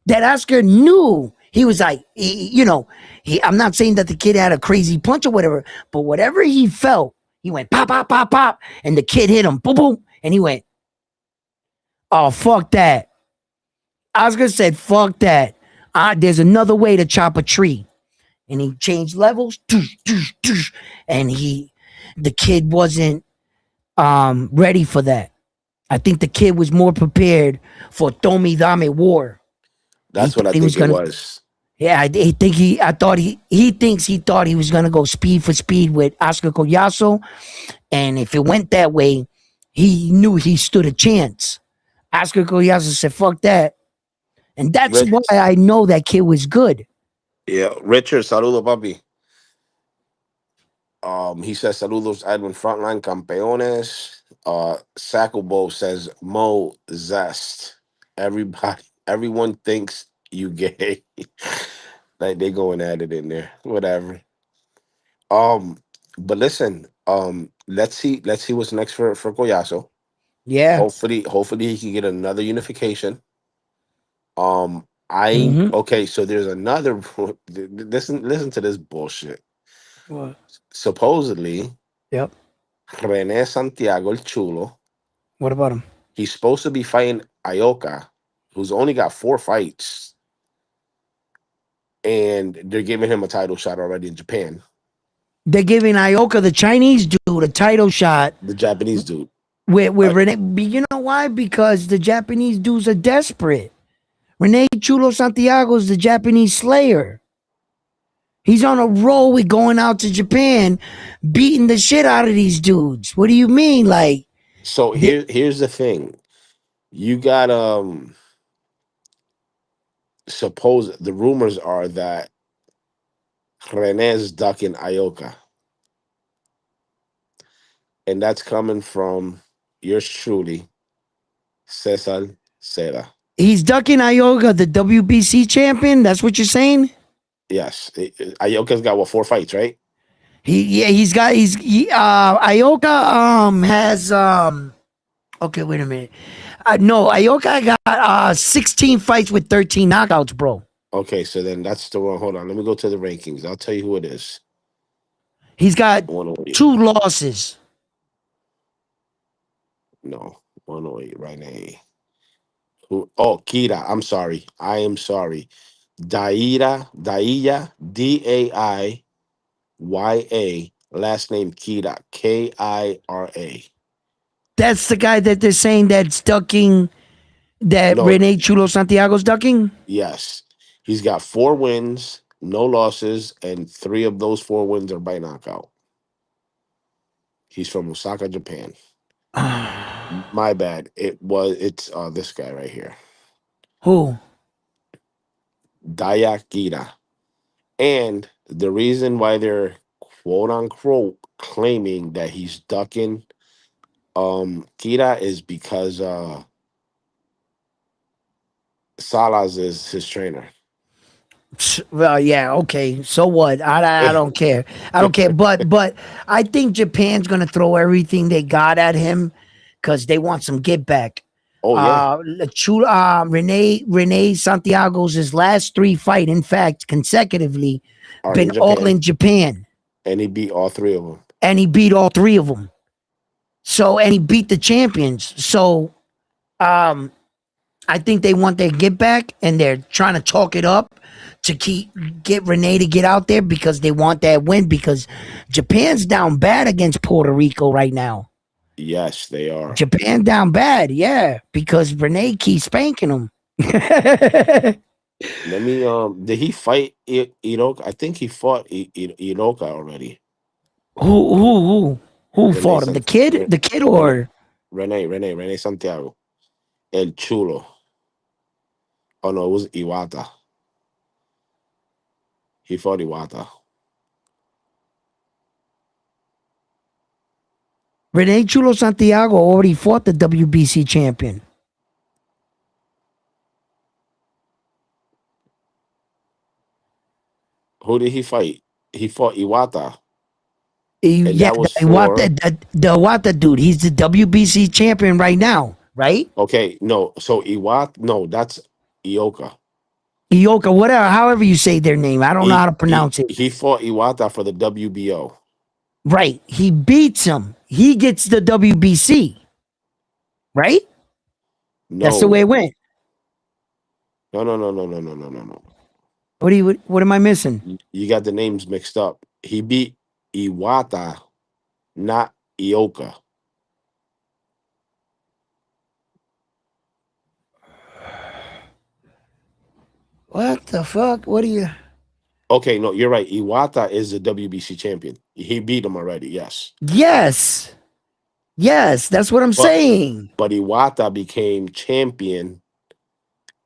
That Oscar knew. He was like, I'm not saying that the kid had a crazy punch or whatever, but whatever he felt, he went pop, pop, pop, pop, and the kid hit him, boom, boom, and he went, oh, fuck that. Oscar said, fuck that. There's another way to chop a tree. And he changed levels, and the kid wasn't ready for that. I think the kid was more prepared for Tomi Dame War. That's what I think it was. Yeah, I think he thought he was gonna go speed for speed with Oscar Collazo, and if it went that way, he knew he stood a chance. Oscar Collazo said, "Fuck that," and that's why I know that kid was good. Yeah, Richard, saludo, papi. He says saludos, Edwin Frontline Campeones. Sacklebow says Mo Zest. Everyone thinks you gay. Like they going at it in there. Whatever. But listen, let's see what's next for Collazo. Yeah. Hopefully he can get another unification. Mhm. Okay, so there's another listen to this bullshit. What? Supposedly, Yep. Rene Santiago el Chulo, What about him? he's supposed to be fighting Ioka, who's only got 4 fights, and they're giving him a title shot already in Japan. They're giving Ioka, the Chinese dude, a title shot. The Japanese dude. With Rene. You know why? Because the Japanese dudes are desperate. Rene Chulo Santiago is the Japanese Slayer. He's on a roll with going out to Japan, beating the shit out of these dudes. What do you mean? Like, so here's the thing. You got suppose the rumors are that Rene's ducking Ioka. And that's coming from yours truly, Cesar Seda. he's ducking Ioka, the WBC champion. That's what you're saying? Yes. Ioka's got what, 4 fights, right? Ioka has okay, wait a minute. No, Ioka got 16 fights with 13 knockouts, bro. Okay, so then that's the one. Hold on, let me go to the rankings. I'll tell you who it is. He's got 2 losses. No, 108 right now. Who? Oh, Kira. I'm sorry. I am sorry. Daiya, Daiya. Last name Kira, Kira. That's the guy that they're saying that's ducking, that No, Rene Chulo Santiago's ducking? yes. He's got 4 wins, no losses, and 3 of those 4 wins are by knockout. He's from Osaka, Japan. My bad. It's this guy right here. Who? Dayakira. And the reason why they're quote unquote claiming that he's ducking Kira is because Salas is his trainer. Well, yeah, okay. So what? I don't care. I don't care. But I think Japan's gonna throw everything they got at him because they want some get back. Oh yeah. Rene Santiago's his last 3 fight, in fact, consecutively, Are been in all Japan. in Japan. And he beat all 3 of them. And he beat all 3 of them. So, and he beat the champions. So, I think they want their get back, and they're trying to chalk it up to get Rene to get out there because they want that win, because Japan's down bad against Puerto Rico right now. Yes, they are. Japan down bad, yeah, because Rene keeps spanking them. Let me did he fight Iroka? I think he fought Iroka already. Who Rene fought him? The kid? The kid or Rene Santiago. El Chulo. Oh no, it was Iwata. He fought Iwata. Rene Chulo Santiago already fought the WBC champion. Who did he fight? He fought Iwata, and Yeah, that was for the Iwata dude. He's the WBC champion right now, right? okay. No, so Iwata. No, that's Ioka. Ioka, whatever, however you say their name. I don't know how He to he pronounce it. he fought Iwata for the WBO. Right. He beats him. He gets the WBC, right? That's the way No, it went. no. What am I missing? You got the names mixed up. He beat Iwata, not Ioka. What the fuck? What are you? Okay, no, you're right. Iwata is the WBC champion. He beat him already. Yes, Yes. Yes, that's what I'm but saying. Iwata became champion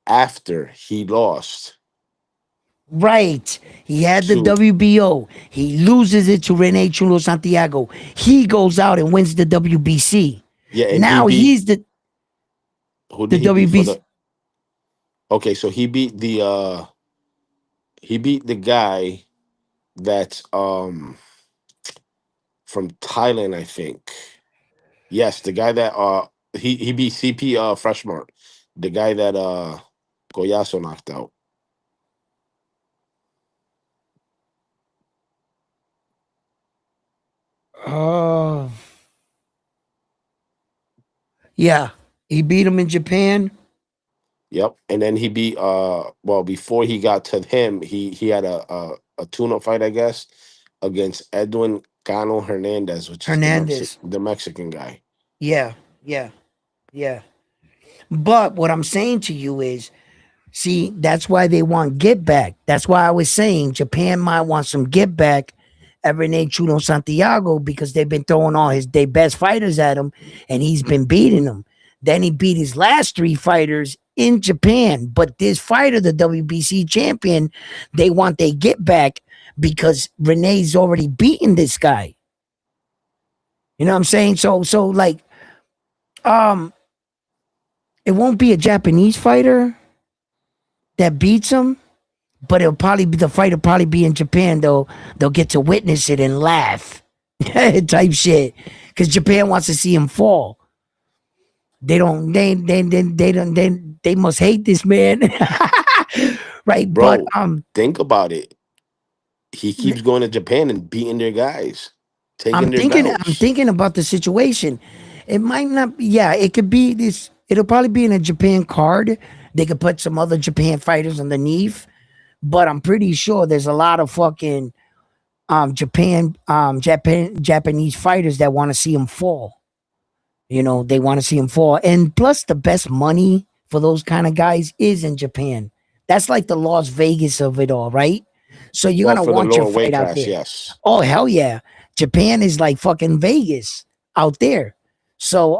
after he lost Right. He had the to WBO. He loses it to Rene Chulo Santiago. He goes out and wins the WBC. yeah, and he Now beat he's who the did he beat for WBC. the? Okay, so he beat the guy that's from Thailand, I think. Yes, the guy that he beat CP Freshmart, the guy that Goyaso knocked out. Oh, yeah. He beat him in Japan. Yep, and then he beat well before he got to him, he had a tune-up fight, I guess, against Edwin Cano Hernandez, which is Hernandez. The Mexican guy. Yeah. Yeah. Yeah. But what I'm saying to you is, see, that's why they want get back. That's why I was saying Japan might want some get back at Rene Chuno Santiago because they've been throwing all their best fighters at him and he's been beating them. Then he beat his last three fighters in Japan. But this fighter, the WBC champion, they want they get back because Renee's already beaten this guy. You know what I'm saying? So like um it won't be a Japanese fighter that beats him, but it'll probably be the fight will probably be in Japan though. They'll get to witness it and laugh. Type shit. Cause Japan wants to see him fall. They don't they don't they must hate this man. Right. But Bro, think about it. He keeps going to Japan and beating their guys, taking their I'm belts. thinking about the situation. It might not be, yeah, it could be this, it'll probably be in a Japan card. They could put some other Japan fighters underneath, but I'm pretty sure there's a lot of fucking Japanese fighters that want to see him fall. You know, they want to see him fall. And plus the best money for those kind of guys is in Japan. That's like the Las Vegas of it all, right? So you're Well, gonna for the want your lower weight fight out class, there. yes. Oh hell yeah. Japan is like fucking Vegas out there. So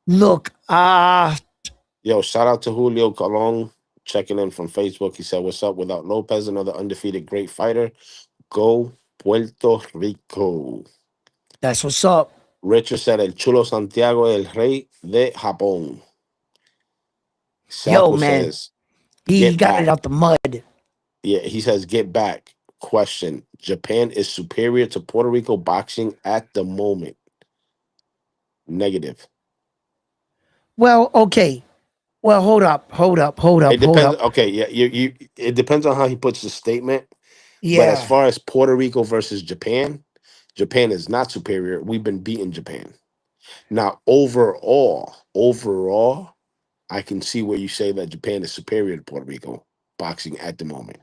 look, Yo, shout out to Julio Colon checking in from Facebook. He said, "What's up? Without Lopez, another undefeated great fighter. Go Puerto Rico." that's what's up. Richard said, "El Chulo Santiago, el rey de Japón." Yo, Saco man, says, he "Get got it back." out the mud. Yeah, he says, "Get back." Question: Japan is superior to Puerto Rico boxing at the moment. Negative. Well, okay. Well, It hold depends. up. Okay, yeah, you. It depends on how he puts the statement. But as Yeah. far as Puerto Rico versus Japan, Japan is not superior. We've been beating Japan. Now, overall, I can see where you say that Japan is superior to Puerto Rico boxing at the moment.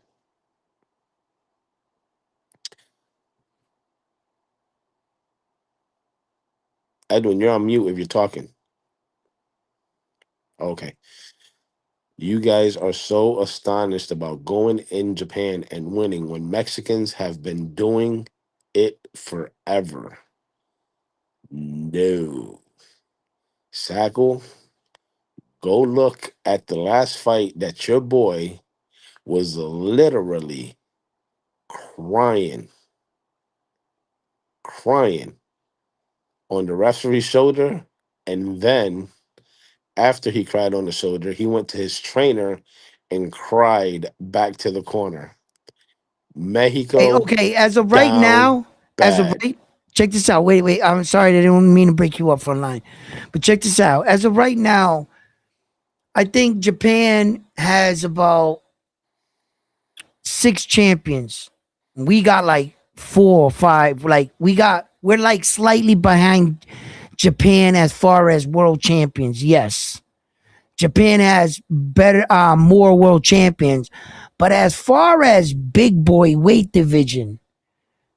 Edwin, you're on mute if you're talking. Okay. You guys are so astonished about going in Japan and winning when Mexicans have been doing it forever. No. Sackle, go look at the last fight that your boy was literally crying, crying on the referee's shoulder. And then after he cried on the shoulder, he went to his trainer and cried back to the corner. Hey, Mexico okay, as of right down now, bad. check this out. Wait. I'm sorry, I didn't mean to break you up for a line, but check this out. As of right now, I think Japan has about 6 champions. We got like 4 or 5. Like we're like slightly behind Japan as far as world champions. Yes, Japan has more world champions, but as far as big boy weight division,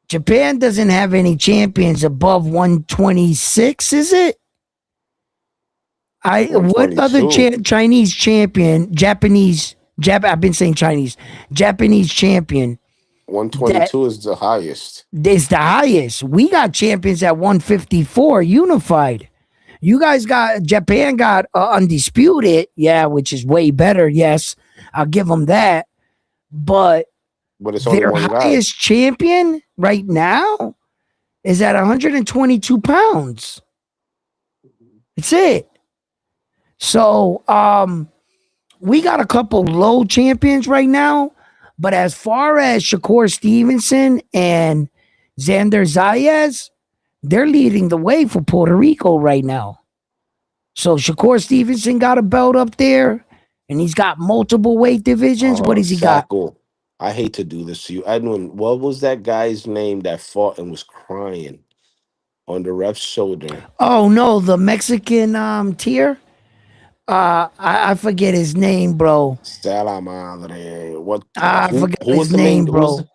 Japan doesn't have any champions above 126. Is it? What other 122. Chinese champion, I've been saying Chinese, Japanese champion that 122 is the highest. is the highest. We got champions at 154 unified. You guys got Japan got undisputed, yeah, which is way better. Yes, I'll give them that. But But it's only their one guy. highest champion right now is at 122 pounds. That's it. So, we got a couple low champions right now, but as far as Shakur Stevenson and Xander Zayas, they're leading the way for Puerto Rico right now. So Shakur Stevenson got a belt up there, and he's got multiple weight divisions. What does he got? Sacco. I hate to do this to you. I knew what was that guy's name that fought and was crying on the ref's shoulder? Oh no, the Mexican tier. I forget his name, bro. Sala madre. What? I forgot Who was his the main? name, Who was? bro.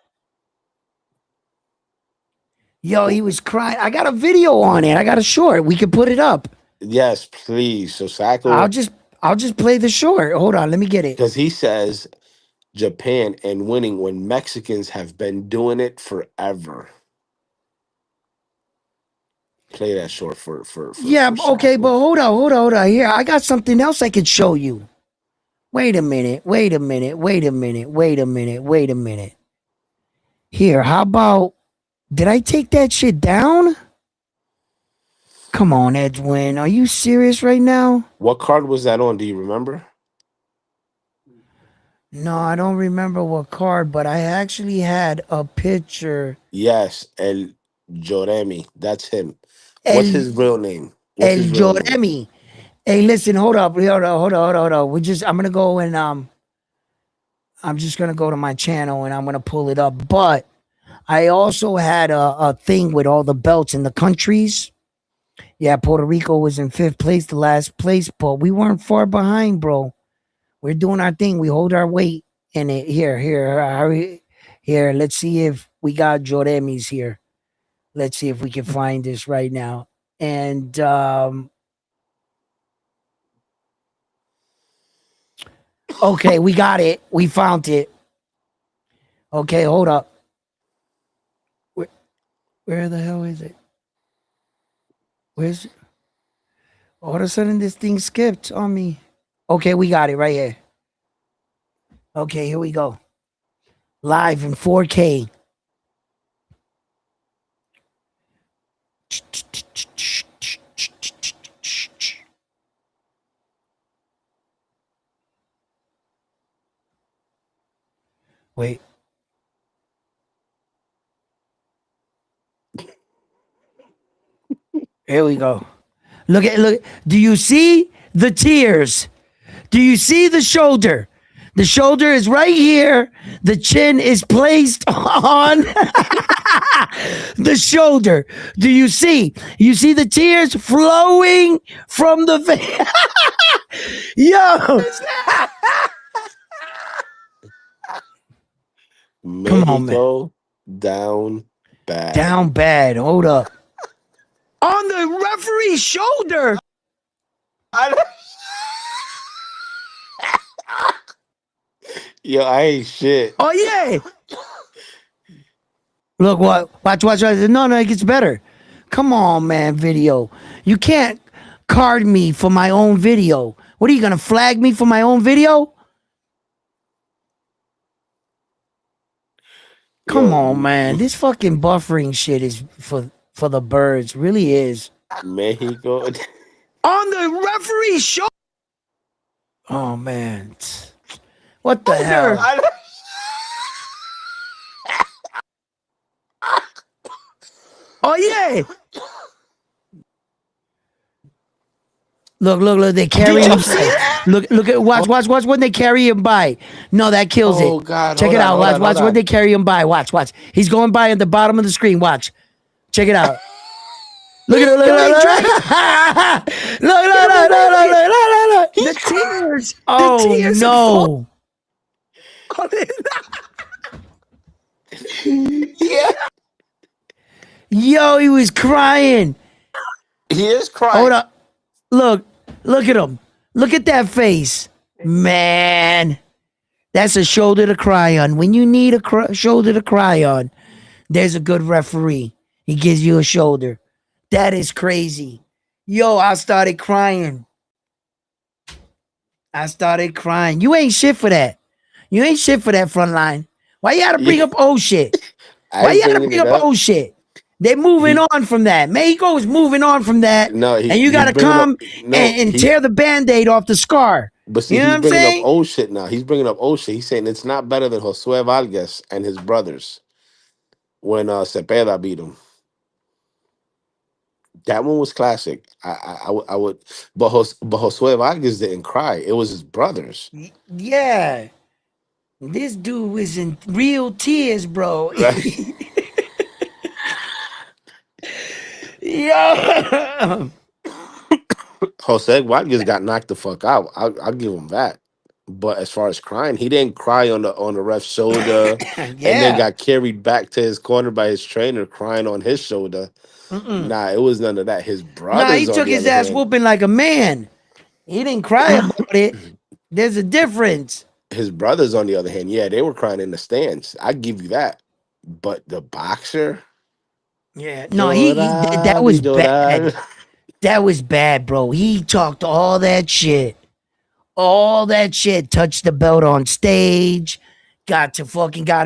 Yo, he was crying. I got a video on it. I got a short. We can put it up. Yes, please. So I'll Sacco, just I'll just play the short. Hold on, let me get it. because he says Japan and winning when Mexicans have been doing it forever. Play that short Yeah, for okay, but Sacco. hold on. Here, I got something else I could show you. Wait a minute. Here, how about did I take that shit down? Come on, Edwin. Are you serious right now? What card was that on? Do you remember? No, I don't remember what card, but I actually had a picture. Yes, El Joremi. That's him. What's El his real name? What's El his real name? Joremi. Hey, listen, hold up. I'm gonna go and I'm just gonna go to my channel and I'm gonna pull it up. But I also had a thing with all the belts in the countries. Yeah, Puerto Rico was in 5th place, the last place, but we weren't far behind, bro. We're doing our thing. We hold our weight in it. Here. Let's see if we got Joremi's here. Let's see if we can find this right now. And okay, we got it. We found it. Okay, hold up. Where the hell is it? Where's it? All of a sudden this thing skipped on me. Okay, we got it right here. Okay, here we go. Live in 4K. Wait. Here we go. Look. Do you see the tears? Do you see the shoulder? The shoulder is right here. The chin is placed on the shoulder. Do you see? You see the tears flowing from the face? Yo. Come on, man. Mexico down bad. Down bad. Hold up. On the referee's shoulder. Yo, I ain't shit. Oh yeah. Look what? Watch. No, it gets better. Come on, man. Video. You can't card me for my own video. What are you gonna flag me for my own video? Come Yo, on, man. This fucking buffering shit is for the birds. Really is. Mexico. On the referee's show. Oh man. What the hell? Oh yeah. Look, they Did carrying you him see by. that? Look at watch when they carry him by. No, that kills it. Oh God, Check hold it on, out. hold on, hold Watch when on. they carry him by. Watch. He's going by at the bottom of the screen. Watch. Check it out. Look at it. Yo, they drag. Yo, wait, look at. Look. The tears. The Oh tears are falling no. on it. Yeah. Yo, he was crying. He is Hold crying. up. Look. Look at him. Look at that face. Man. That's a shoulder to cry on. When you need a shoulder to cry on, there's a good referee. He gives you a shoulder. That is crazy. Yo, I started crying. You ain't shit for that. You ain't shit for that front line. Why you gotta Yeah, bring up old shit? I Why ain't you gotta bringing bring it up up. old shit? They're moving He on from that. Mexico is moving on from that. no, And you he's gotta bringing up come no and he. tear the band-aid off the scar. But see, You know what he's I'm bringing up saying? old shit now. He's bringing up old shit. He's saying it's not better than Josue Vargas and his brothers when Cepeda beat him. That one was classic. I would, but Josue Vargas didn't cry. It was his brothers, Yeah. This dude was in real tears, bro. right? Yo. Jose Vargas got knocked the fuck out. I'll give him that. But as far as crying, he didn't cry on the ref's shoulder, and then Yeah. got carried back to his corner by his trainer, crying on his shoulder. Mm-mm. Nah, it was none of that. His Nah, he brothers, on took the his other ass hand, whooping like a man. He didn't cry about it. There's a difference. his brothers, on the other hand, yeah, they were crying in the stands. I give you that. But the boxer, Yeah. No, that llorar y was bad. llorar. That was bad, bro. He talked all that shit. All that shit. Touched the belt on stage. Got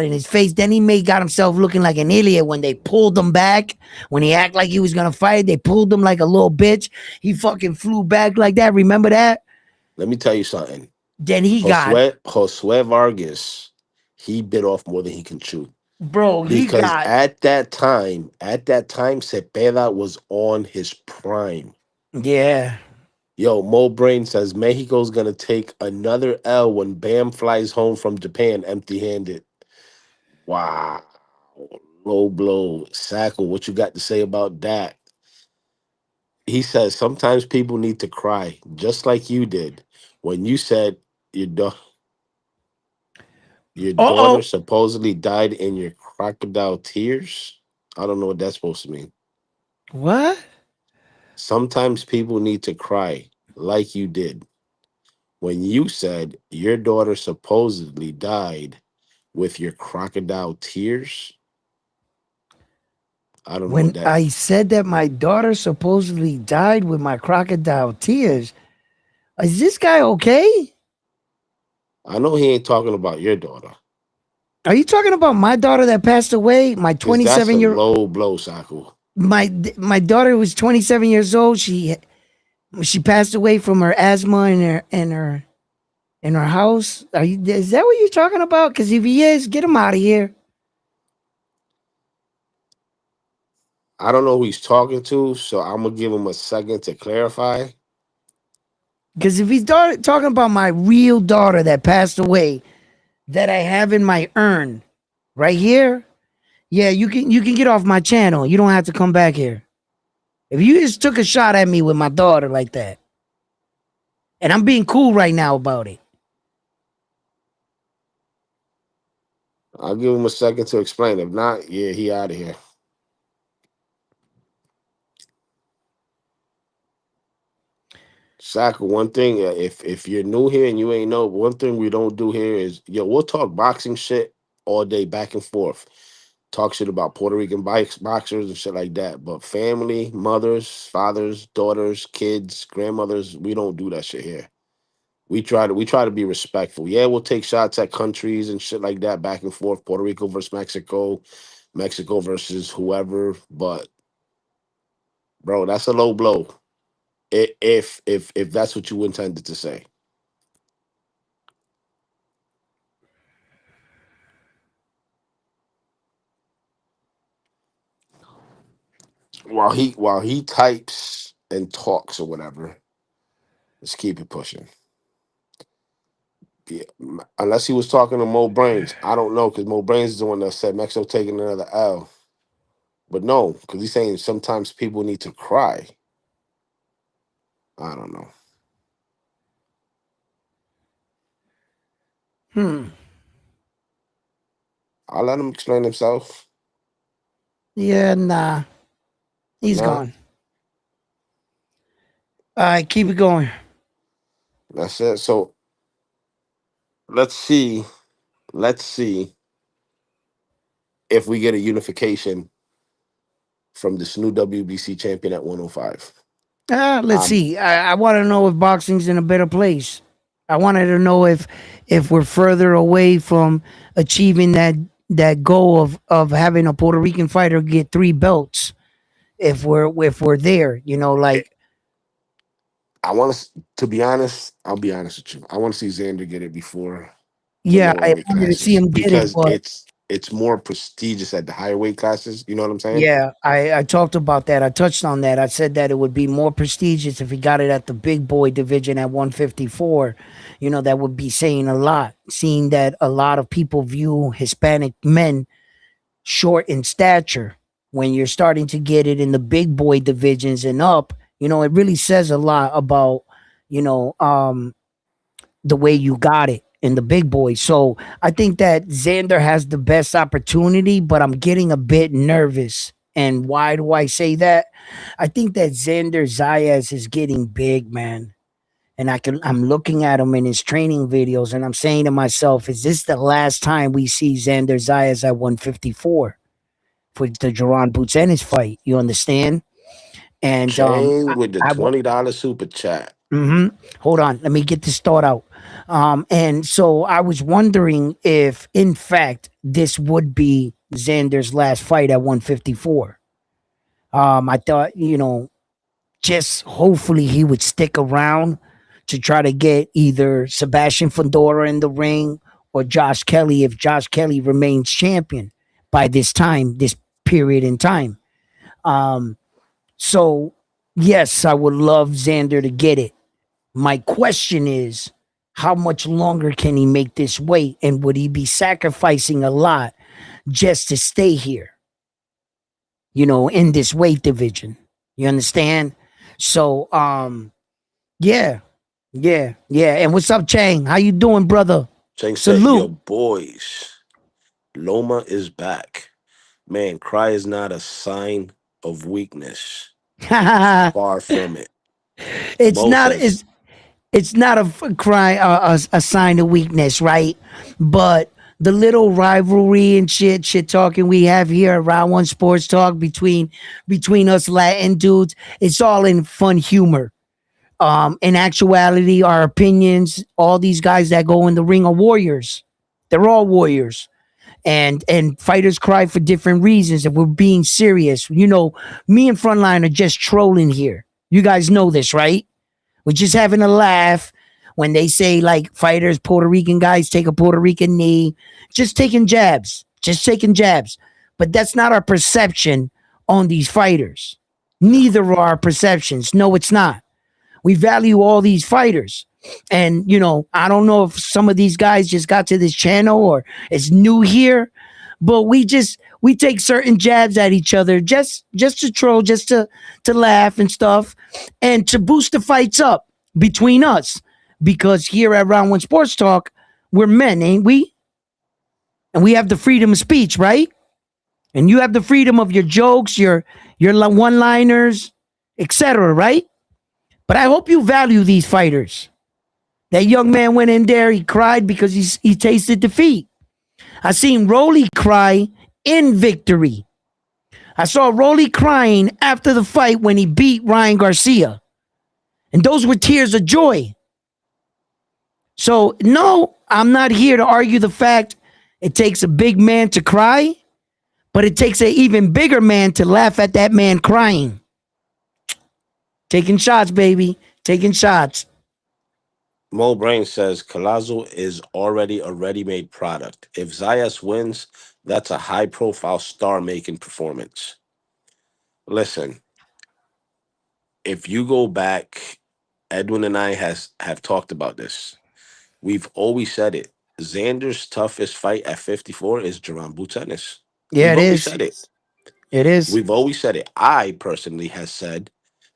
in his face. Then got himself looking like an idiot when they pulled him back. When he acted like he was gonna fight, they pulled him like a little bitch. He fucking flew back like that. Remember that? Let me tell you something. Then he got, Josue Vargas, he bit off more than he can chew. bro, he Because got, at that time, Cepeda was on his prime. yeah. Yo, Mo Brain says Mexico's gonna take another L when Bam flies home from Japan empty-handed. Wow. Low blow. Sackle, what you got to say about that? He says sometimes people need to cry, just like you did when you said your da- your Uh daughter oh. supposedly died in your crocodile tears. I don't know what that's supposed to mean. What? Sometimes people need to cry, like you did when you said your daughter supposedly died with your crocodile tears. I don't know what When that. I said that my daughter supposedly died with my crocodile tears, is this guy okay? I know he ain't talking about your daughter, Are you talking about my daughter that passed away? My because that's a 27-year low blow, Saku. my daughter was 27 years old. She passed away from her asthma in her house. Is that what you're talking about? Because if he is, get him out of here. I don't know who he's talking to, so I'm gonna give him a second to clarify. Because if he's talking about my real daughter that passed away, that I have in my urn right here, yeah, you can get off my channel. You don't have to come back here. If you just took a shot at me with my daughter like that, and I'm being cool right now about it. I'll give him a second to explain. If not, yeah, he out of here. Saka, one thing, if you're new here and you ain't know, one thing we don't do here is, yo, we'll talk boxing shit all day, back and forth. Talk shit about Puerto Rican boxers and shit like that. But family, mothers, fathers, daughters, kids, grandmothers, we don't do that shit here. We try to be respectful. Yeah, we'll take shots at countries and shit like that, back and forth. Puerto Rico versus Mexico, Mexico versus whoever. But bro, that's a low blow. If that's what you intended to say. while he types and talks or whatever, let's keep it pushing. Yeah, unless he was talking to Mo Brains, I don't know because Mo Brains is the one that said Mexico taking another L. But no, because he's saying sometimes people need to cry. I don't know. Hmm. I'll let him explain himself. Yeah, nah. He's Nah, gone. All right, keep it going. that's it. So let's see. Let's see if we get a unification from this new WBC champion at 105. Let's Um, see. I want to know if boxing's in a better place. I wanted to know if we're further away from achieving that goal of having a Puerto Rican fighter get 3 belts. If we're there, like I want to be honest. I'll be honest with you. I want to see Xander get it before the yeah, lower I weight wanted to see classes him get it, because but it's more prestigious at the higher weight classes. You know what I'm saying? yeah, I talked about that. I touched on that. I said that it would be more prestigious if he got it at the big boy division at 154. That would be saying a lot, seeing that a lot of people view Hispanic men short in stature. When you're starting to get it in the big boy divisions and up, it really says a lot about, you know, um, the way you got it in the big boys. So I think that Xander has the best opportunity, but I'm getting a bit nervous. And why do I say that? I think that Xander Zayas is getting big, man. And I'm looking at him in his training videos and I'm saying to myself, is this the last time we see Xander Zayas at 154 for the Jerron Boots Ennis fight? You understand? And Chain with the $20 super chat. Hold on, let me get this thought out. And so I was wondering if, in fact, this would be Xander's last fight at 154. I thought, just hopefully he would stick around to try to get either Sebastian Fedora in the ring or Josh Kelly if Josh Kelly remains champion by this time, this period in time. Um, so, yes, I would love Xander to get it. My question is, how much longer can he make this wait? And would he be sacrificing a lot just to stay here, in this weight division? You understand? So, yeah, yeah, yeah. And what's up, Chang? How you doing, brother? Chang said, "Yo, Salute. boys, Loma is back. Man, cry is not a sign of weakness. Far from it." it's Mo not says, it's not a cry a sign of weakness, right? But the little rivalry and shit talking we have here at Round One Sports Talk between us Latin dudes, it's all in fun humor. In actuality, our opinions, all these guys that go in the ring are warriors. They're all warriors. And fighters cry for different reasons. If we're being serious, me and Frontline are just trolling here. You guys know this, right? We're just having a laugh when they say like fighters, Puerto Rican guys take a Puerto Rican knee, just taking jabs. But that's not our perception on these fighters. "No, Neither are our perceptions. No, it's not. We value all these fighters. And, I don't know if some of these guys just got to this channel or it's new here, but we take certain jabs at each other just to troll, just to laugh and stuff, and to boost the fights up between us. Because here at Round One Sports Talk, we're men, ain't we? And we have the freedom of speech, right? And you have the freedom of your jokes, your one-liners, etc., right? But I hope you value these fighters. That young man went in there, he cried because he tasted defeat. I seen Rolly cry in victory. I saw Rolly crying after the fight when he beat Ryan Garcia. And those were tears of joy. So, no, I'm not here to argue the fact it takes a big man to cry, but it takes an even bigger man to laugh at that man crying. Taking shots, baby. Taking shots. Mo Brain says Colazo is already a ready-made product. If Zayas wins, that's a high-profile star-making performance. Listen, if you go back, Edwin and I have talked about this. We've always said it. Xander's toughest fight at 54 is Jerome Tennis. Yeah, We've it always is. said it. It is. We've always said it. I personally has said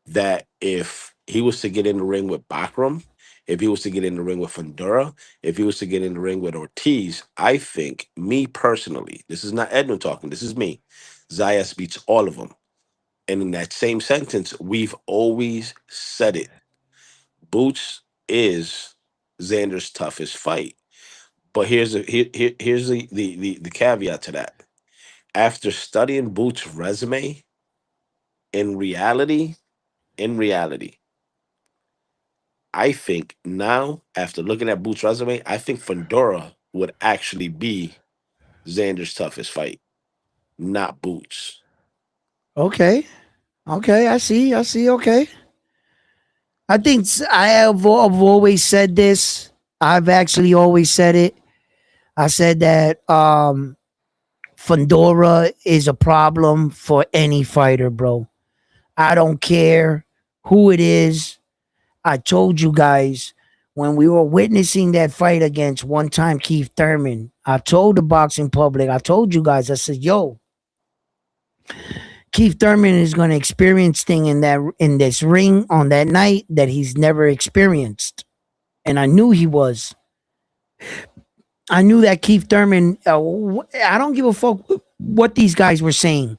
that if he was to get in the ring with Bakram, if he was to get in the ring with Fundora, if he was to get in the ring with Ortiz, I think, me personally, this is not Edwin talking, this is me. Zayas beats all of them. And in that same sentence, we've always said it. Boots is Xander's toughest fight. But here's the caveat to that. After studying Boots' resume, in reality, in reality, I think now, after looking at Boots' resume, I think Fundora would actually be Xander's toughest fight, not Boots. Okay. Okay. I see. I see. Okay. I think I've always said this. I've actually always said it. I said that Fundora is a problem for any fighter, bro. I don't care who it is. I told you guys when we were witnessing that fight against one time Keith Thurman, I told the boxing public, I told you guys, I said, yo, Keith Thurman is going to experience thing in this ring on that night that he's never experienced. And I knew he was. I knew that Keith Thurman, I don't give a fuck what these guys were saying.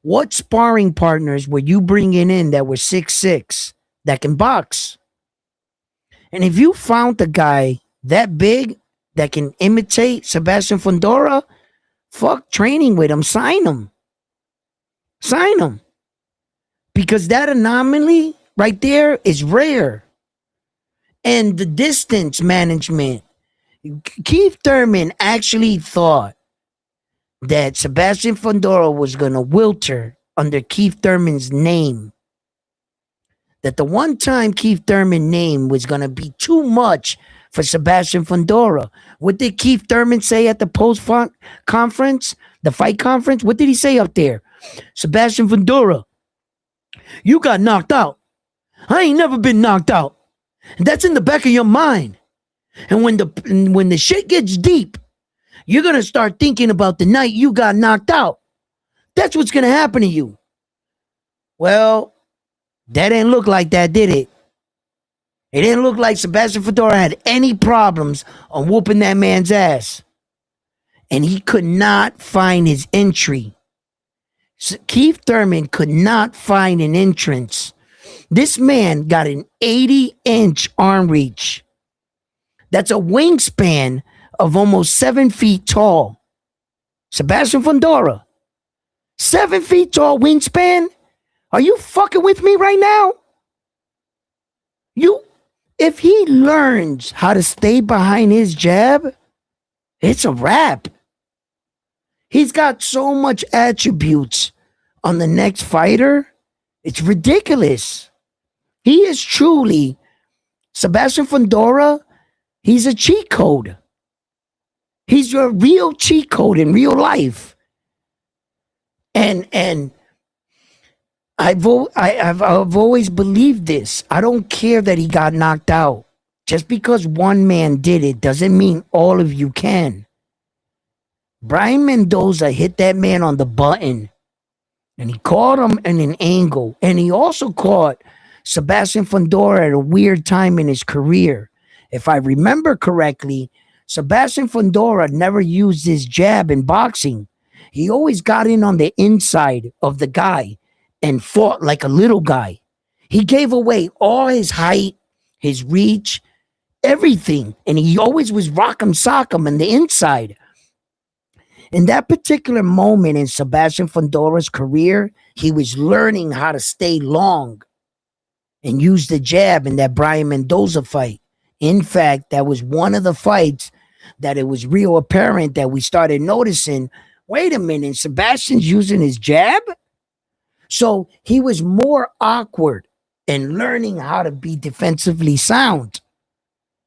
What sparring partners were you bringing in that were 6'6" that can box? And if you found a guy that big that can imitate Sebastian Fundora, fuck training with him, sign him. Sign him. Because that anomaly right there is rare. And the distance management. Keith Thurman actually thought that Sebastian Fundora was going to wilter under Keith Thurman's name. That the one time Keith Thurman name was going to be too much for Sebastian Fundora. What did Keith Thurman say at the post conference, the fight conference? What did he say up there? Sebastian Fundora, you got knocked out. I ain't never been knocked out. And that's in the back of your mind. And when the shit gets deep, you're going to start thinking about the night you got knocked out. That's what's going to happen to you. Well, that didn't look like that, did it? It didn't look like Sebastian Fundora had any problems on whooping that man's ass. And he could not find his entry. Keith Thurman could not find an entrance. This man got an 80-inch arm reach. That's a wingspan of almost 7 feet tall. Sebastian Fundora, 7 feet tall wingspan? Are you fucking with me right now? If he learns how to stay behind his jab, it's a wrap. He's got so much attributes on the next fighter. It's ridiculous. He is truly Sebastian Fundora. He's a cheat code. He's your real cheat code in real life. And I've always believed this. I don't care that he got knocked out. Just because one man did it doesn't mean all of you can. Brian Mendoza hit that man on the button. And he caught him in an angle. And he also caught Sebastian Fundora at a weird time in his career. If I remember correctly, Sebastian Fundora never used his jab in boxing. He always got in on the inside of the guy and fought like a little guy. He gave away all his height, his reach, everything. And he always was rock'em sock'em on the inside. In that particular moment in Sebastian Fundora's career, he was learning how to stay long and use the jab in that Brian Mendoza fight. In fact, that was one of the fights that it was real apparent that we started noticing, wait a minute, Sebastian's using his jab? So he was more awkward in learning how to be defensively sound.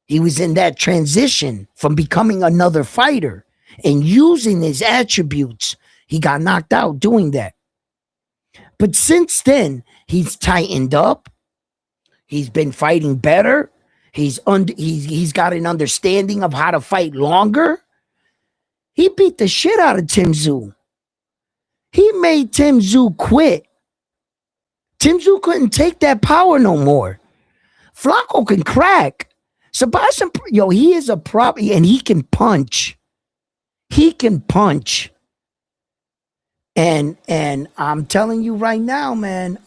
He was in that transition from becoming another fighter and using his attributes. He got knocked out doing that. But since then, he's tightened up. He's been fighting better. He's got an understanding of how to fight longer. He beat the shit out of Tim Tszyu. He made Tim Tszyu quit. Tim Tszyu couldn't take that power no more. Flacco can crack. Sebastian, he is a prop, and he can punch. He can punch. And I'm telling you right now, man,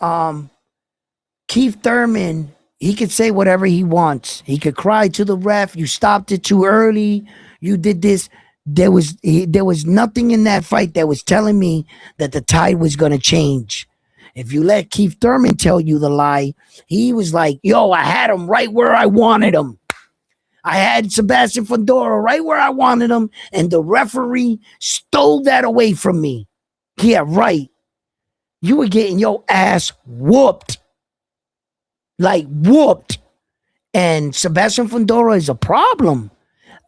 Keith Thurman, he could say whatever he wants. He could cry to the ref, you stopped it too early, you did this. There was nothing in that fight that was telling me that the tide was going to change. If you let Keith Thurman tell you the lie, he was like, I had him right where I wanted him. I had Sebastian Fundora right where I wanted him, and the referee stole that away from me. Yeah, right. You were getting your ass whooped. Like whooped. And Sebastian Fundora is a problem.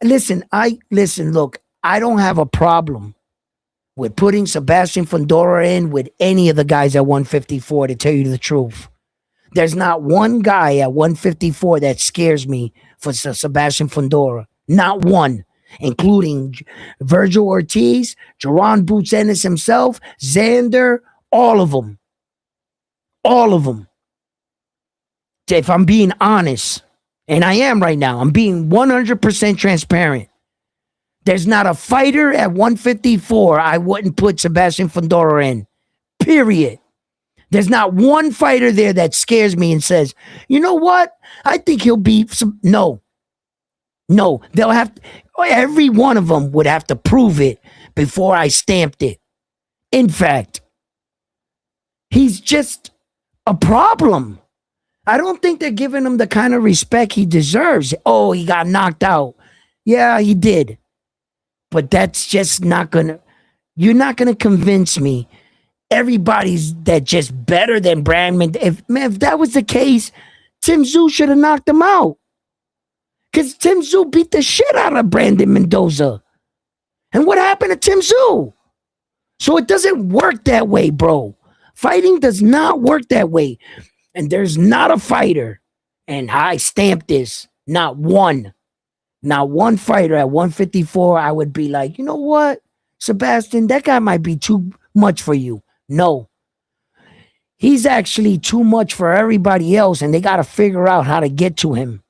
Listen, look, I don't have a problem with putting Sebastian Fundora in with any of the guys at 154, to tell you the truth. There's not one guy at 154 that scares me for Sebastian Fundora. Not one, including Virgil Ortiz, Jerron Boots Ennis himself, Xander, all of them. All of them. If I'm being honest, and I am right now, I'm being 100% transparent. There's not a fighter at 154 I wouldn't put Sebastian Fundora in. Period. There's not one fighter there that scares me and says, you know what? I think he'll be no. They'll have every one of them would have to prove it before I stamped it. In fact, he's just a problem. I don't think they're giving him the kind of respect he deserves. Oh, he got knocked out. Yeah, he did. But that's just you're not gonna convince me everybody's that just better than Brandon. If that was the case, Tim Tszyu should have knocked him out. Because Tim Tszyu beat the shit out of Brandon Mendoza. And what happened to Tim Tszyu? So it doesn't work that way, bro. Fighting does not work that way. And there's not a fighter, and I stamp this, not one fighter at 154 I would be like, you know what, Sebastian, that guy might be too much for you. No. He's actually too much for everybody else, and they got to figure out how to get to him.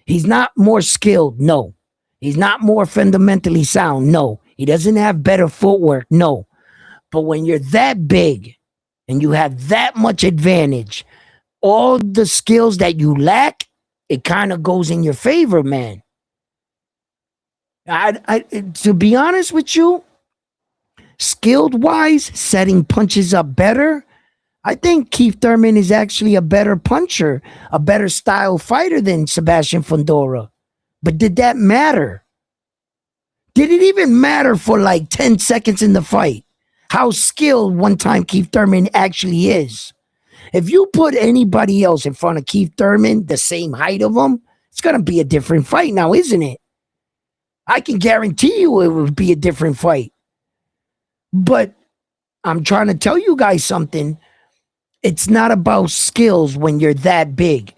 He's not more skilled. No. He's not more fundamentally sound. No. He doesn't have better footwork. No. But when you're that big and you have that much advantage, all the skills that you lack, it kind of goes in your favor, man. To be honest with you, skilled wise, setting punches up better, I think Keith Thurman is actually a better puncher, a better style fighter than Sebastian Fundora. But did that matter? Did it even matter for like 10 seconds in the fight? How skilled one time Keith Thurman actually is. If you put anybody else in front of Keith Thurman, the same height of him, it's going to be a different fight now, isn't it? I can guarantee you it would be a different fight. But I'm trying to tell you guys something. It's not about skills when you're that big.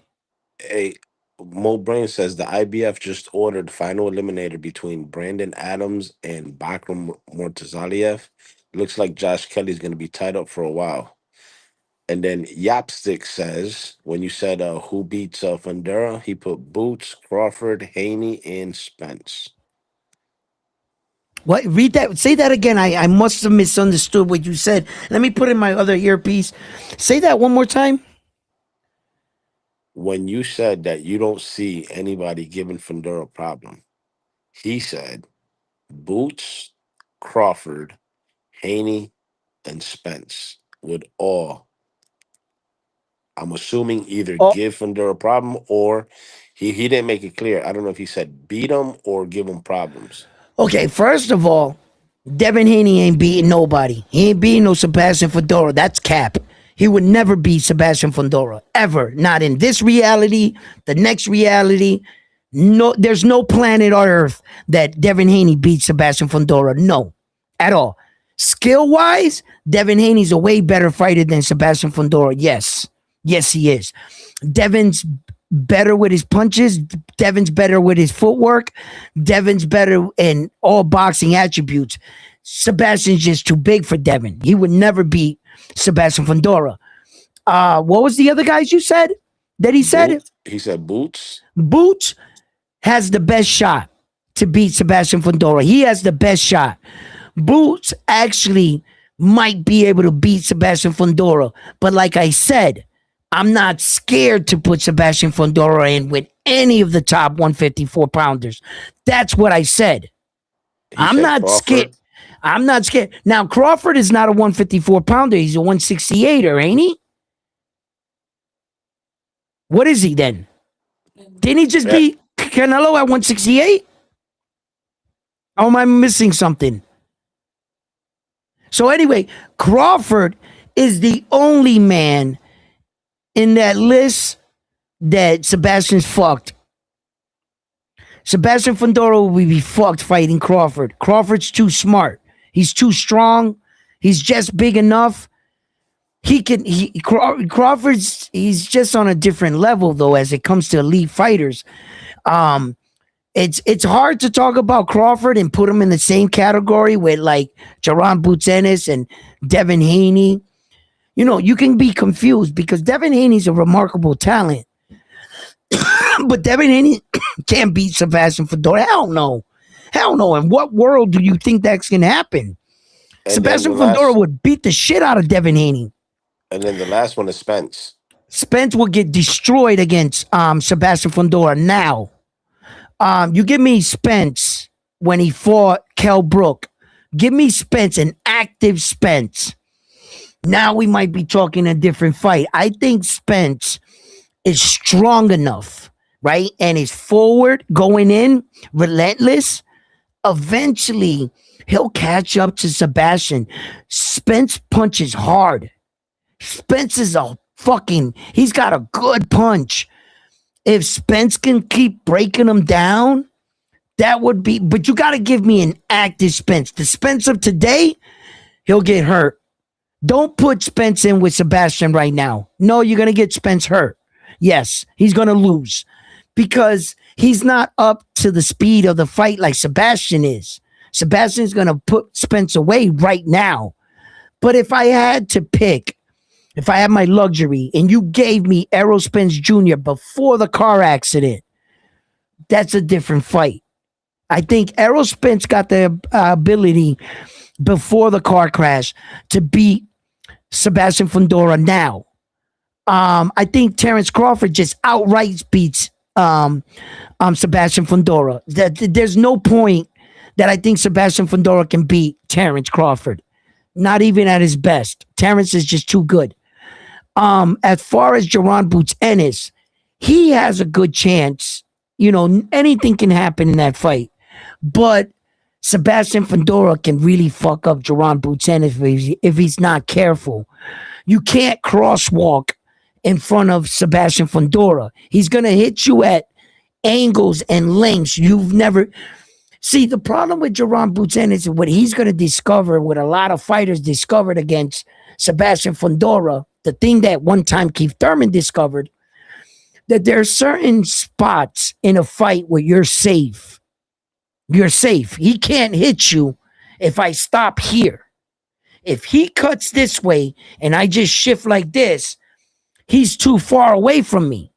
Hey, Mo Brain says the IBF just ordered final eliminator between Brandon Adams and Bakram Mortazaliev. Looks like Josh Kelly's going to be tied up for a while. And then Yapstick says, when you said who beats Fundera, he put Boots, Crawford, Haney, and Spence. What? Read that. Say that again. I must have misunderstood what you said. Let me put in my other earpiece. Say that one more time. When you said that you don't see anybody giving Fundera a problem, he said Boots, Crawford, Haney, and Spence would all, I'm assuming, either give Fundera a problem or he didn't make it clear. I don't know if he said beat him or give him problems. Okay, first of all, Devin Haney ain't beating nobody. He ain't beating no Sebastian Fundora. That's cap. He would never beat Sebastian Fundora. Ever. Not in this reality, the next reality. No, there's no planet on Earth that Devin Haney beats Sebastian Fundora. No. At all. Skill-wise, Devin Haney's a way better fighter than Sebastian Fundora. Yes. Yes, he is. Devin's better with his punches. Devin's better with his footwork. Devin's better in all boxing attributes. Sebastian's just too big for Devin. He would never beat Sebastian Fundora. What was the other guys you said that he said? He said Boots. Boots has the best shot to beat Sebastian Fundora. He has the best shot. Boots actually might be able to beat Sebastian Fundora. But like I said, I'm not scared to put Sebastian Fundora in with any of the top 154 pounders. That's what I said. I'm not scared. I'm not scared. Now, Crawford is not a 154 pounder. He's a 168er, ain't he? What is he then? Didn't he just beat Canelo at 168? Or am I missing something? So anyway, Crawford is the only man in that list that Sebastian's fucked. Sebastian Fundora will be fucked fighting Crawford. Crawford's too smart. He's too strong. He's just big enough. Crawford's he's just on a different level though as it comes to elite fighters. It's hard to talk about Crawford and put him in the same category with like Jaron Boots Ennis and Devin Haney. You know, you can be confused because Devin Haney's a remarkable talent. But Devin Haney can't beat Sebastian Fundora. Hell no. Hell no. In what world do you think that's going to happen? And Sebastian Fundora would beat the shit out of Devin Haney. And then the last one is Spence. Spence will get destroyed against Sebastian Fundora now. You give me Spence when he fought Kell Brook. Give me Spence, an active Spence. Now we might be talking a different fight. I think Spence is strong enough, right? And is forward, going in, relentless. Eventually, he'll catch up to Sebastian. Spence punches hard. Spence is he's got a good punch. If Spence can keep breaking him down, that would be, but you got to give me an active Spence. The Spence of today, he'll get hurt. Don't put Spence in with Sebastian right now. No, you're going to get Spence hurt. Yes, he's going to lose because he's not up to the speed of the fight like Sebastian is. Sebastian's going to put Spence away right now. But if I had to pick, if I had my luxury and you gave me Errol Spence Jr. before the car accident, that's a different fight. I think Errol Spence got the ability before the car crash to beat Sebastian Fundora now. I think Terence Crawford just outright beats Sebastian Fundora. There's no point that I think Sebastian Fundora can beat Terence Crawford. Not even at his best. Terence is just too good. As far as Jaron Boots Ennis, he has a good chance. You know, anything can happen in that fight. But Sebastian Fundora can really fuck up Jaron Boots Ennis if he's not careful. You can't crosswalk in front of Sebastian Fundora. He's going to hit you at angles and lengths you've never... See, the problem with Jaron Boots Ennis is what he's going to discover, what a lot of fighters discovered against Sebastian Fundora, the thing that one time Keith Thurman discovered, that there are certain spots in a fight where you're safe. You're safe. He can't hit you if I stop here. If he cuts this way and I just shift like this, he's too far away from me.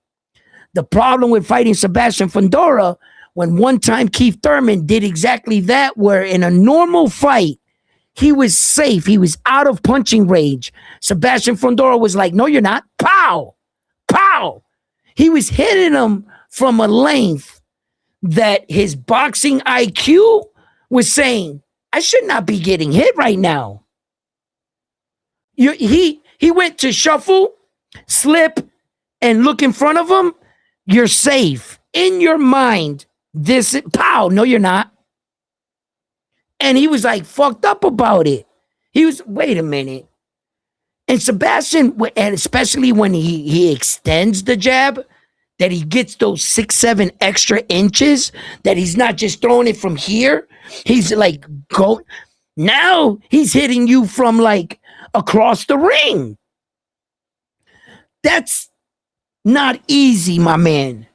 The problem with fighting Sebastian Fundora, when one time Keith Thurman did exactly that, where in a normal fight, he was safe. He was out of punching range. Sebastian Fundora was like, no, you're not. Pow! Pow! He was hitting him from a length that his boxing IQ was saying, I should not be getting hit right now. He went to shuffle, slip, and look in front of him. You're safe. In your mind, pow, no, you're not. And he was like fucked up about it. He was, wait a minute. And Sebastian, and especially when he extends the jab, that he gets those 6-7 extra inches, that he's not just throwing it from here. He's like, Now he's hitting you from like across the ring. That's not easy, my man.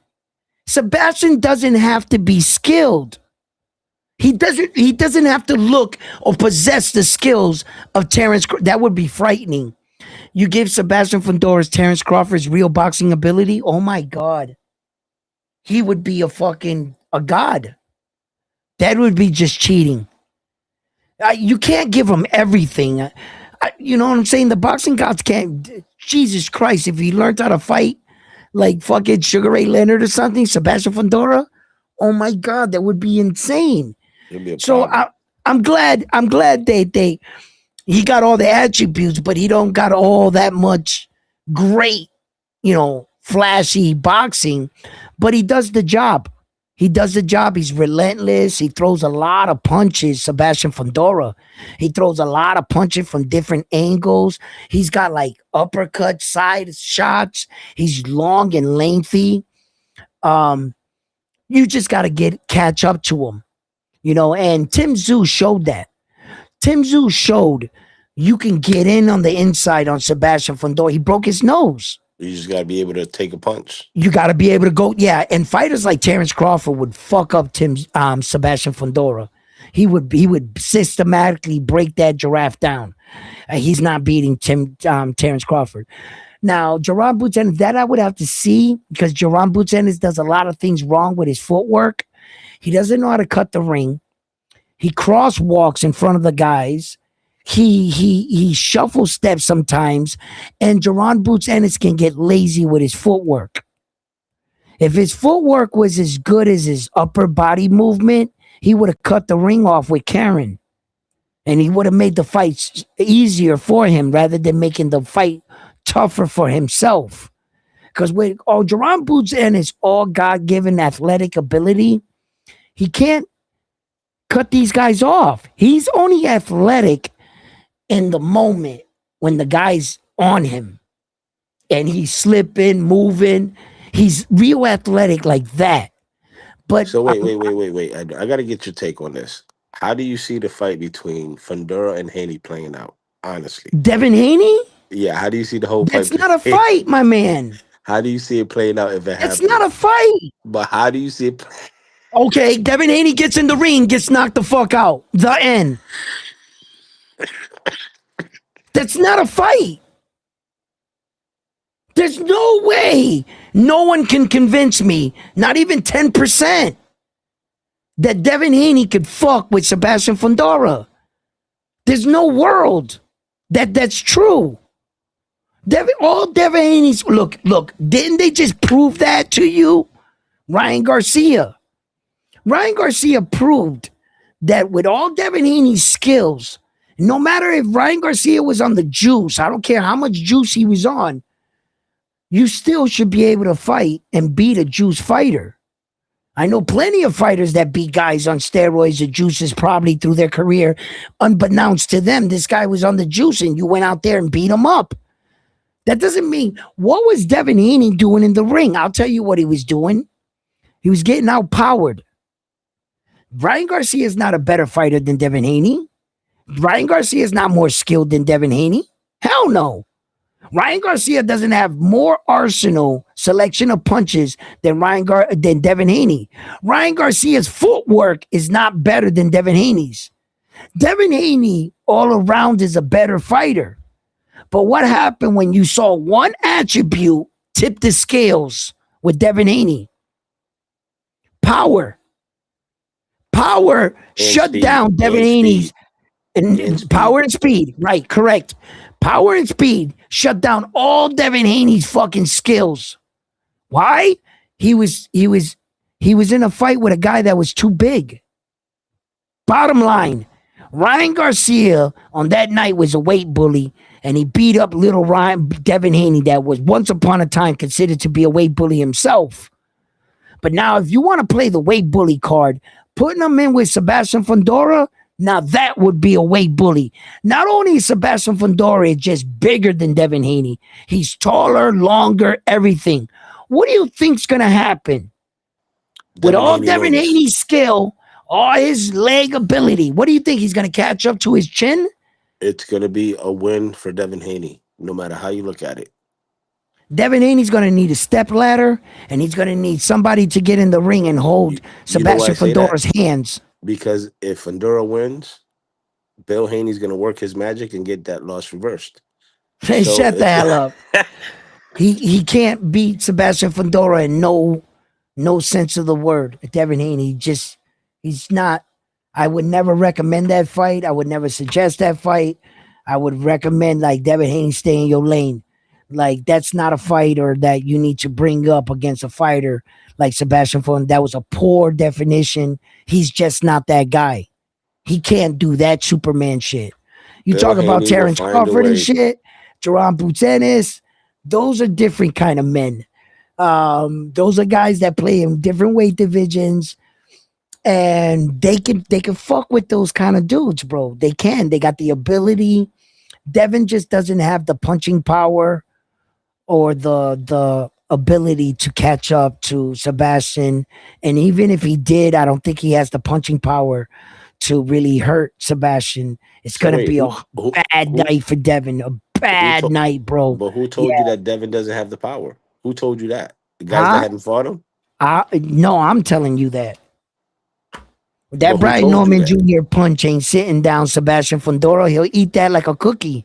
Sebastian doesn't have to be skilled. He doesn't have to look or possess the skills of Terrence. That would be frightening. You give Sebastian Fundora's Terrence Crawford's real boxing ability, oh my God. He would be a god. That would be just cheating. You can't give him everything. You know what I'm saying? The boxing gods can't. Jesus Christ, if he learned how to fight like fucking Sugar Ray Leonard or something, Sebastian Fundora, oh my God, that would be insane. So I'm glad he got all the attributes, but he don't got all that much great, flashy boxing, but he does the job. He does the job. He's relentless. He throws a lot of punches, Sebastian Fundora. He throws a lot of punches from different angles. He's got like uppercut side shots. He's long and lengthy. You just got to catch up to him, and Tim Tszyu showed that. Tim Tszyu showed you can get in on the inside on Sebastian Fundora. He broke his nose. You just got to be able to take a punch. You got to be able to go. Yeah. And fighters like Terrence Crawford would fuck up Sebastian Fundora. He would systematically break that giraffe down. He's not beating Terrence Crawford. Now, Jaron Boots Ennis, that I would have to see, because Jaron Boots Ennis does a lot of things wrong with his footwork. He doesn't know how to cut the ring. He crosswalks in front of the guys. He shuffle steps sometimes, and Jaron Boots Ennis can get lazy with his footwork. If his footwork was as good as his upper body movement, he would have cut the ring off with Karen, and he would have made the fight easier for him rather than making the fight tougher for himself. Because with Jaron Boots Ennis, all God-given athletic ability, he can't cut these guys off. He's only athletic in the moment when the guy's on him and he's slipping, moving. He's real athletic like that. But so wait. I got to get your take on this. How do you see the fight between Fundora and Haney playing out? Honestly, Devin Haney? Yeah, how do you see the whole fight? That's not a fight, my man. How do you see it playing out if it happens? It's not a fight. But how do you see it? Okay, Devin Haney gets in the ring, gets knocked the fuck out. The end. That's not a fight. There's no way. No one can convince me, not even 10%, that Devin Haney could fuck with Sebastian Fundora. There's no world that's true. Devin Haney's, look, didn't they just prove that to you? Ryan Garcia proved that with all Devin Haney's skills, no matter if Ryan Garcia was on the juice, I don't care how much juice he was on, you still should be able to fight and beat a juice fighter. I know plenty of fighters that beat guys on steroids or juices probably through their career. Unbeknownst to them, this guy was on the juice and you went out there and beat him up. That doesn't mean, what was Devin Haney doing in the ring? I'll tell you what he was doing. He was getting outpowered. Ryan Garcia is not a better fighter than Devin Haney. Ryan Garcia is not more skilled than Devin Haney. Hell no. Ryan Garcia doesn't have more arsenal selection of punches than Devin Haney. Ryan Garcia's footwork is not better than Devin Haney's. Devin Haney all around is a better fighter. But what happened when you saw one attribute tip the scales with Devin Haney? Power. Power shut down Devin Haney's and power and speed. Right, correct. Power and speed shut down all Devin Haney's fucking skills. Why? He was in a fight with a guy that was too big. Bottom line, Ryan Garcia on that night was a weight bully, and he beat up little Devin Haney that was once upon a time considered to be a weight bully himself. But now if you want to play the weight bully card, putting him in with Sebastian Fundora, now that would be a weight bully. Not only is Sebastian Fundora just bigger than Devin Haney, he's taller, longer, everything. What do you think's going to happen? With all Devin Haney's skill, All his leg ability. What do you think? He's going to catch up to his chin? It's going to be a win for Devin Haney, no matter how you look at it. Devin Haney's going to need a step ladder, and he's going to need somebody to get in the ring and hold You know why I Sebastian say that? Fundora's hands. Because if Fundora wins, Bill Haney's going to work his magic and get that loss reversed. Hey, So shut the it's hell up. He can't beat Sebastian Fundora in no sense of the word. Devin Haney he's not. I would never recommend that fight. I would never suggest that fight. I would recommend like Devin Haney stay in your lane. Like that's not a fighter that you need to bring up against a fighter like Sebastian Fundora. That was a poor definition. He's just not that guy. He can't do that Superman shit. You Bill talk about Haney will Terrence find a Crawford and way. shit, Jerome Butenis. Those are different kind of men. Those are guys that play in different weight divisions, and they can fuck with those kind of dudes, bro. They can. They got the ability. Devin just doesn't have the punching power or the ability to catch up to Sebastian. And even if he did, I don't think he has the punching power to really hurt Sebastian. It's So gonna wait, be a bad night for Devin. A bad night, bro. But who Yeah. told you that Devin doesn't have the power? Who told you that? The guys that Huh? haven't fought him? No, I'm telling you that. That But who Brian told you Norman that? Jr. punch ain't sitting down Sebastian Fundora. He'll eat that like a cookie.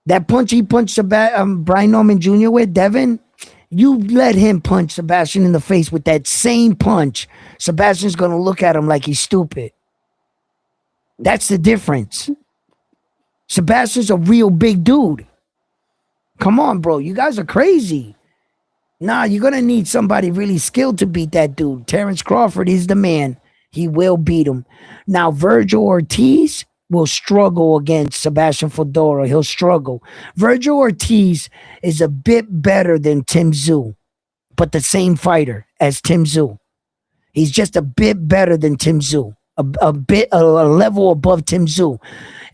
That punch he punched Brian Norman Jr. with, Devin, you let him punch Sebastian in the face with that same punch. Sebastian's going to look at him like he's stupid. That's the difference. Sebastian's a real big dude. Come on, bro. You guys are crazy. Nah, you're going to need somebody really skilled to beat that dude. Terrence Crawford is the man. He will beat him. Now, Virgil Ortiz will struggle against Sebastian Fundora. He'll struggle. Virgil Ortiz is a bit better than Tim Tszyu, but the same fighter as Tim Tszyu. He's just a bit better than Tim Tszyu, a level above Tim Tszyu.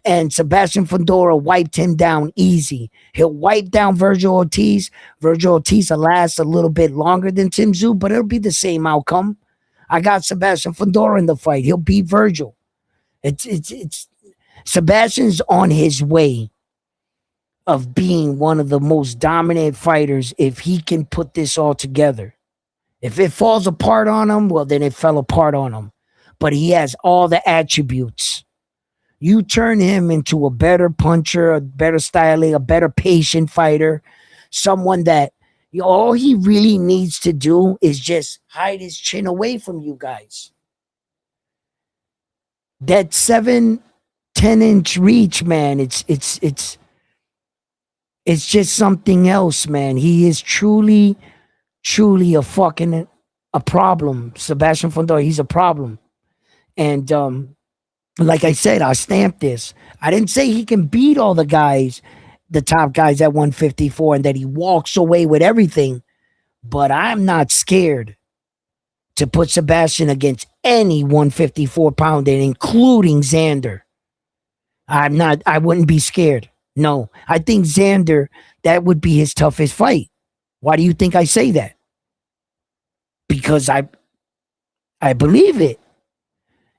And Sebastian Fundora wiped him down easy. He'll wipe down Virgil Ortiz. Virgil Ortiz will last a little bit longer than Tim Tszyu, but it'll be the same outcome. I got Sebastian Fundora in the fight. He'll beat Virgil. It's Sebastian's on his way of being one of the most dominant fighters if he can put this all together. If it falls apart on him, well, then it fell apart on him. But he has all the attributes. You turn him into a better puncher, a better styling, a better patient fighter, someone that all he really needs to do is just hide his chin away from you guys. That 7-10 inch reach, man, it's just something else, man. He is truly a problem. Sebastian Fundora, he's a problem. And like I said, I stamped this. I didn't say he can beat all the guys, the top guys at 154, and that he walks away with everything. But I'm not scared to put Sebastian against any 154 pounder, including Xander. I wouldn't be scared. No, I think Xander, that would be his toughest fight. Why do you think I say that? Because I believe it.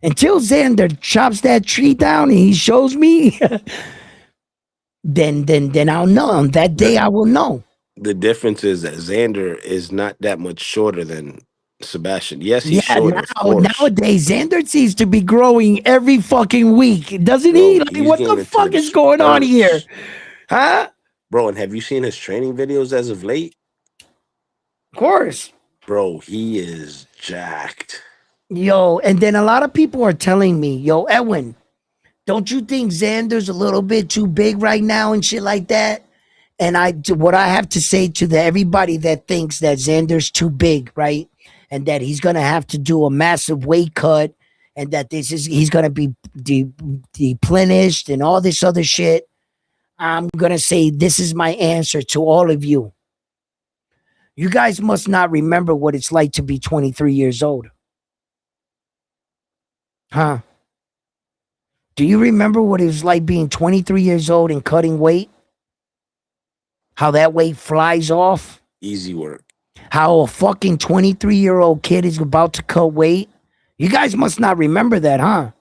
Until Xander chops that tree down and he shows me, then I'll know. On that day, I will know. The difference is that Xander is not that much shorter than Sebastian. Yes, he's Yeah, shorter, of course. nowadays Xander seems to be growing every fucking week, doesn't he? Bro, Like, he's what the getting into fuck them is going on here? spurts. Huh? Bro, and have you seen his training videos as of late? Of course. Bro, he is jacked. Yo, and then a lot of people are telling me, yo, Edwin, don't you think Xander's a little bit too big right now and shit like that? And what I have to say to everybody that thinks that Xander's too big, right? And that he's gonna have to do a massive weight cut, and that he's gonna be deplenished and all this other shit. I'm gonna say this is my answer to all of you. You guys must not remember what it's like to be 23 years old. Huh? Do you remember what it was like being 23 years old and cutting weight? How that weight flies off? Easy work. How a fucking 23-year-old kid is about to cut weight? You guys must not remember that, huh?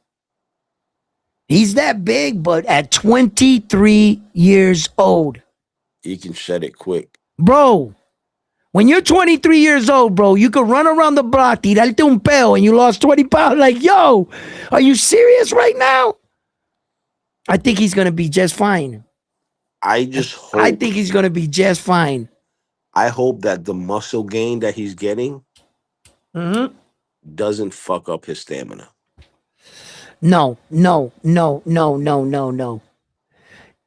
He's that big, but at 23 years old. He can shed it quick. Bro, when you're 23 years old, bro, you could run around the block, tirarte un peo, and you lost 20 pounds. Like, yo, are you serious right now? I think he's going to be just fine. I just hope. I think he's going to be just fine. I hope that the muscle gain that he's getting doesn't fuck up his stamina. No.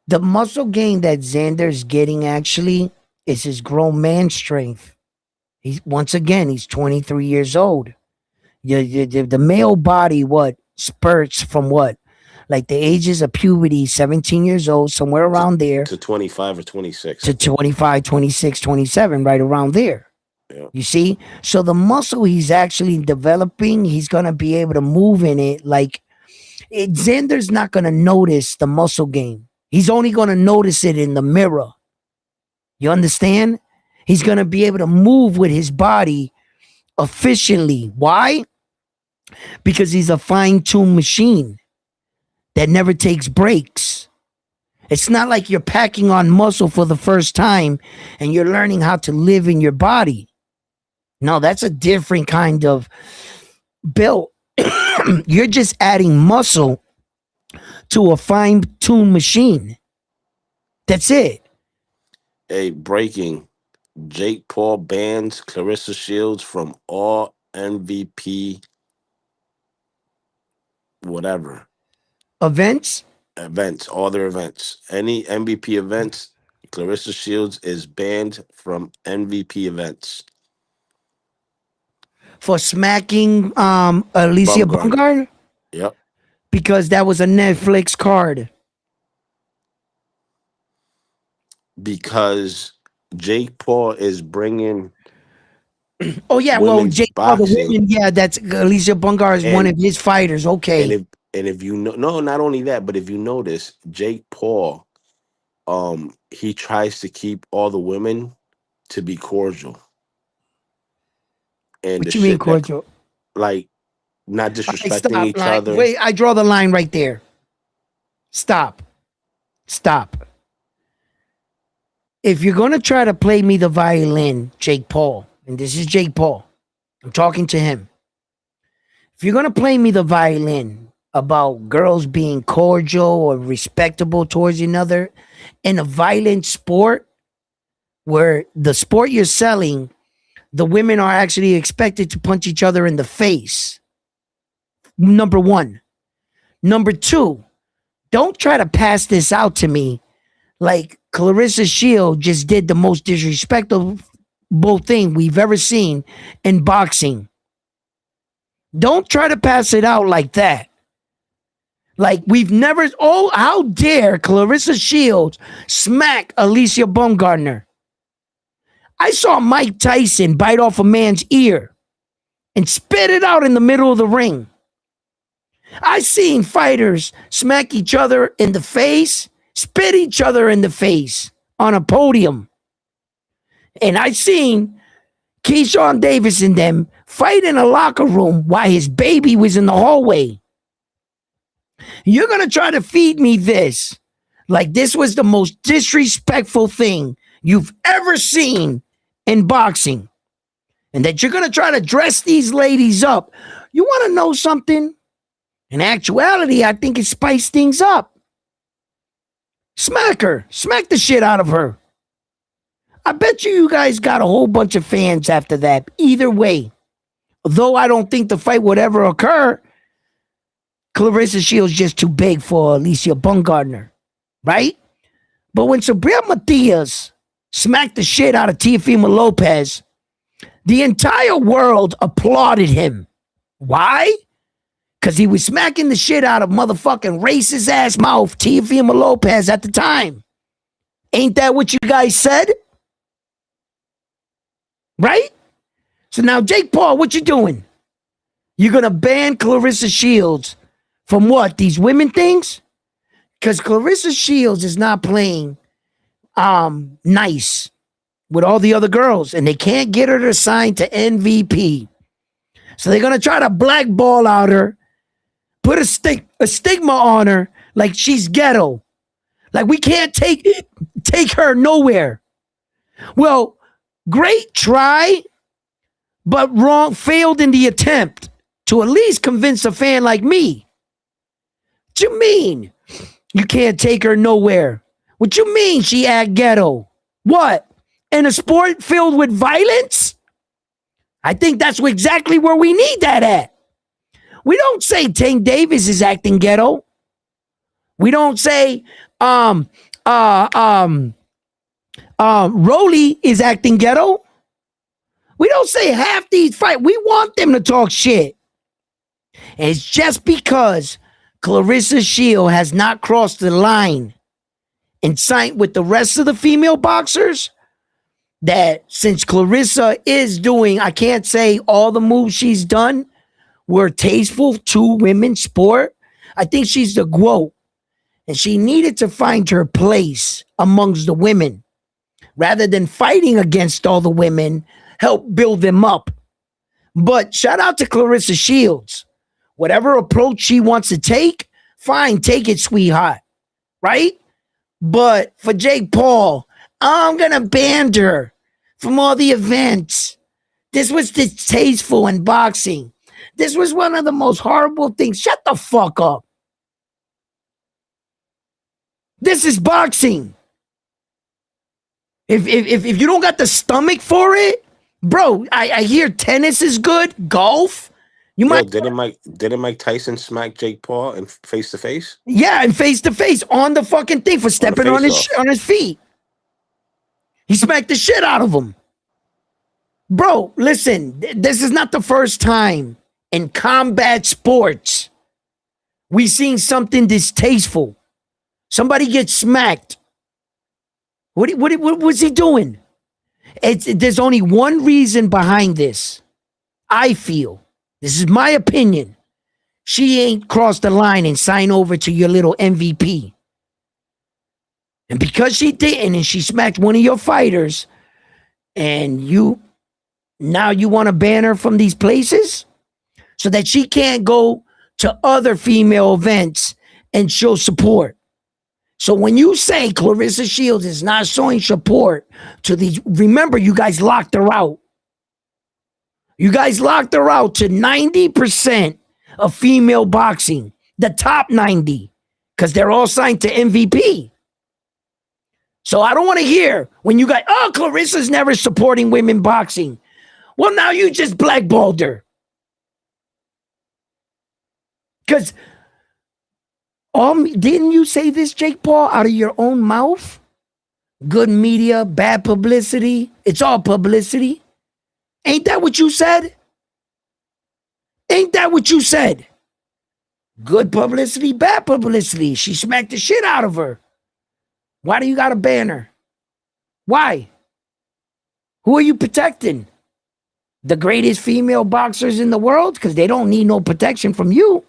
The muscle gain that Xander's getting actually is his grown man strength. He's 23 years old. The male body, spurts from what? Like the ages of puberty, 17 years old, somewhere around there. To 25 or 26. To 25, 26, 27, right around there. Yeah. You see? So the muscle he's actually developing, he's going to be able to move in it. Like, Xander's not going to notice the muscle gain. He's only going to notice it in the mirror. You understand? He's going to be able to move with his body efficiently. Why? Because he's a fine-tuned machine that never takes breaks. It's not like you're packing on muscle for the first time and you're learning how to live in your body. No, that's a different kind of build. You're just adding muscle to a fine-tuned machine. That's it. Hey, breaking. Jake Paul bans Clarissa Shields from all MVP whatever. Events, all their events. Any MVP events, Clarissa Shields is banned from MVP events. for smacking Alicia Bumgarner? Yep. Because that was a Netflix card. Because Jake Paul is bringing Oh yeah, well Jake Paul, the boxing. women, yeah, that's Alicia Bumgarner is one of his fighters. Okay. And if you know, no, not only that, but if you notice, Jake Paul, he tries to keep all the women to be cordial. And What you mean cordial? Like not disrespecting each other. Wait, I draw the line right there. Stop. If you're gonna try to play me the violin, Jake Paul, and this is Jake Paul, I'm talking to him. If you're gonna play me the violin about girls being cordial or respectable towards another in a violent sport where the sport you're selling, the women are actually expected to punch each other in the face. Number one. Number two, don't try to pass this out to me like Clarissa Shields just did the most disrespectful thing we've ever seen in boxing. Don't try to pass it out like that. Like we've never, how dare Clarissa Shields smack Alicia Bumgarner? I saw Mike Tyson bite off a man's ear and spit it out in the middle of the ring. I seen fighters smack each other in the face, spit each other in the face on a podium. And I seen Keyshawn Davis and them fight in a locker room while his baby was in the hallway. You're going to try to feed me this like this was the most disrespectful thing you've ever seen in boxing, and that you're going to try to dress these ladies up. You want to know something? In actuality, I think it spiced things up. Smack her. Smack the shit out of her. I bet you guys got a whole bunch of fans after that. Either way, though I don't think the fight would ever occur, Clarissa Shields just too big for Alicia Bumgarner, right? But when Sabrina Matias smacked the shit out of Teofimo Lopez, the entire world applauded him. Why? Because he was smacking the shit out of motherfucking racist ass mouth Teofimo Lopez at the time. Ain't that what you guys said? Right? So now, Jake Paul, what you doing? You're going to ban Clarissa Shields from what? These women things? Because Clarissa Shields is not playing nice with all the other girls, and they can't get her to sign to MVP. So they're gonna try to blackball out her, put a stigma on her, like she's ghetto. Like we can't take her nowhere. Well, great try, but wrong, failed in the attempt to at least convince a fan like me. What you mean? You can't take her nowhere. What you mean she act ghetto? What? In a sport filled with violence? I think that's exactly where we need that at. We don't say Tank Davis is acting ghetto. We don't say Rolly is acting ghetto. We don't say half these fight. We want them to talk shit. And it's just because Clarissa Shield has not crossed the line and signed with the rest of the female boxers that since Clarissa is doing, I can't say all the moves she's done were tasteful to women's sport. I think she's the GOAT. And she needed to find her place amongst the women. Rather than fighting against all the women, help build them up. But shout out to Clarissa Shields. Whatever approach she wants to take, fine, take it, sweetheart. Right? But for Jake Paul, I'm going to ban her from all the events. This was distasteful in boxing. This was one of the most horrible things. Shut the fuck up. This is boxing. If you don't got the stomach for it, bro, I hear tennis is good, golf. You might didn't Mike Tyson smack Jake Paul in face to face? Yeah, and face to face on the fucking thing for stepping on his feet. He smacked the shit out of him. Bro, listen, this is not the first time in combat sports we've seen something distasteful. Somebody gets smacked. What was he doing? There's only one reason behind this. I feel, this is my opinion, she ain't crossed the line and signed over to your little MVP. And because she didn't and she smacked one of your fighters, and now you want to ban her from these places so that she can't go to other female events and show support. So when you say Clarissa Shields is not showing support to these, remember, you guys locked her out. You guys locked her out to 90% of female boxing, the top 90, because they're all signed to MVP. So I don't want to hear when you guys, oh, Clarissa's never supporting women boxing. Well, now you just blackballed her. Because didn't you say this, Jake Paul, out of your own mouth? Good media, bad publicity. It's all publicity. Ain't that what you said? Ain't that what you said? Good publicity, bad publicity. She smacked the shit out of her. Why do you got to ban her? Why? Who are you protecting? The greatest female boxers in the world? Because they don't need no protection from you.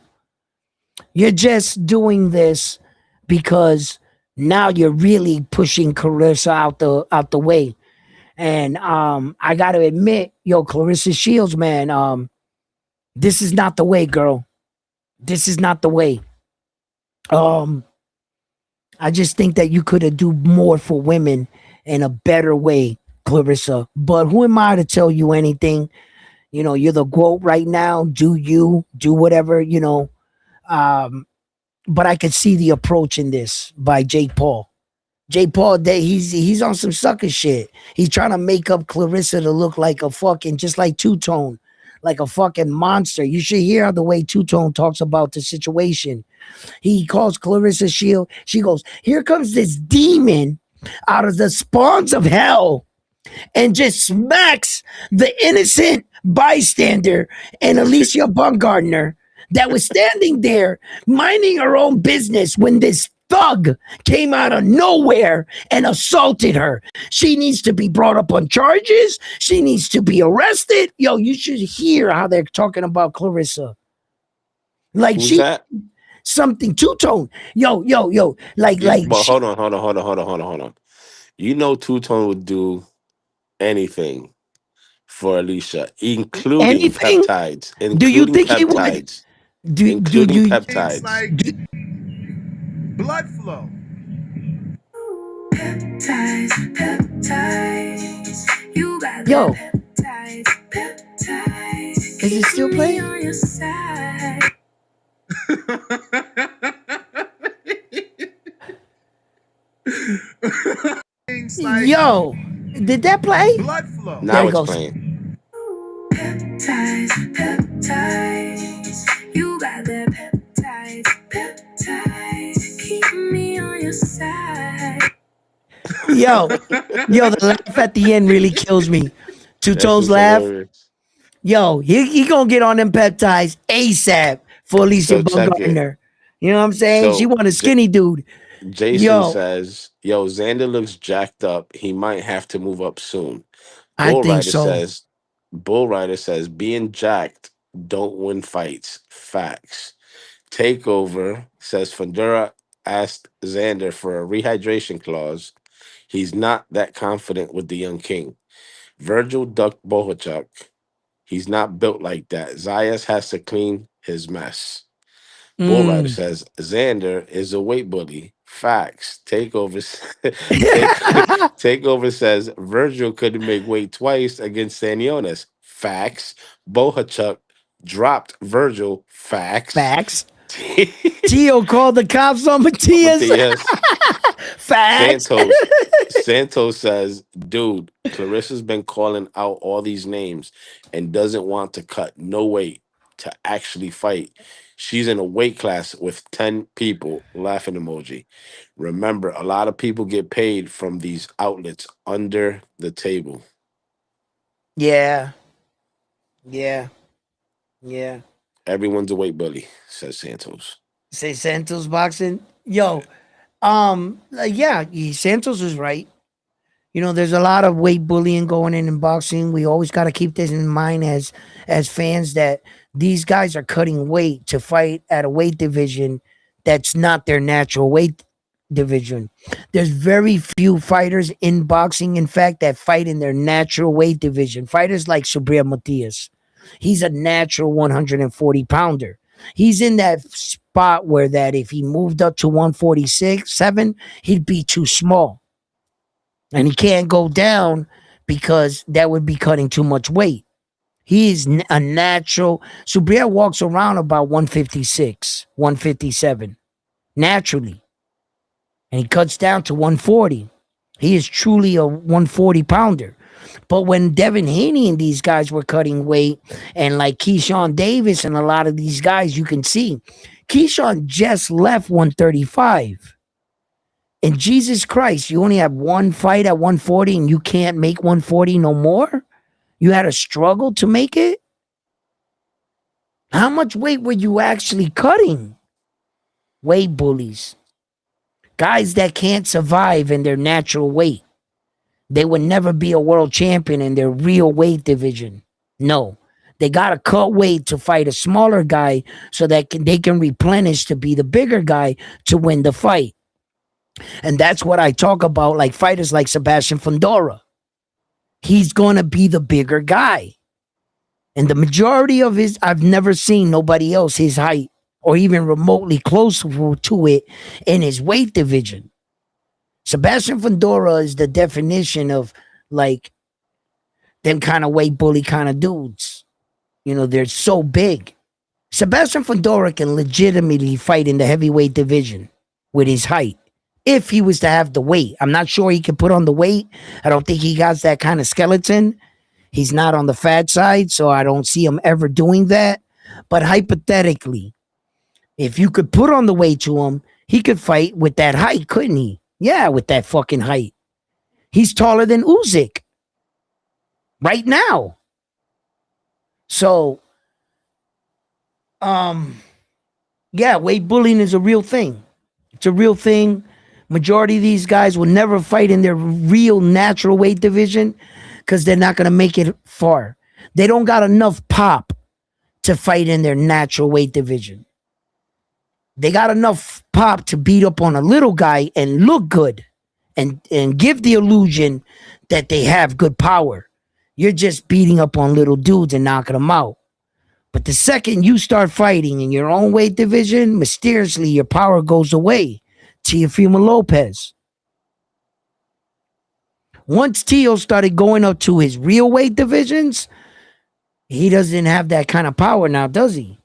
You're just doing this because now you're really pushing Clarissa out the way. And I got to admit, Clarissa Shields, man, this is not the way, girl. This is not the way. I just think that you could have do more for women in a better way, Clarissa. But who am I to tell you anything? You're the GOAT right now. Do whatever, but I could see the approach in this by Jake Paul. Jake Paul, he's on some sucker shit. He's trying to make up Clarissa to look like a fucking, just like Two-Tone, like a fucking monster. You should hear the way Two-Tone talks about the situation. He calls Clarissa Shield. She goes, here comes this demon out of the spawns of hell and just smacks the innocent bystander and Alicia Baumgartner that was standing there minding her own business when this thug came out of nowhere and assaulted her. She needs to be brought up on charges. She needs to be arrested. You should hear how they're talking about Clarissa. Like Who's that? Something Two-Tone. Like. Well, hold on. You know Two-Tone would do anything for Alicia, including Anything? peptides, Do you think he would? Do including you? peptides. Like Do, blood flow. Peptides. You got yo, peptides. Is it still playing? Like yo, did that play? blood flow. There Now it it's goes. playing. Peptides. You got the peptides. Keep me on your side. Yo, the laugh at the end really kills me. Two That's Toes just laugh. hilarious. Yo, he gonna get on them peptides ASAP for Alicia So check it. Bumgarner. You know what I'm saying? She So want a skinny dude. Jason Yo, says, "Yo, Xander looks jacked up. He might have to move up soon." I Bull think Rider so. says, "Bull Rider says being jacked don't win fights. Facts." Takeover says Fandura asked Xander for a rehydration clause. He's not that confident with the young king. Virgil ducked Bohachuk. He's not built like that. Zayas has to clean his mess. Bull Rider Mm. says Xander is a weight bully. Facts. Takeover take Takeover says Virgil couldn't make weight twice against Sanionis. Facts. Bohachuk dropped Virgil. Facts. Facts. Tio called the cops on Matias. Yes. Facts. Santos says, dude, Clarissa's been calling out all these names and doesn't want to cut no weight to actually fight. She's in a weight class with 10 people. Laughing emoji. Remember, a lot of people get paid from these outlets under the table. Yeah. Yeah. Yeah. Everyone's a weight bully, says Santos. Say Santos boxing. Yo, yeah, Santos is right. You know, there's a lot of weight bullying going in boxing. We always got to keep this in mind as fans that these guys are cutting weight to fight at a weight division that's not their natural weight division. There's very few fighters in boxing, in fact, that fight in their natural weight division. Fighters like Subriel Matias. He's a natural 140 pounder. He's in that spot where that if he moved up to 146, 7, he'd be too small. And he can't go down because that would be cutting too much weight. He is a natural. Subriel walks around about 156, 157 naturally. And he cuts down to 140. He is truly a 140 pounder. But when Devin Haney and these guys were cutting weight, and like Keyshawn Davis and a lot of these guys, you can see Keyshawn just left 135. And Jesus Christ, you only have one fight at 140 and you can't make 140 no more? You had a struggle to make it? How much weight were you actually cutting? Weight bullies. Guys that can't survive in their natural weight. They would never be a world champion in their real weight division. No. They got to cut weight to fight a smaller guy so that they can replenish to be the bigger guy to win the fight. And that's what I talk about, like fighters like Sebastian Fundora. He's going to be the bigger guy. And the majority of I've never seen nobody else his height or even remotely close to it in his weight division. Sebastian Fundora is the definition of like them kind of weight bully kind of dudes. You know, they're so big. Sebastian Fundora can legitimately fight in the heavyweight division with his height. If he was to have the weight. I'm not sure he can put on the weight. I don't think he got that kind of skeleton. He's not on the fat side, so I don't see him ever doing that. But hypothetically, if you could put on the weight to him, he could fight with that height, couldn't he? Yeah, with that fucking height. He's taller than Usyk right now. So, yeah, weight bullying is a real thing. It's a real thing. Majority of these guys will never fight in their real natural weight division because they're not going to make it far. They don't got enough pop to fight in their natural weight division. They got enough pop to beat up on a little guy and look good and give the illusion that they have good power. you're just beating up on little dudes and knocking them out. But the second you start fighting in your own weight division, mysteriously your power goes away. Teofimo Lopez. Once Teo started going up to his real weight divisions, he doesn't have that kind of power now, does he?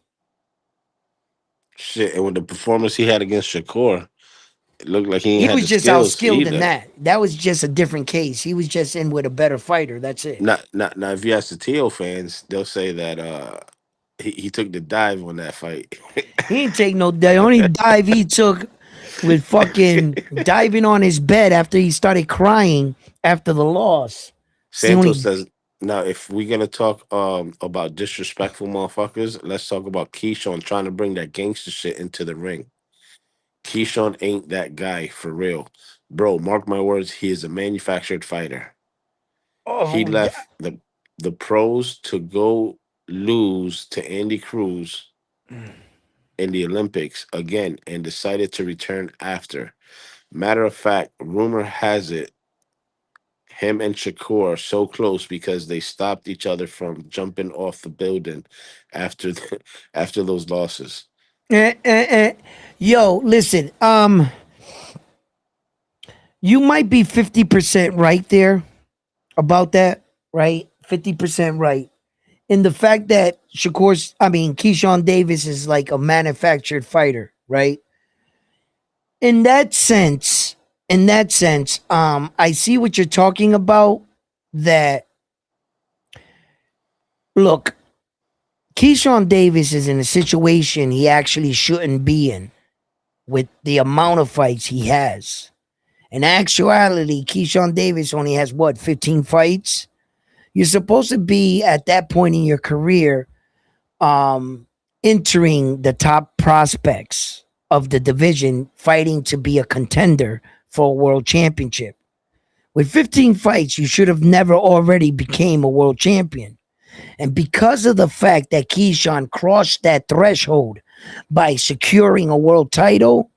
Shit, and with the performance he had against Shakur, it looked like he ain't He had was the just skills outskilled in either. that. That was just a different case. He was just in with a better fighter. That's it. Not now. If you ask the Teo fans, they'll say that he took the dive on that fight. He didn't take no. The only dive he took with fucking diving on his bed after he started crying after the loss. It's the Santos only. says, now if we're gonna talk about disrespectful motherfuckers, let's talk about Keyshawn trying to bring that gangster shit into the ring. Keyshawn ain't that guy for real. Bro, mark my words, he is a manufactured fighter. He Oh, left the pros to go lose to Andy Cruz in the Olympics again and decided to return after. Matter of fact, rumor has it him and Shakur are so close because they stopped each other from jumping off the building after after those losses. Yo, listen. You might be 50% right there about that, right? 50% right. In the fact that Keyshawn Davis is like a manufactured fighter, right? In that sense, I see what you're talking about. That look, Keyshawn Davis is in a situation he actually shouldn't be in with the amount of fights he has. In actuality, Keyshawn Davis only has 15 fights? You're supposed to be at that point in your career entering the top prospects of the division, fighting to be a contender for a world championship. With 15 fights, you should have never already became a world champion. And because of the fact that Keyshawn crossed that threshold by securing a world title,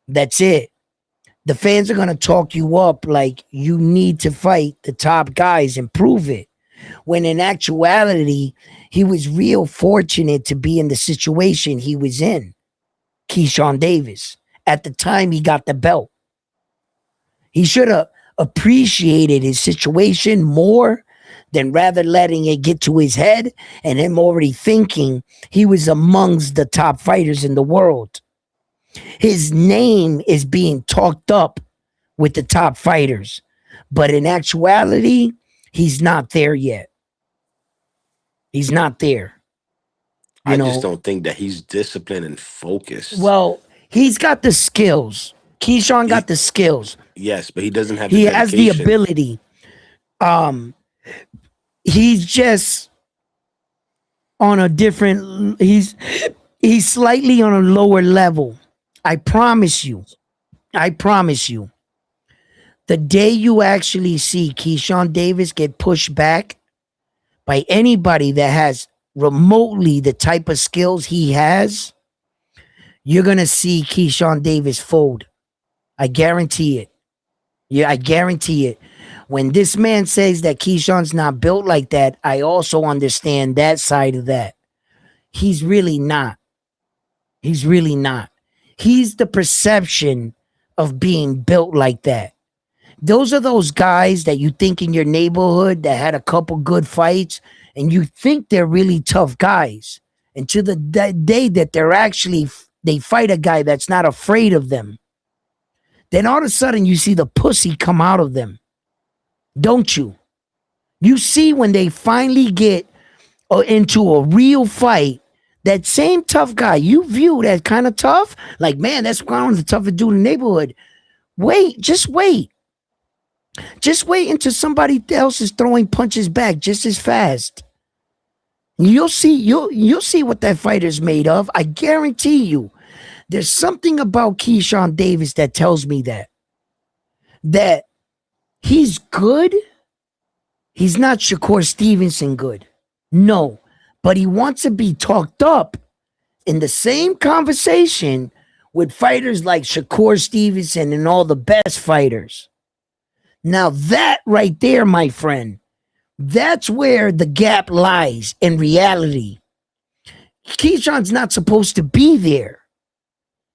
that's it. The fans are going to talk you up like you need to fight the top guys and prove it. When in actuality, he was real fortunate to be in the situation he was in, Keyshawn Davis, at the time he got the belt. He should have appreciated his situation more than rather letting it get to his head and him already thinking he was amongst the top fighters in the world. His name is being talked up with the top fighters, but in actuality, he's not there yet. He's not there. I just don't think that he's disciplined and focused. Well, he's got the skills. Keyshawn got He, the skills. yes, but he doesn't have the He has the dedication. ability. He's just on a different. He's slightly on a lower level. I promise you. I promise you. The day you actually see Keyshawn Davis get pushed back by anybody that has remotely the type of skills he has, you're going to see Keyshawn Davis fold. I guarantee it. Yeah, I guarantee it. When this man says that Keyshawn's not built like that, I also understand that side of that. He's really not. He's really not. He's the perception of being built like that. Those are those guys that you think in your neighborhood that had a couple good fights and you think they're really tough guys. And to the day that they fight a guy that's not afraid of them, then all of a sudden you see the pussy come out of them. Don't you? You see when they finally get into a real fight, that same tough guy you view as kind of tough, like, man, that's one of the toughest dude in the neighborhood. Wait, just wait. Just wait until somebody else is throwing punches back just as fast. You'll see what that fighter's made of. I guarantee you. There's something about Keyshawn Davis that tells me that he's good. He's not Shakur Stevenson good. No, but he wants to be talked up in the same conversation with fighters like Shakur Stevenson and all the best fighters. Now that right there, my friend, That's where the gap lies in reality. Keyshawn's not supposed to be there.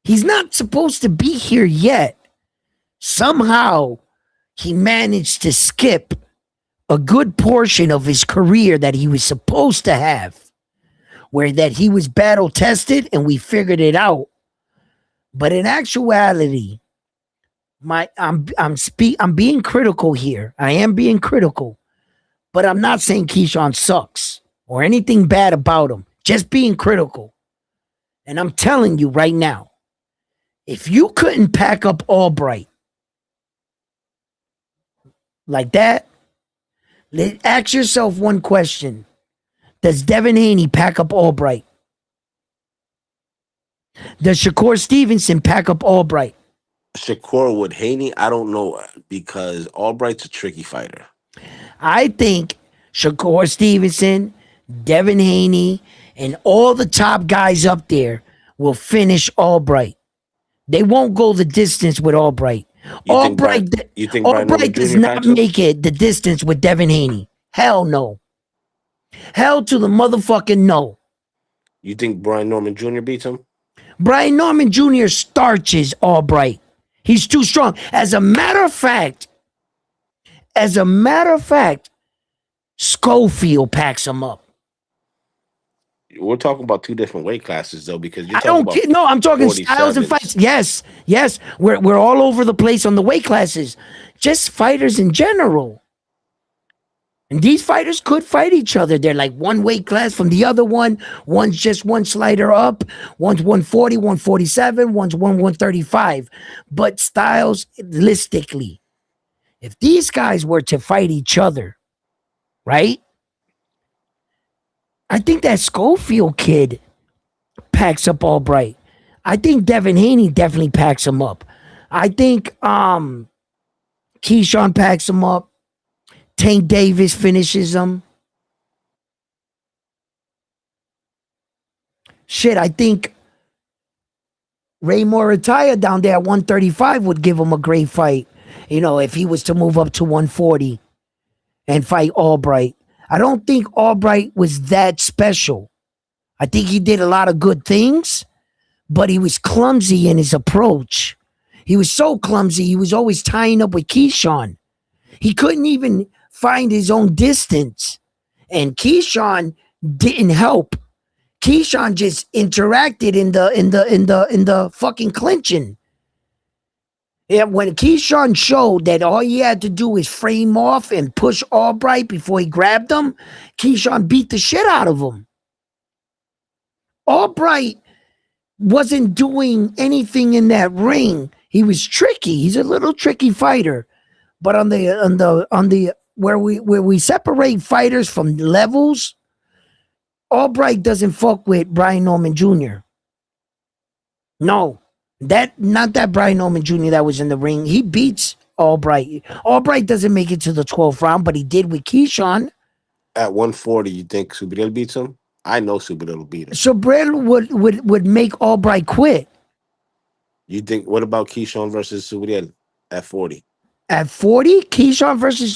He's not supposed to be here yet. Somehow, he managed to skip a good portion of his career that he was supposed to have, where that he was battle tested and we figured it out. But in actuality, I'm being critical here. I am being critical, but I'm not saying Keyshawn sucks or anything bad about him. Just being critical. And I'm telling you right now, if you couldn't pack up Albright like that, ask yourself one question. Does Devin Haney pack up Albright? Does Shakur Stevenson pack up Albright? Shakur with Haney, I don't know because Albright's a tricky fighter. I think Shakur Stevenson, Devin Haney, and all the top guys up there will finish Albright. They won't go the distance with Albright. Albright does not make it the distance with Devin Haney. Hell no. Hell to the motherfucking no. You think Brian Norman Jr. beats him? Brian Norman Jr. starches Albright. He's too strong. As a matter of fact, Schofield packs him up. We're talking about two different weight classes, though, because you're I'm talking styles and fights. Yes. We're all over the place on the weight classes. Just fighters in general. And these fighters could fight each other. They're like one weight class from the other one. One's just one slider up. One's 140, 147. One's 135. But stylistically, if these guys were to fight each other, right? I think that Schofield kid packs up Albright. I think Devin Haney definitely packs him up. I think Keyshawn packs him up. Tank Davis finishes him. Shit, I think Ray Morataya down there at 135 would give him a great fight. You know, if he was to move up to 140 and fight Albright. I don't think Albright was that special. I think he did a lot of good things, but he was clumsy in his approach. He was so clumsy, he was always tying up with Keyshawn. He couldn't even find his own distance. And Keyshawn didn't help. Keyshawn just interacted in the fucking clinching. Yeah, when Keyshawn showed that all he had to do is frame off and push Albright before he grabbed him, Keyshawn beat the shit out of him. Albright wasn't doing anything in that ring. He was tricky. He's a little tricky fighter. But on the where we separate fighters from levels, Albright doesn't fuck with Brian Norman Jr. No. Not that Brian Norman Jr. that was in the ring. He beats Albright. Albright doesn't make it to the 12th round, but he did with Keyshawn. At 140, you think Subriel beats him? I know Subriel will beat him. Subriel would make Albright quit. You think? What about Keyshawn versus Subriel at 40? At 40, Keyshawn versus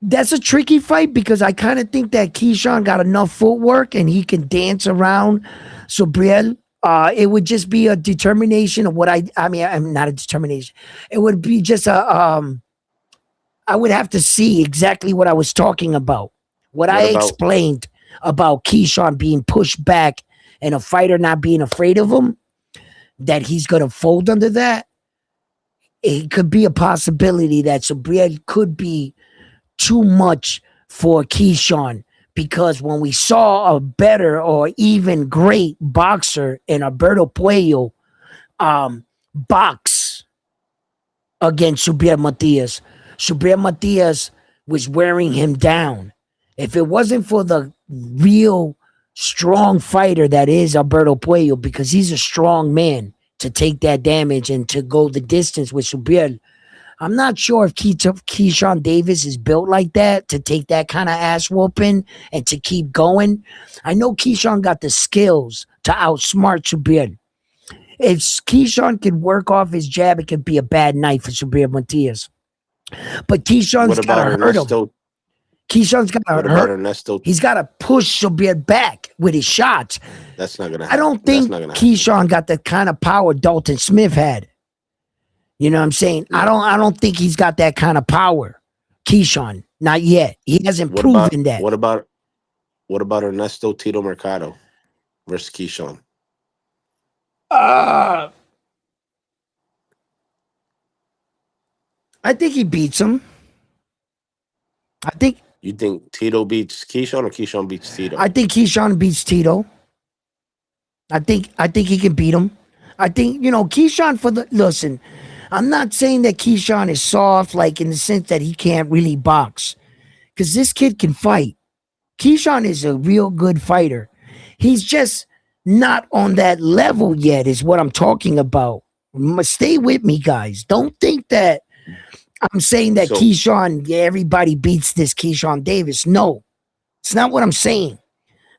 that's a tricky fight because I kind of think that Keyshawn got enough footwork and he can dance around Subriel. It would just be a determination of what I'm not a determination. It would be just I would have to see exactly what I was talking about. What I explained about Keyshawn being pushed back and a fighter not being afraid of him, that he's going to fold under that. It could be a possibility that Subriel could be too much for Keyshawn, because when we saw a better or even great boxer in Alberto Puello box against Subriel Matias was wearing him down. If it wasn't for the real strong fighter that is Alberto Puello, because he's a strong man to take that damage and to go the distance with Subriel, I'm not sure if Keyshawn Davis is built like that to take that kind of ass whooping and to keep going. I know Keyshawn got the skills to outsmart Subriel. If Keyshawn can work off his jab, it could be a bad night for Subriel Matias. But What Keyshawn's about gotta hurt him. Ernesto? Keyshawn's What gotta about hurt. Ernesto? He's gotta push Shabir back with his shots. That's not gonna I happen. don't That's think not gonna happen. Keyshawn got the kind of power Dalton Smith had. You know what I'm saying? No. I don't think he's got that kind of power. Keyshawn, not yet. He hasn't What about proven that. what about what about Ernesto Tito Mercado versus Keyshawn? Uh I think he beats him. I think You think Tito beats Keyshawn or Keyshawn beats Tito? I think Keyshawn beats Tito. I think he can beat him. I think, Keyshawn listen, I'm not saying that Keyshawn is soft, like in the sense that he can't really box. Because this kid can fight. Keyshawn is a real good fighter. He's just not on that level yet, is what I'm talking about. Stay with me, guys. Don't think that I'm saying that So Keyshawn, yeah, everybody beats this Keyshawn Davis. No, it's not what I'm saying.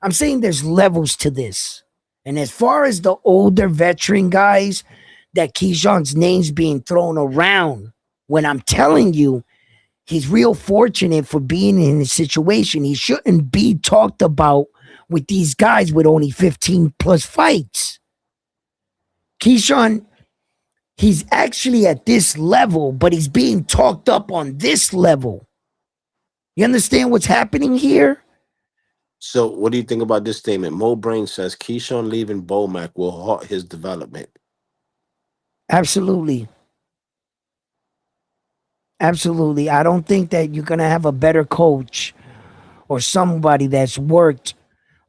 I'm saying there's levels to this. And as far as the older veteran guys, that Keyshawn's name's being thrown around, when I'm telling you, he's real fortunate for being in a situation. He shouldn't be talked about with these guys with only 15 plus fights. Keyshawn, he's actually at this level, but he's being talked up on this level. You understand what's happening here? so what do you think about this statement? Mo Brain says Keyshawn leaving Bomac will halt his development. Absolutely. Absolutely. I don't think that you're going to have a better coach or somebody that's worked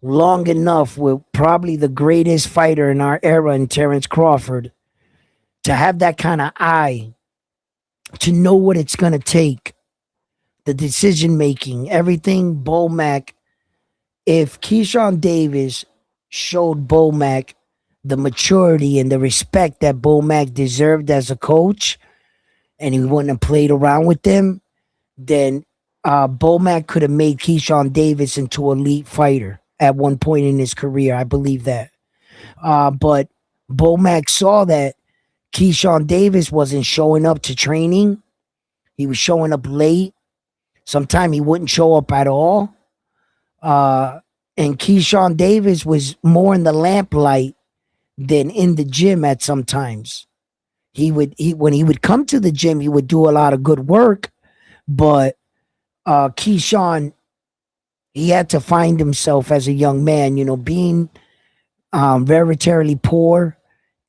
long enough with probably the greatest fighter in our era in Terrence Crawford to have that kind of eye, to know what it's going to take, the decision making, everything. Bomac, if Keyshawn Davis showed Bomac the maturity and the respect that Bomac deserved as a coach, and he wouldn't have played around with them, then Bomac could have made Keyshawn Davis into an elite fighter at one point in his career. I believe that. But Bomac saw that Keyshawn Davis wasn't showing up to training. He was showing up late. Sometimes he wouldn't show up at all. And Keyshawn Davis was more in the lamplight than in the gym at some times. When he would come to the gym, he would do a lot of good work, but Keyshawn, he had to find himself as a young man, being veritarily poor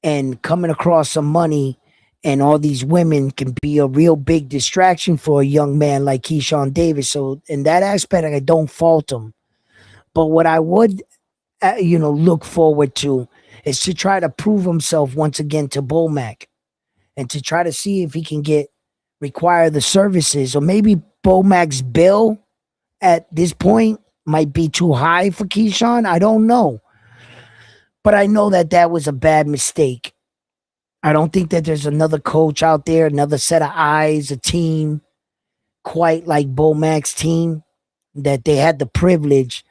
and coming across some money and all these women can be a real big distraction for a young man like Keyshawn Davis. So in that aspect, I don't fault him. But what I would, look forward to is to try to prove himself once again to Bomac and to try to see if he can require the services, or maybe Bomac's bill at this point might be too high for Keyshawn. I don't know. But I know that was a bad mistake. I don't think that there's another coach out there, another set of eyes, a team quite like Bomac's team, that they had the privilege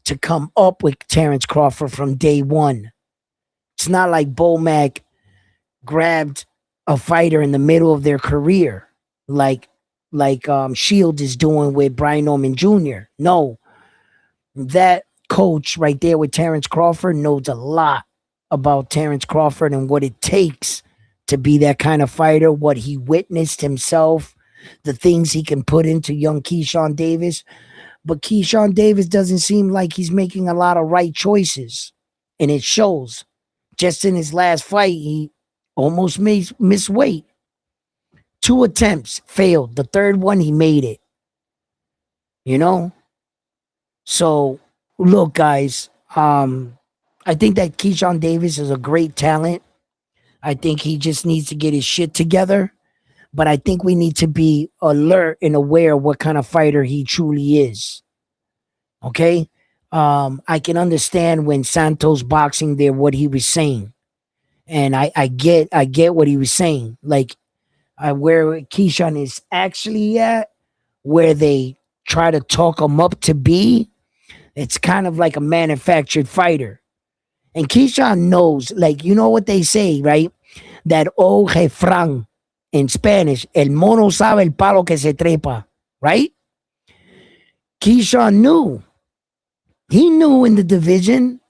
to come up with Terrence Crawford from day one. It's not like Bomac grabbed a fighter in the middle of their career, like Shield is doing with Brian Norman Jr. No, that coach right there with Terrence Crawford knows a lot about Terrence Crawford and what it takes to be that kind of fighter, what he witnessed himself, the things he can put into young Keyshawn Davis. But Keyshawn Davis doesn't seem like he's making a lot of right choices, and it shows. Just in his last fight, he almost missed weight. 2 attempts failed. The third one, he made it. So look, guys, I think that Keyshawn Davis is a great talent. I think he just needs to get his shit together. But I think we need to be alert and aware of what kind of fighter he truly is. Okay? I can understand when Santos boxing there what he was saying. And I get what he was saying. Like where Keyshawn is actually at, where they try to talk him up to be, it's kind of like a manufactured fighter. And Keyshawn knows, like, you know what they say, right? That old refrán in Spanish, el mono sabe el palo que se trepa, right? Keyshawn knew. He knew in the division.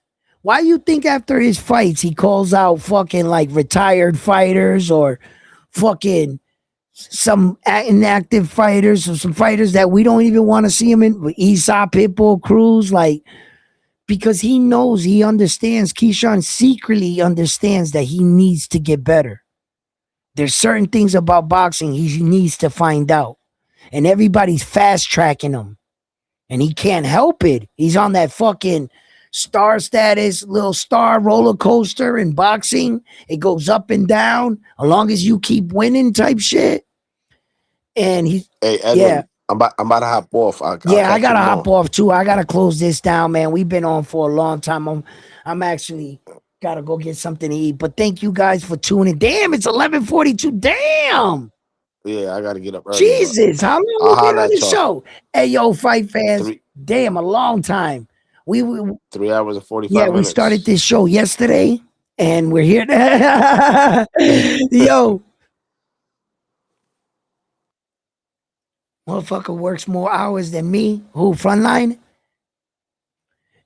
Why you think after his fights he calls out fucking like retired fighters or fucking some inactive fighters or some fighters that we don't even want to see him in? Esau, Pitbull, Cruz, like, because he knows, he understands. Keyshawn secretly understands that he needs to get better. There's certain things about boxing he needs to find out, and everybody's fast tracking him, and he can't help it. He's on that fucking star status, little star roller coaster in boxing. It goes up and down as long as you keep winning type shit. And he, Hey, Edwin, yeah, I'm about to hop off. I'll I catch gotta you hop more. off too. I gotta close this down, man. We've been on for a long time. I'm actually gotta go get something to eat. But thank you guys for tuning. Damn, it's 11:42. Damn. Yeah, I got to get up early, but Jesus, how long I'll we been holler on the at y'all. show? Hey, yo, fight fans. Three Damn, a long time. We 3 hours and yeah, 45 we started minutes. this show yesterday, and we're here. Yo, motherfucker works more hours than me. Who, Frontline?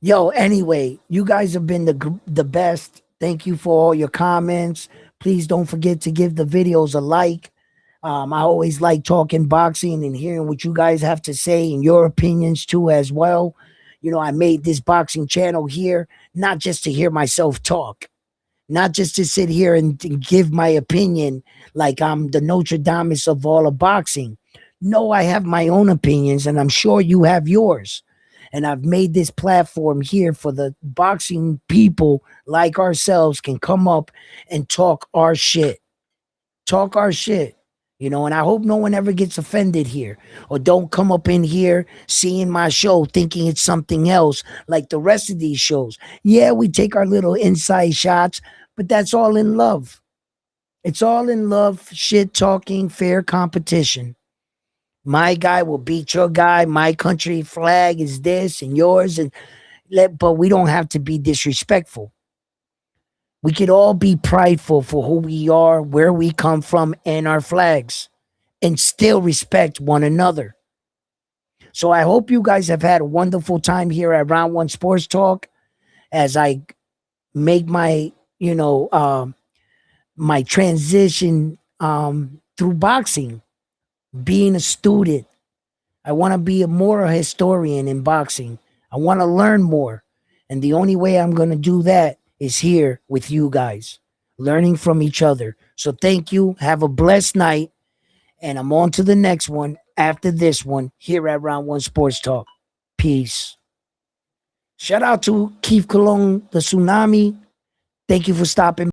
Yo, anyway, you guys have been the best. Thank you for all your comments. Please don't forget to give the videos a like. I always like talking boxing and hearing what you guys have to say and your opinions too as well. You know, I made this boxing channel here not just to hear myself talk, not just to sit here and give my opinion like I'm the Notre Dame of all of boxing. No, I have my own opinions, and I'm sure you have yours. And I've made this platform here for the boxing people like ourselves can come up and talk our shit. Talk our shit. You know, and I hope no one ever gets offended here or don't come up in here seeing my show thinking it's something else like the rest of these shows. Yeah, we take our little inside shots, but that's all in love. It's all in love, shit talking, fair competition. My guy will beat your guy. My country flag is this and yours, and but we don't have to be disrespectful. We could all be prideful for who we are, where we come from, and our flags, and still respect one another. So I hope you guys have had a wonderful time here at Round One Sports Talk as I make my, my transition through boxing, being a student. I want to be a more historian in boxing. I want to learn more. And the only way I'm going to do that is here with you guys, learning from each other. So thank you. Have a blessed night. And I'm on to the next one after this one here at Round One Sports Talk. Peace. Shout out to Keith Cologne, the Tsunami. Thank you for stopping